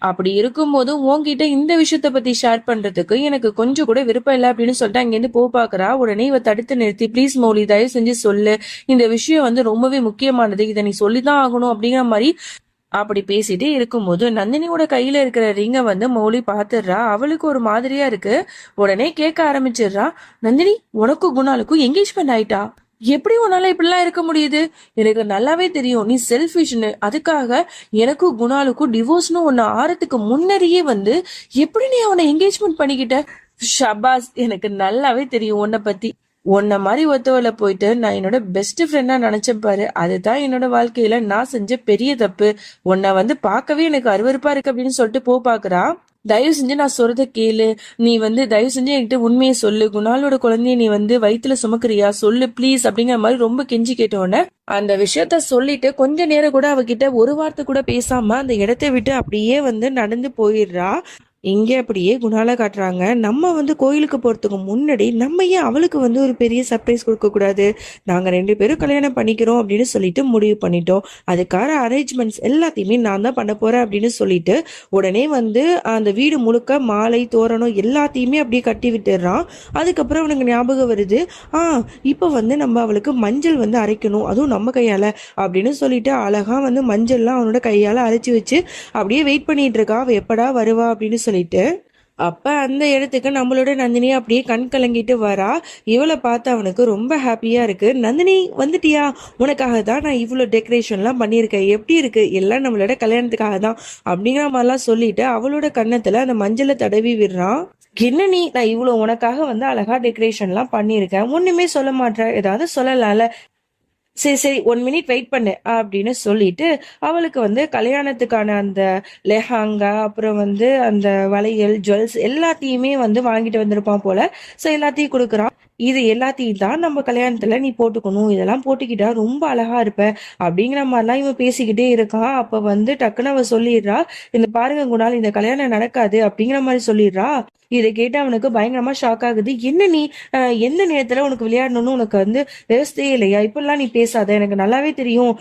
அப்படி இருக்கும்போது உன்கிட்ட இந்த விஷயத்த பத்தி ஷேர் பண்றதுக்கு எனக்கு கொஞ்சம் கூட விருப்பம் இல்லை அப்படின்னு சொல்லிட்டு அங்கிருந்து போ பாக்குறா. உடனே இவ தடுத்து நிறுத்தி, ப்ளீஸ் மௌலி, தயவு செஞ்சு சொல்லு, இந்த விஷயம் வந்து ரொம்பவே முக்கியமானது, இதை நீ சொல்லிதான் ஆகணும் அப்படிங்கிற மாதிரி அப்படி பேசிட்டே இருக்கும்போது நந்தினியோட கையில இருக்கிற ரிங்க வந்து மௌலி பாத்துடுறா. அவளுக்கு ஒரு மாதிரியா இருக்கு. உடனே கேட்க ஆரம்பிச்சிடுறா. நந்தினி, உனக்கும் குணாலுக்கும் என்கேஜ்மெண்ட் ஆயிட்டா? எப்படி உன்னால இப்படிலாம் இருக்க முடியுது? எனக்கு நல்லாவே தெரியும் நீ செல்ஃபிஷ்னு. அதுக்காக எனக்கும் குணாலுக்கும் டிவோர்ஸ்னு ஒன்னு ஆறதுக்கு முன்னரையே வந்து எப்படி நீ அவனை என்கேஜ்மெண்ட் பண்ணிக்கிட்ட? ஷபாஸ், எனக்கு நல்லாவே தெரியும் உன்னை பத்தி. உன்ன மாதிரி ஒருத்தவளை போயிட்டு நான் என்னோட பெஸ்ட் ஃப்ரெண்டா நினைச்சேன் பாரு. அதுதான் என்னோட வாழ்க்கையில நான் செஞ்ச பெரிய தப்பு. உன்னை வந்து பார்க்கவே எனக்கு அருவருப்பா இருக்கு அப்படின்னு சொல்லிட்டு போ பாக்குறா. தயவு செஞ்சு நான் சொல்றத கேளு. நீ வந்து தயவு செஞ்சு என்கிட்ட உண்மையை சொல்லு. குணாலோட குழந்தைய நீ வந்து வயித்துல சுமக்குறியா? சொல்லு ப்ளீஸ் அப்படிங்கிற மாதிரி ரொம்ப கெஞ்சி கேட்டோன்னே அந்த விஷயத்த சொல்லிட்டு கொஞ்ச நேரம் கூட அவகிட்ட ஒரு வார்த்தை கூட பேசாம அந்த இடத்தை விட்டு அப்படியே வந்து நடந்து போயிடுறா. இங்கே அப்படியே குணால காட்டுறாங்க. நம்ம வந்து கோயிலுக்கு போறதுக்கு முன்னாடி நம்ம ஏன் அவளுக்கு வந்து ஒரு பெரிய சர்ப்ரைஸ் கொடுக்க கூடாது? நாங்க 2 பேரும் கல்யாணம் பண்ணிக்கிறோம் அப்படின்னு சொல்லிட்டு முடிவு பண்ணிட்டோம். அதுக்கான அரேஞ்ச்மெண்ட்ஸ் எல்லாத்தையுமே நான் தான் பண்ண போறேன் அப்படின்னு சொல்லிட்டு உடனே வந்து அந்த வீடு முழுக்க மாலை தோரணம் எல்லாத்தையுமே அப்படியே கட்டி விட்டுடுறான். அதுக்கப்புறம் அவனுக்கு ஞாபகம் வருது, இப்போ வந்து நம்ம அவளுக்கு மஞ்சள் வந்து அரைக்கணும், அதுவும் நம்ம கையால அப்படின்னு சொல்லிட்டு அழகா வந்து மஞ்சள்லாம் அவனோட கையால அரைச்சி வச்சு அப்படியே வெயிட் பண்ணிட்டு இருக்கா. அவ எப்படா வருவா அப்படின்னு சொல்லிட்டு. அப்ப அந்த இடத்துக்கு நம்மளோட நந்தினி அப்படியே கண் கலங்கிட்டு வரா. இவளை பார்த்து அவனுக்கு ரொம்ப ஹாப்பியா இருக்கு. நந்தினி, வந்துட்டியா? உனக்காக தான் நான் இவ்வளோ டெக்கரேஷன்லாம் பண்ணியிருக்கேன். எப்படி இருக்கு? எல்லாம் நம்மளோட கல்யாணத்துக்காக தான் அப்படிங்கிற மாதிரிலாம் சொல்லிட்டு அவளோட கன்னத்துல அந்த மஞ்சளை தடவி விடுறான். என்ன நீ, நான் இவ்வளோ உனக்காக வந்து அழகா டெக்கரேஷன்லாம் பண்ணியிருக்கேன், ஒண்ணுமே சொல்ல மாட்டேன், ஏதாவது சொல்லலாம்ல? சரி சரி, 1 மினிட் வெயிட் பண்ணு அப்படின்னு சொல்லிட்டு அவளுக்கு வந்து கல்யாணத்துக்கான அந்த லெஹாங்கா, அப்புறம் வந்து அந்த வளையல், ஜுவல்ஸ் எல்லாத்தையுமே வந்து வாங்கிட்டு வந்திருப்பான் போல. ஸோ எல்லாத்தையும் கொடுக்குறான். இது எல்லாத்தையும் தான் நம்ம கல்யாணத்துல நீ போட்டுக்கணும், இதெல்லாம் போட்டுக்கிட்டா ரொம்ப அழகா இருப்ப அப்படிங்கிற மாதிரிலாம் இவன் பேசிக்கிட்டே இருக்கான். அப்ப வந்து டக்குன்னு அவ சொல்லிடுறா, இந்த பாருங்க குணால், இந்த கல்யாணம் நடக்காது அப்படிங்கிற மாதிரி சொல்லிடுறா. இதை கேட்டு அவனுக்கு பயங்கரமா ஷாக் ஆகுது. என்ன நீ எந்த நேரத்துல உனக்கு விளையாடணும்னு உனக்கு வந்து விவசாயே இல்லையா? இப்படிலாம் நீ பேசாத, எனக்கு நல்லாவே தெரியும்.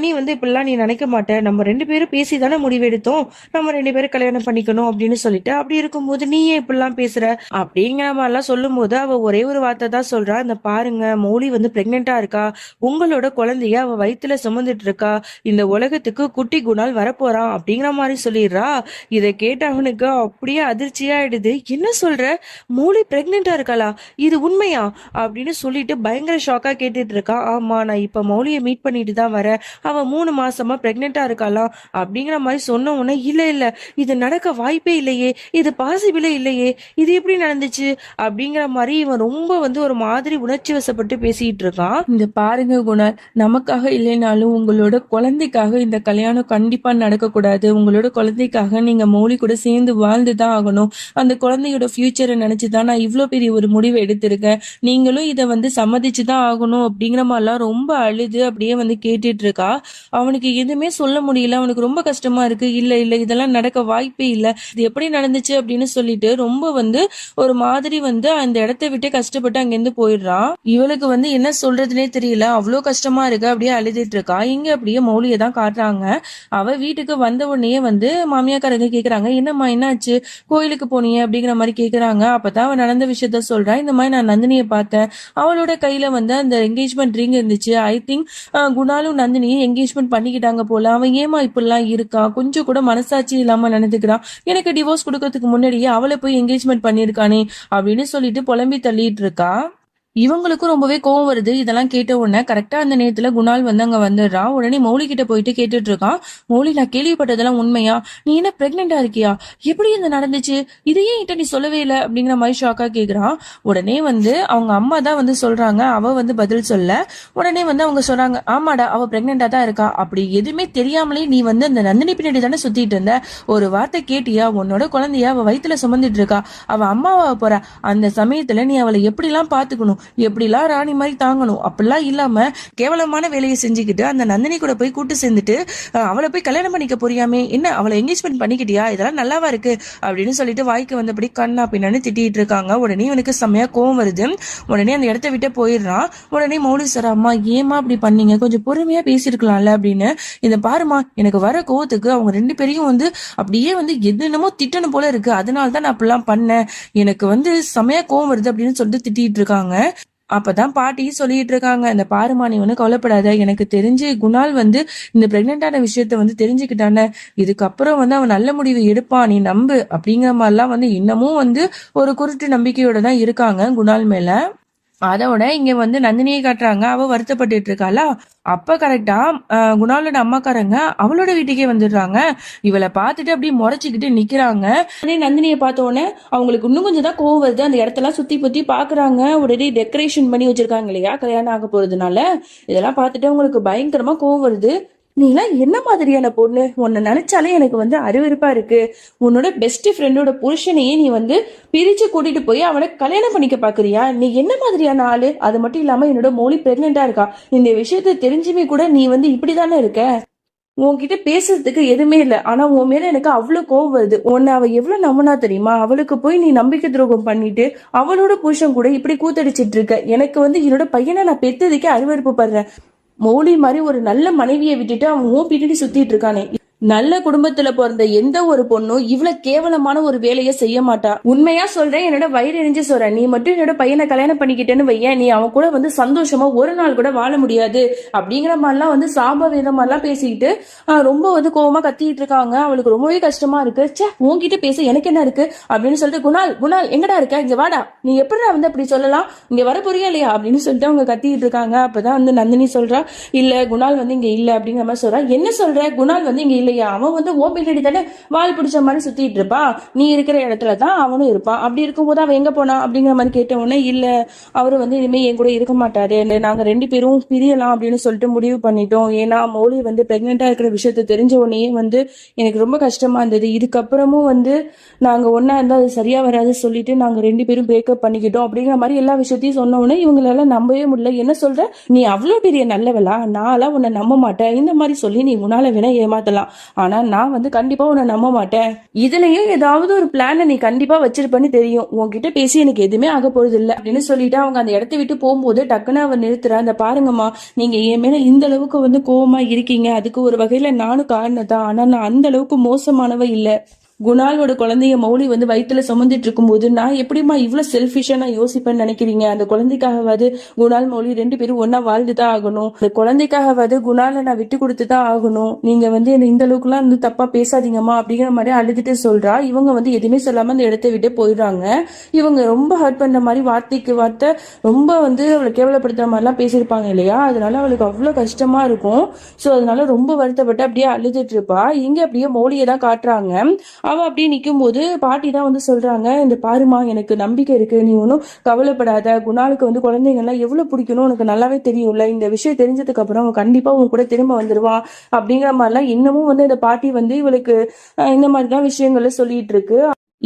நீ வந்து இப்படிலாம் நீ நினைக்க மாட்ட. நம்ம 2 பேரும் பேசி தானே முடிவெடுத்தோம் நம்ம 2 பேரும் கல்யாணம் பண்ணிக்கணும் அப்படின்னு சொல்லிட்டு. அப்படி இருக்கும்போது நீ ஏன் இப்படிலாம் பேசுற அப்படிங்கிற மாதிரிலாம் சொல்லும் போது அவ ஒரே ஒரு வார்த்தை தான் சொல்றா. இந்த பாருங்க, மௌலி வந்து பிரெக்னெண்டா இருக்கா. உங்களோட குழந்தைய அவ வயித்துல சுமந்துட்டு இருக்கா. இந்த உலகத்துக்கு குட்டி குணால் வரப்போறான் அப்படிங்கிற மாதிரி சொல்லிடுறா. இதை கேட்ட அவனுக்கு அப்படியே அதிர்ச்சியாயிடுது. என்ன சொல்ற? மௌலி பிரெக்னெண்டா இருக்காளா? இது உண்மையா அப்படின்னு சொல்லிட்டு பயங்கர ஷாக்கா கேட்டுட்டு இருக்கா. ஆமா, நான் இப்ப மௌலியை மீட் பண்ணிட்டு தான் வரேன். அவ 3 மாசமா பிரெக்னெண்டா இருக்காளாம் அப்படிங்கிற மாதிரி சொன்ன உடனே, இல்ல இல்ல, இது நடக்க வாய்ப்பே இல்லையே, இது பாசிபிளே இல்லையே, இது எப்படி நடந்துச்சு அப்படிங்கிற மாதிரி இவன் ரொம்ப வந்து ஒரு மாதிரி உணர்ச்சி வசப்பட்டு பேசிட்டு இருக்கான். இந்த பாருங்க குணால், நமக்காக இல்லைனாலும் உங்களோட குழந்தைக்காக இந்த கல்யாணம் கண்டிப்பா நடக்கக்கூடாது. உங்களோட குழந்தைக்காக நீங்க மௌலி கூட சேர்ந்து வாழ்ந்து தான் ஆகணும். அந்த குழந்தையோட ஃபியூச்சரை நினைச்சுதான் நான் இவ்வளோ பெரிய ஒரு முடிவை எடுத்திருக்கேன். நீங்களும் இதை வந்து சம்மதிச்சு தான் ஆகணும் அப்படிங்கிற மாதிரிலாம் ரொம்ப அழுது அப்படியே வந்து கேட்டுட்டு இருக்கா. அவனுக்கு எதுவுமே சொல்ல முடியல. அவனுக்கு ரொம்ப கஷ்டமா இருக்கு. இல்ல இல்ல, இதெல்லாம் நடக்க வாய்ப்பே இல்லை, இது எப்படி நடந்துச்சு அப்படின்னு சொல்லிட்டு ரொம்ப வந்து ஒரு மாதிரி வந்து அந்த இடத்த விட்டு கஷ்டப்பட்டு அங்கிருந்து போயிடுறான். இவளுக்கு வந்து என்ன சொல்றதுனே தெரியல, அவ்வளோ கஷ்டமா இருக்கு. அப்படியே அழுதுட்டு இருக்கா. இங்க அப்படியே மௌலியை தான் காட்டுறாங்க. அவ வீட்டுக்கு வந்த உடனே வந்து மாமியாக்காரங்க கேக்குறாங்க, என்னம்மா என்னாச்சு, கோயிலுக்கு போனீங்க அப்படிங்கிற மாதிரி கேக்குறாங்க. அப்பதான் அவன் நடந்த விஷயத்த சொல்றான். இந்த மாதிரி நான் நந்தினியை பார்த்தேன், அவளோட கையில வந்து அந்த என்கேஜ்மெண்ட் ரிங் இருந்துச்சு. ஐ திங்க் குணாலும் நந்தினியும் என்கேஜ்மெண்ட் பண்ணிக்கிட்டாங்க போல. அவன் ஏமா இப்படிலாம் இருக்கா, கொஞ்சம் கூட மனசாட்சி இல்லாம நடந்துக்கிறான், எனக்கு டிவோர்ஸ் கொடுக்கறதுக்கு முன்னாடியே அவளை போய் என்கேஜ்மெண்ட் பண்ணிருக்கானே அப்படின்னு சொல்லிட்டு புலம்பி தள்ளிட்டு இருக்கா. இவங்களுக்கும் ரொம்பவே கோவம் வருது. இதெல்லாம் கேட்ட உடனே கரெக்டா அந்த நேரத்துல குணால் வந்து அங்க வந்துடுறான். உடனே மௌலி கிட்ட போயிட்டு கேட்டுட்டு இருக்கான், மௌலி நான் கேள்விப்பட்டதெல்லாம் உண்மையா, நீ என்ன பிரெக்னெண்டா இருக்கியா, எப்படி இது நடந்துச்சு, இதையே என்கிட்ட நீ சொல்லவே இல்லை அப்படிங்கிற மாதிரி ஷாக்கா கேக்குறான். உடனே வந்து அவங்க அம்மா தான் வந்து சொல்றாங்க, அவ வந்து பதில் சொல்ல. உடனே வந்து அவங்க சொல்றாங்க, ஆமாடா அவ பிரெக்னெண்டா தான் இருக்கா, அப்படி எதுவுமே தெரியாமலே நீ வந்து அந்த நந்தினி பின்னாடி தானே சுத்திட்டு இருந்த, ஒரு வார்த்தை கேட்டியா, உன்னோட குழந்தைய அவ வயித்துல சுமந்துட்டு இருக்கா, அவ அம்மாவா போற, அந்த சமயத்துல நீ அவளை எப்படிலாம் பாத்துக்கணும், எப்படிலாம் ராணி மாதிரி தாங்கணும், அப்படிலாம் இல்லாம கேவலமான வேலையை செஞ்சுக்கிட்டு அந்த நந்தினி கூட போய் கூட்டு சேர்ந்துட்டு அவளை போய் கல்யாணம் பண்ணிக்க போறியாமே, என்ன அவளை என்கேஜ்மெண்ட் பண்ணிக்கிட்டியா, இதெல்லாம் நல்லாவா இருக்கு அப்படின்னு சொல்லிட்டு வாய்க்கு வந்தபடி கண்ணா பின்னான்னு திட்டிட்டு இருக்காங்க. உடனே இவனுக்கு செம்மையா கோவம் வருது. உடனே அந்த இடத்த விட்டு போயிடுறான். உடனே மௌலி சார், அம்மா ஏமா அப்படி பண்ணீங்க, கொஞ்சம் பொறுமையா பேசிருக்கலாம்ல அப்படின்னு. இதை பாருமா, எனக்கு வர கோவத்துக்கு அவங்க ரெண்டு பேரையும் வந்து அப்படியே வந்து என்னென்னமோ திட்டணும் போல இருக்கு, அதனால தான் நான் அப்படிலாம் பண்ணேன், எனக்கு வந்து செம்மையா கோவம் வருது அப்படின்னு சொல்லிட்டு திட்டிட்டு இருக்காங்க. அப்பதான் பாட்டி சொல்லிட்டு இருக்காங்க, இந்த பாருமா நீ ஒன்னும் கவலைப்படாத, எனக்கு தெரிஞ்சு குணால் வந்து இந்த பிரெக்னென்டான விஷயத்த வந்து தெரிஞ்சுக்கிட்டானே, இதுக்கப்புறம் வந்து அவன் நல்ல முடிவு எடுப்பான், நீ நம்பு அப்படிங்கிற மாதிரிலாம் வந்து இன்னமும் வந்து ஒரு குருட்டு நம்பிக்கையோட தான் இருக்காங்க குணால் மேல. அதோட இங்க வந்து நந்தினியை காட்டுறாங்க. அவ வருத்தப்பட்டு இருக்காளா, அப்ப கரெக்டா குணாலோட அம்மாக்காரங்க அவளோட வீட்டுக்கே வந்துடுறாங்க. இவளை பார்த்துட்டு அப்படியே முறைச்சிக்கிட்டு நிக்கிறாங்க. நந்தினியை பார்த்த உடனே அவங்களுக்கு இன்னும் கொஞ்சம் தான் கோவம் வருது. அந்த இடத்தெல்லாம் சுத்தி புத்தி பாக்குறாங்க. உடனே டெக்கரேஷன் பண்ணி வச்சிருக்காங்க இல்லையா கல்யாணம் ஆக போறதுனால, இதெல்லாம் பார்த்துட்டு அவங்களுக்கு பயங்கரமா கோவம் வருது. நீலாம் என்ன மாதிரியான பொண்ணு, உன்னை நினைச்சாலே எனக்கு வந்து அருவருப்பா இருக்கு, உன்னோட பெஸ்ட் ஃப்ரெண்டோட புருஷனையே நீ வந்து பிரிச்சு கூட்டிட்டு போய் அவனை கல்யாணம் பண்ணிக்க பாக்குறியா, நீ என்ன மாதிரியான ஆளு, அது மட்டும் இல்லாம என்னோட மௌலி பிரெக்னெண்டா இருக்கா, இந்த விஷயத்த தெரிஞ்சுமே கூட நீ வந்து இப்படிதானே இருக்க, உன்கிட்ட பேசுறதுக்கு எதுவுமே இல்லை, ஆனா உன் மேல எனக்கு அவ்வளவு கோவம் வருது, உன்னை அவ எவ்வளவு நம்பினா தெரியுமா, அவளுக்கு போய் நீ நம்பிக்கை துரோகம் பண்ணிட்டு அவளோட புருஷன் கூட இப்படி கூத்தடிச்சிட்டு இருக்க, எனக்கு வந்து என்னோட பையனை நான் பெத்ததுக்கே அருவருப்பு படுறேன், மௌலி மாதிரி ஒரு நல்ல மனைவியை விட்டுட்டு அவன் பின்னாடி சுத்திட்டு இருக்கானே, நல்ல குடும்பத்துல பிறந்த எந்த ஒரு பொண்ணும் இவ்வளவு கேவலமான ஒரு வேலையை செய்ய மாட்டா. உண்மையா சொல்றேன், என்னோட வயிறு எரிஞ்சு சொல்றேன், நீ மட்டும் என்னோட பையனை கல்யாணம் பண்ணிக்கிட்டேன்னு வையன், நீ அவன் கூட வந்து சந்தோஷமா ஒரு நாள் கூட வாழ முடியாது அப்படிங்கிற மாதிரிலாம் வந்து சாப வேதம் மாதிரிலாம் பேசிக்கிட்டு ரொம்ப வந்து கோவமா கத்திட்டு இருக்காங்க. அவளுக்கு ரொம்பவே கஷ்டமா இருக்கு. சே, உன்கிட்ட பேச எனக்கு என்ன இருக்கு அப்படின்னு சொல்லிட்டு, குணால் குணால் எங்கடா இருக்க, இங்க வாடா, நீ எப்படிடா வந்து அப்படி சொல்லலாம், இங்க வர போறியா இல்லையா அப்படின்னு சொல்லிட்டு அவங்க கத்திட்டு இருக்காங்க. அப்பதான் வந்து நந்தினி சொல்றா, இல்ல குணால் வந்து இங்க இல்ல அப்படிங்கிற மாதிரி சொல்றா. என்ன சொல்ற, குணால் வந்து இங்க இல்லையா, அவன் வந்து ஓபிடி தானே வால் பிடிச்ச மாதிரி சுத்திட்டு இருப்பான், நீ இருக்கிற இடத்துல தான் அவனும் இருப்பான், அப்படி இருக்கும்போது அவன் எங்க போனா அப்படிங்கிற மாதிரி கேட்ட உடனே, இல்ல அவரு வந்து இனிமே என் கூட இருக்க மாட்டாரு, நாங்க ரெண்டு பேரும் பிரியலாம் அப்படின்னு சொல்லிட்டு முடிவு பண்ணிட்டோம், ஏன்னா மௌலி வந்து பிரெக்னெண்டா இருக்கிற விஷயத்த தெரிஞ்ச உடனே வந்து எனக்கு ரொம்ப கஷ்டமா இருந்தது, இதுக்கப்புறமும் வந்து நாங்க ஒன்னா இருந்தா அது சரியா வராது சொல்லிட்டு நாங்க ரெண்டு பேரும் பிரேக்கப் பண்ணிக்கிட்டோம் அப்படிங்கிற மாதிரி எல்லா விஷயத்தையும் சொன்ன உடனே இவங்களால நம்பவே முடியல. என்ன சொல்ற, நீ அவ்வளவு பெரிய நல்லவளா, நான்லாம் உன்னை நம்ப மாட்டேன், இந்த மாதிரி சொல்லி நீ உன்னால வேணா ஏமாத்தலாம், ஆனா நான் வந்து கண்டிப்பா உன்னை நம்ப மாட்டேன், இதுலயும் ஏதாவது ஒரு பிளான நீ கண்டிப்பா வச்சிருப்பேன்னு தெரியும், உன்கிட்ட பேசி எனக்கு எதுவுமே ஆக போறது இல்ல அப்படின்னு சொல்லிட்டு அவங்க அந்த இடத்த விட்டு போகும்போது டக்குன்னு அவன் நிறுத்துறா. அந்த பாருங்கம்மா, நீங்க என் மேல இந்த அளவுக்கு வந்து கோவமா இருக்கீங்க, அதுக்கு ஒரு வகையில நானும் காரணம் தான், ஆனா நான் அந்த அளவுக்கு மோசமானவ இல்ல, குணாலோட குழந்தைய மௌலி வந்து வயிற்றுல சுமந்துட்டு இருக்கும்போது நான் எப்படிமா இவ்வளவு செல்ஃபிஷா நான் யோசிப்பேன்னு நினைக்கிறீங்க, அந்த குழந்தைக்காகவாது குணால் மௌலி ரெண்டு பேரும் ஒன்னா வாழ்ந்துதான் ஆகணும், அந்த குழந்தைக்காகவாது குணால நான் விட்டு கொடுத்துதான் ஆகணும், நீங்க வந்து இந்த அளவுக்கு எல்லாம் வந்து தப்பா பேசாதீங்கம்மா அப்படிங்கிற மாதிரி அழுதுட்டு சொல்றா. இவங்க வந்து எதுவுமே சொல்லாம அந்த இடத்த விட்டு போயிடுறாங்க. இவங்க ரொம்ப ஹர்ட் பண்ற மாதிரி வார்த்தைக்கு வார்த்தை ரொம்ப வந்து அவளை கேவலப்படுத்துற மாதிரிலாம் பேசியிருப்பாங்க இல்லையா, அதனால அவளுக்கு அவ்வளவு கஷ்டமா இருக்கும். சோ அதனால ரொம்ப வருத்தப்பட்டு அப்படியே அழுதுட்டு இருப்பா. இங்க அப்படியே மௌலியை தான் காட்டுறாங்க. அவ அப்படியே நிக்கும் போது பாட்டி தான் வந்து சொல்றாங்க, இந்த பாருமா எனக்கு நம்பிக்கை இருக்கு, நீ ஒன்னும் கவலைப்படாத, குணாலுக்கு வந்து குழந்தைங்கள்லாம் எவ்வளவு பிடிக்கணும் உனக்கு நல்லாவே தெரியும்ல, இந்த விஷயம் தெரிஞ்சதுக்கு அப்புறம் அவன் கண்டிப்பா உன் கூட திரும்ப வந்துருவான் அப்படிங்கிற மாதிரிலாம் இன்னமும் வந்து இந்த பாட்டி வந்து இவளுக்கு இந்த மாதிரிதான் விஷயங்களை சொல்லிட்டு இருக்கு.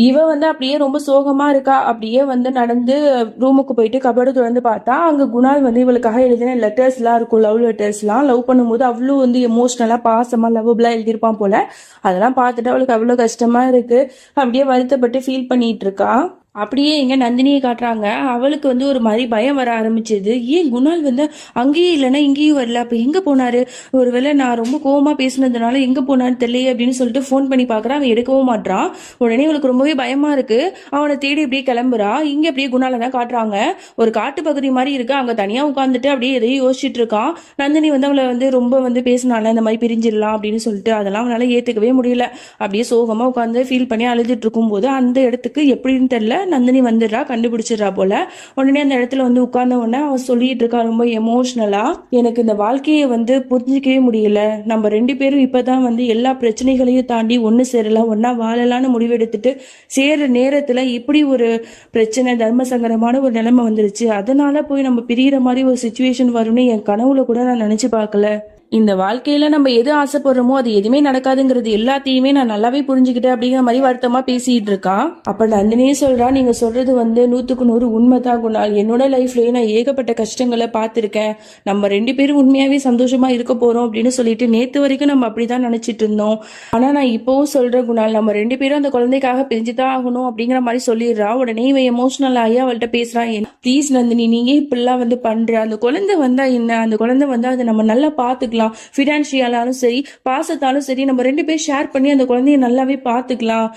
இவ வந்து அப்படியே ரொம்ப சோகமா இருக்கா. அப்படியே வந்து நடந்து ரூமுக்கு போயிட்டு கபோர்டு திறந்து பார்த்தா அங்க குணால் வந்து இவளுக்காக எழுதின லெட்டர்ஸ் எல்லாம் இருக்கும், லவ் லெட்டர்ஸ் எல்லாம். லவ் பண்ணும்போது அவ்வளோ வந்து எமோஷனலா பாசமா லவ்வபிளா எழுதியிருப்பான் போல. அதெல்லாம் பார்த்துட்டு அவளுக்கு அவ்வளவு கஷ்டமா இருக்கு. அப்படியே வருத்தப்பட்டு ஃபீல் பண்ணிட்டு இருக்கா. அப்படியே எங்க நந்தினியை காட்டுறாங்க. அவளுக்கு வந்து ஒரு மாதிரி பயம் வர ஆரம்பிச்சது. ஏன் குணால் வந்து அங்கேயே இல்லைன்னா இங்கேயும் வரல, அப்ப எங்க போனாரு? ஒருவேளை நான் ரொம்ப கோவமா பேசுனதுனால எங்க போனான்னு தெரியலையே அப்படின்னு சொல்லிட்டு ஃபோன் பண்ணி பாக்குறான். அவன் எடுக்கவும் மாட்டான். உடனே அவளுக்கு ரொம்பவே பயமா இருக்கு. அவனை தேடி அப்படியே கிளம்புறா. இங்க அப்படியே குணால தான் காட்டுறாங்க. ஒரு காட்டு பகுதி மாதிரி இருக்கு. அங்க தனியா உட்காந்துட்டு அப்படியே எதையும் யோசிச்சுட்டு இருக்கான். நந்தினி வந்து அவளை வந்து ரொம்ப வந்து பேசினால இந்த மாதிரி பிரிஞ்சிடலாம் அப்படின்னு சொல்லிட்டு அதெல்லாம் அவனால ஏத்துக்கவே முடியல. அப்படியே சோகமா உட்காந்து ஃபீல் பண்ணி அழுதுட்டு இருக்கும் போது அந்த இடத்துக்கு எப்படின்னு தெரியல நந்தினி வந்துடுறா, கண்டுபிடிச்சிடுறா போல. உடனே அந்த இடத்துல வந்து உட்கார்ந்த உடனே அவன் சொல்லிட்டு இருக்கா ரொம்ப எமோஷ்னலா, எனக்கு இந்த வாழ்க்கையை வந்து புரிஞ்சிக்கவே முடியல. நம்ம 2 பேரும் இப்பதான் வந்து எல்லா பிரச்சனைகளையும் தாண்டி ஒண்ணு சேரலாம், ஒன்னா வாழலாம்னு முடிவெடுத்துட்டு சேர நேரத்துல இப்படி ஒரு பிரச்சனை, தர்ம சங்கடமான ஒரு நிலைமை வந்துருச்சு. அதனால போய் நம்ம பிரியிற மாதிரி ஒரு சுச்சுவேஷன் வரும்னு என் கனவுல கூட நான் நினைச்சு பார்க்கல. இந்த வாழ்க்கையில நம்ம எது ஆசைப்படுறோமோ அது எதுவுமே நடக்காதுங்கிறது எல்லாத்தையுமே நான் நல்லாவே புரிஞ்சுக்கிட்டேன் அப்படிங்கிற மாதிரி வருத்தமா பேசிட்டு இருக்கான். அப்ப நந்தினியே சொல்றா, நீங்க சொல்றது வந்து 100க்கு 100 உண்மைதான் குணால். என்னோட லைஃப்லயே நான் ஏகப்பட்ட கஷ்டங்களை பார்த்திருக்கேன். நம்ம 2 பேரும் உண்மையாவே சந்தோஷமா இருக்க போறோம் அப்படின்னு சொல்லிட்டு நேத்து வரைக்கும் நம்ம அப்படிதான் நினைச்சிட்டு இருந்தோம். ஆனா நான் இப்பவும் சொல்றேன் குணால், நம்ம 2 பேரும் அந்த குழந்தைக்காக பிரிஞ்சுதான் ஆகணும் அப்படிங்கிற மாதிரி சொல்லிடுறா. உடனே இவன் எமோஷனல் ஆகி அவள்கிட்ட பேசுறான், ப்ளீஸ் நந்தினி நீங்க இப்படிலாம் வந்து பண்ற, அந்த குழந்தை வந்தா என்ன, அந்த குழந்தை வந்தா அதை நம்ம நல்லா பாத்துக்கலாம், ஃபினான்ஷியலாலும் சரி பாசத்தாலும் சரி நம்ம 2 பேரும் ஷேர் பண்ணி அந்த குழந்தைய நல்லாவே பாத்துக்கலாம்.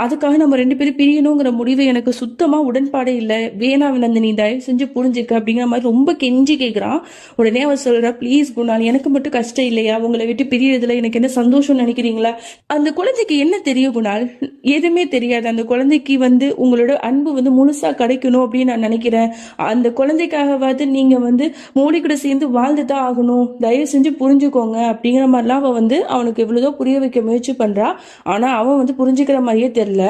அதுக்காக நம்ம 2 பேரும் பிரியணுங்கிற முடிவு எனக்கு சுத்தமா உடன்பாடே இல்லை. வேணாம் நந்தினி தயவு செஞ்சு புரிஞ்சுக்க அப்படிங்கிற மாதிரி ரொம்ப கெஞ்சி கேட்கிறான். உடனே அவர் சொல்றா, ப்ளீஸ் குணால் எனக்கு மட்டும் கஷ்டம் இல்லையா, உங்களை விட்டு பிரியறதுல எனக்கு என்ன சந்தோஷம் நினைக்கிறீங்களா? அந்த குழந்தைக்கு என்ன தெரியும் குணால்? எதுவுமே தெரியாது. அந்த குழந்தைக்கு வந்து உங்களோட அன்பு வந்து முழுசா கிடைக்கணும் அப்படின்னு நான் நினைக்கிறேன். அந்த குழந்தைக்காகவாது நீங்க வந்து மோடி கூட சேர்ந்து வாழ்ந்துதான் ஆகணும், தயவு செஞ்சு புரிஞ்சுக்கோங்க அப்படிங்கிற மாதிரிலாம் அவ வந்து அவனுக்கு எவ்வளவோ புரிய வைக்க முயற்சி பண்றா. ஆனா அவன் வந்து புரிஞ்சுக்கிற மாதிரியே தெரியல.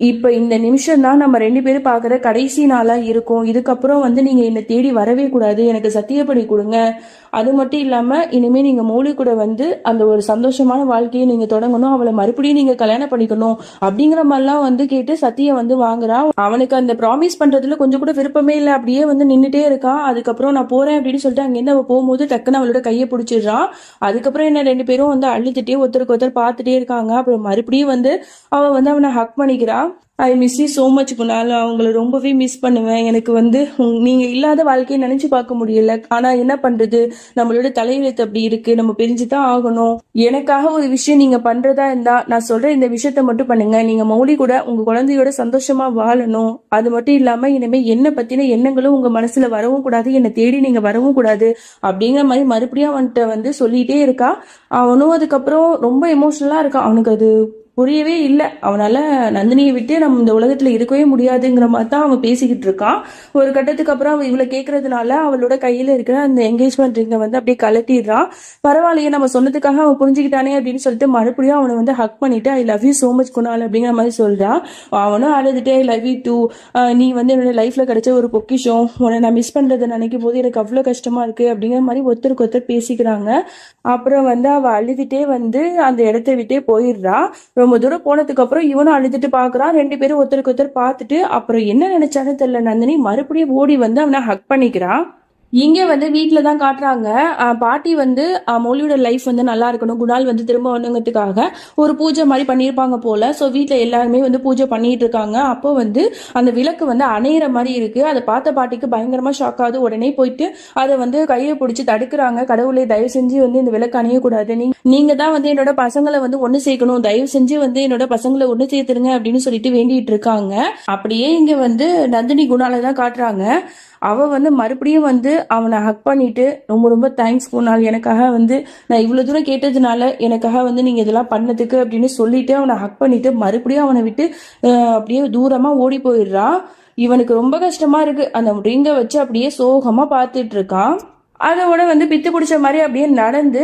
இப்ப இந்த நிமிஷம் தான் நம்ம 2 பேரும் பாக்குற கடைசி நாளா இருக்கும். இதுக்கப்புறம் வந்து நீங்க என்னை தேடி வரவே கூடாது, எனக்கு சத்தியப்படி கொடுங்க. அது மட்டும் இல்லாம இனிமே நீங்க மௌலி கூட வந்து அந்த ஒரு சந்தோஷமான வாழ்க்கையை நீங்க தொடங்கணும், அவளை மறுபடியும் நீங்க கல்யாணம் பண்ணிக்கணும் அப்படிங்கிற மாதிரிலாம் வந்து கேட்டு சத்தியம் வந்து வாங்குறான். அவனுக்கு அந்த ப்ராமிஸ் பண்றதுல கொஞ்சம் கூட விருப்பமே இல்லை. அப்படியே வந்து நின்றுட்டே இருக்கான். அதுக்கப்புறம் நான் போறேன் அப்படின்னு சொல்லிட்டு அங்கிருந்து அவ போகும்போது டக்குன்னு அவளோட கையை பிடிச்சிடுறான். அதுக்கப்புறம் என்ன 2 பேரும் வந்து அழுதுட்டே ஒருத்தருக்கு ஒருத்தர் பார்த்துட்டே இருக்காங்க. அப்புறம் மறுபடியும் வந்து அவ வந்து அவனை ஹக் பண்ணிக்கிறான். I miss you so much Kunal, அவங்களை ரொம்பவே மிஸ் பண்ணுவேன். எனக்கு வந்து நீங்க இல்லாத வாழ்க்கையை நினைச்சு பார்க்க முடியல. ஆனா என்ன பண்றது, நம்மளோட தலையெழுத்து அப்படி இருக்கு, நம்ம பிரிஞ்சுதான் ஆகணும். எனக்காக ஒரு விஷயம் நீங்க பண்றதா இருந்தா நான் சொல்ற இந்த விஷயத்த மட்டும் பண்ணுங்க. நீங்க மௌலி கூட உங்க குழந்தையோட சந்தோஷமா வாழணும். அது மட்டும் இல்லாம இனிமே என்ன பத்தின எண்ணங்களும் உங்க மனசுல வரவும் கூடாது, என்னை தேடி நீங்க வரவும் கூடாது அப்படிங்கிற மாதிரி மறுபடியும் அவன்கிட்ட வந்து சொல்லிட்டே இருக்கா. அவனும் அதுக்கப்புறம் ரொம்ப எமோஷனலா இருக்கான். அவனுக்கு அது புரியவே இல்லை. அவனால நந்தினியை விட்டு நம்ம இந்த உலகத்துல இருக்கவே முடியாதுங்கிற மாதிரி தான் அவன் பேசிக்கிட்டு இருக்கான். ஒரு கட்டத்துக்கு அப்புறம் அவன் இவ்வளவு கேட்கறதுனால அவளோட கையில இருக்கிற அந்த என்கேஜ்மெண்ட் ரிங்கை வந்து அப்படியே கலட்டிடுறான். பரவாயில்லையே நம்ம சொன்னதுக்காக அவன் புரிஞ்சுக்கிட்டானே அப்படின்னு சொல்லிட்டு மறுபடியும் அவனை வந்து ஹக் பண்ணிட்டு ஐ love you so much Kunal அப்படிங்கிற மாதிரி சொல்றான். அவனும் அழுதுட்டு ஐ லவ் யூ டூ, நீ வந்து என்னோட லைஃப்ல கிடைச்ச ஒரு பொக்கிஷம், உன்னை நான் மிஸ் பண்றதை நினைக்கும் போது எனக்கு அவ்வளவு கஷ்டமா இருக்கு அப்படிங்கிற மாதிரி ஒருத்தருக்கு ஒருத்தர் பேசிக்கிறாங்க. அப்புறம் வந்து அவ அழுதுட்டே வந்து அந்த இடத்த விட்டே போயிடுறா. ரொம்ப தூரம் போனதுக்கு அப்புறம் இவனும் அழுதுட்டு பாக்குறான். 2 பேரும் ஒருத்தருக்கு ஒருத்தர் பார்த்துட்டு அப்புறம் என்ன நினைச்சான்னு தெரியல, நந்தினி மறுபடியும் ஓடி வந்து அவனை ஹக் பண்ணிக்கிறான். இங்க வந்து வீட்டுல தான் காட்டுறாங்க. பாட்டி வந்து மொழியோட லைஃப் வந்து நல்லா இருக்கணும், குணால் வந்து திரும்ப வரணுங்கிறதுக்காக ஒரு பூஜை மாதிரி பண்ணியிருப்பாங்க போல. ஸோ வீட்டுல எல்லாருமே வந்து பூஜை பண்ணிட்டு இருக்காங்க. அப்போ வந்து அந்த விளக்கு வந்து அணையிற மாதிரி இருக்கு. அதை பார்த்த பாட்டிக்கு பயங்கரமா ஷாக் ஆகுது. உடனே போயிட்டு அதை வந்து கையை பிடிச்சி தடுக்கிறாங்க. கடவுளை தயவு செஞ்சு வந்து இந்த விளக்கு அணையக்கூடாது, நீங்க தான் வந்து என்னோட பசங்களை வந்து ஒண்ணு சேர்க்கணும், தயவு செஞ்சு வந்து என்னோட பசங்களை ஒண்ணு சேர்த்துருங்க அப்படின்னு சொல்லிட்டு வேண்டிட்டு இருக்காங்க. அப்படியே இங்க வந்து நந்தினி குணாலை தான் காட்டுறாங்க. அவ வந்து மறுபடியும் வந்து அவனை ஹக் பண்ணிட்டு ரொம்ப ரொம்ப தேங்க்ஸ் குணால், எனக்காக வந்து நான் இவ்வளவு தூரம் கேட்டதுனால எனக்காக வந்து நீங்க இதெல்லாம் பண்ணதுக்கு அப்படின்னு சொல்லிட்டு அவனை ஹக் பண்ணிட்டு மறுபடியும் அவனை விட்டு அப்படியே தூரமா ஓடி போயிடுறான். இவனுக்கு ரொம்ப கஷ்டமா இருக்கு. அந்த ரிங்கை வச்சு அப்படியே சோகமா பார்த்துட்டு இருக்கான். அதோட வந்து பித்து பிடிச்ச மாதிரி அப்படியே நடந்து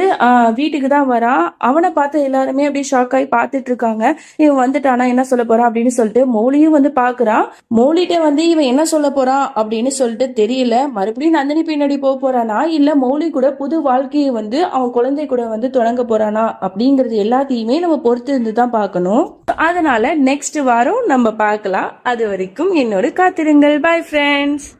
வீட்டுக்கு தான் வரான். அவனை பார்த்து எல்லாருமே அப்படியே ஷாக் ஆகி பார்த்துட்டு இருக்காங்க. இவன் வந்துட்டானா என்ன சொல்ல போறான் அப்படின்னு சொல்லிட்டு மௌலியும் வந்து பாக்குறான். மௌலிட்ட வந்து இவன் என்ன சொல்ல போறான் அப்படின்னு சொல்லிட்டு தெரியல. மறுபடியும் நந்தினி பின்னாடி போக போறானா இல்ல மௌலி கூட புது வாழ்க்கையை வந்து அவன் குழந்தை கூட வந்து தொடங்க போறானா அப்படிங்கறது எல்லாத்தையுமே நம்ம பொறுத்து இருந்து தான் பார்க்கணும். அதனால நெக்ஸ்ட் வாரம் நம்ம பார்க்கலாம். அது வரைக்கும் என்னோட காத்திருங்கள். Bye friends.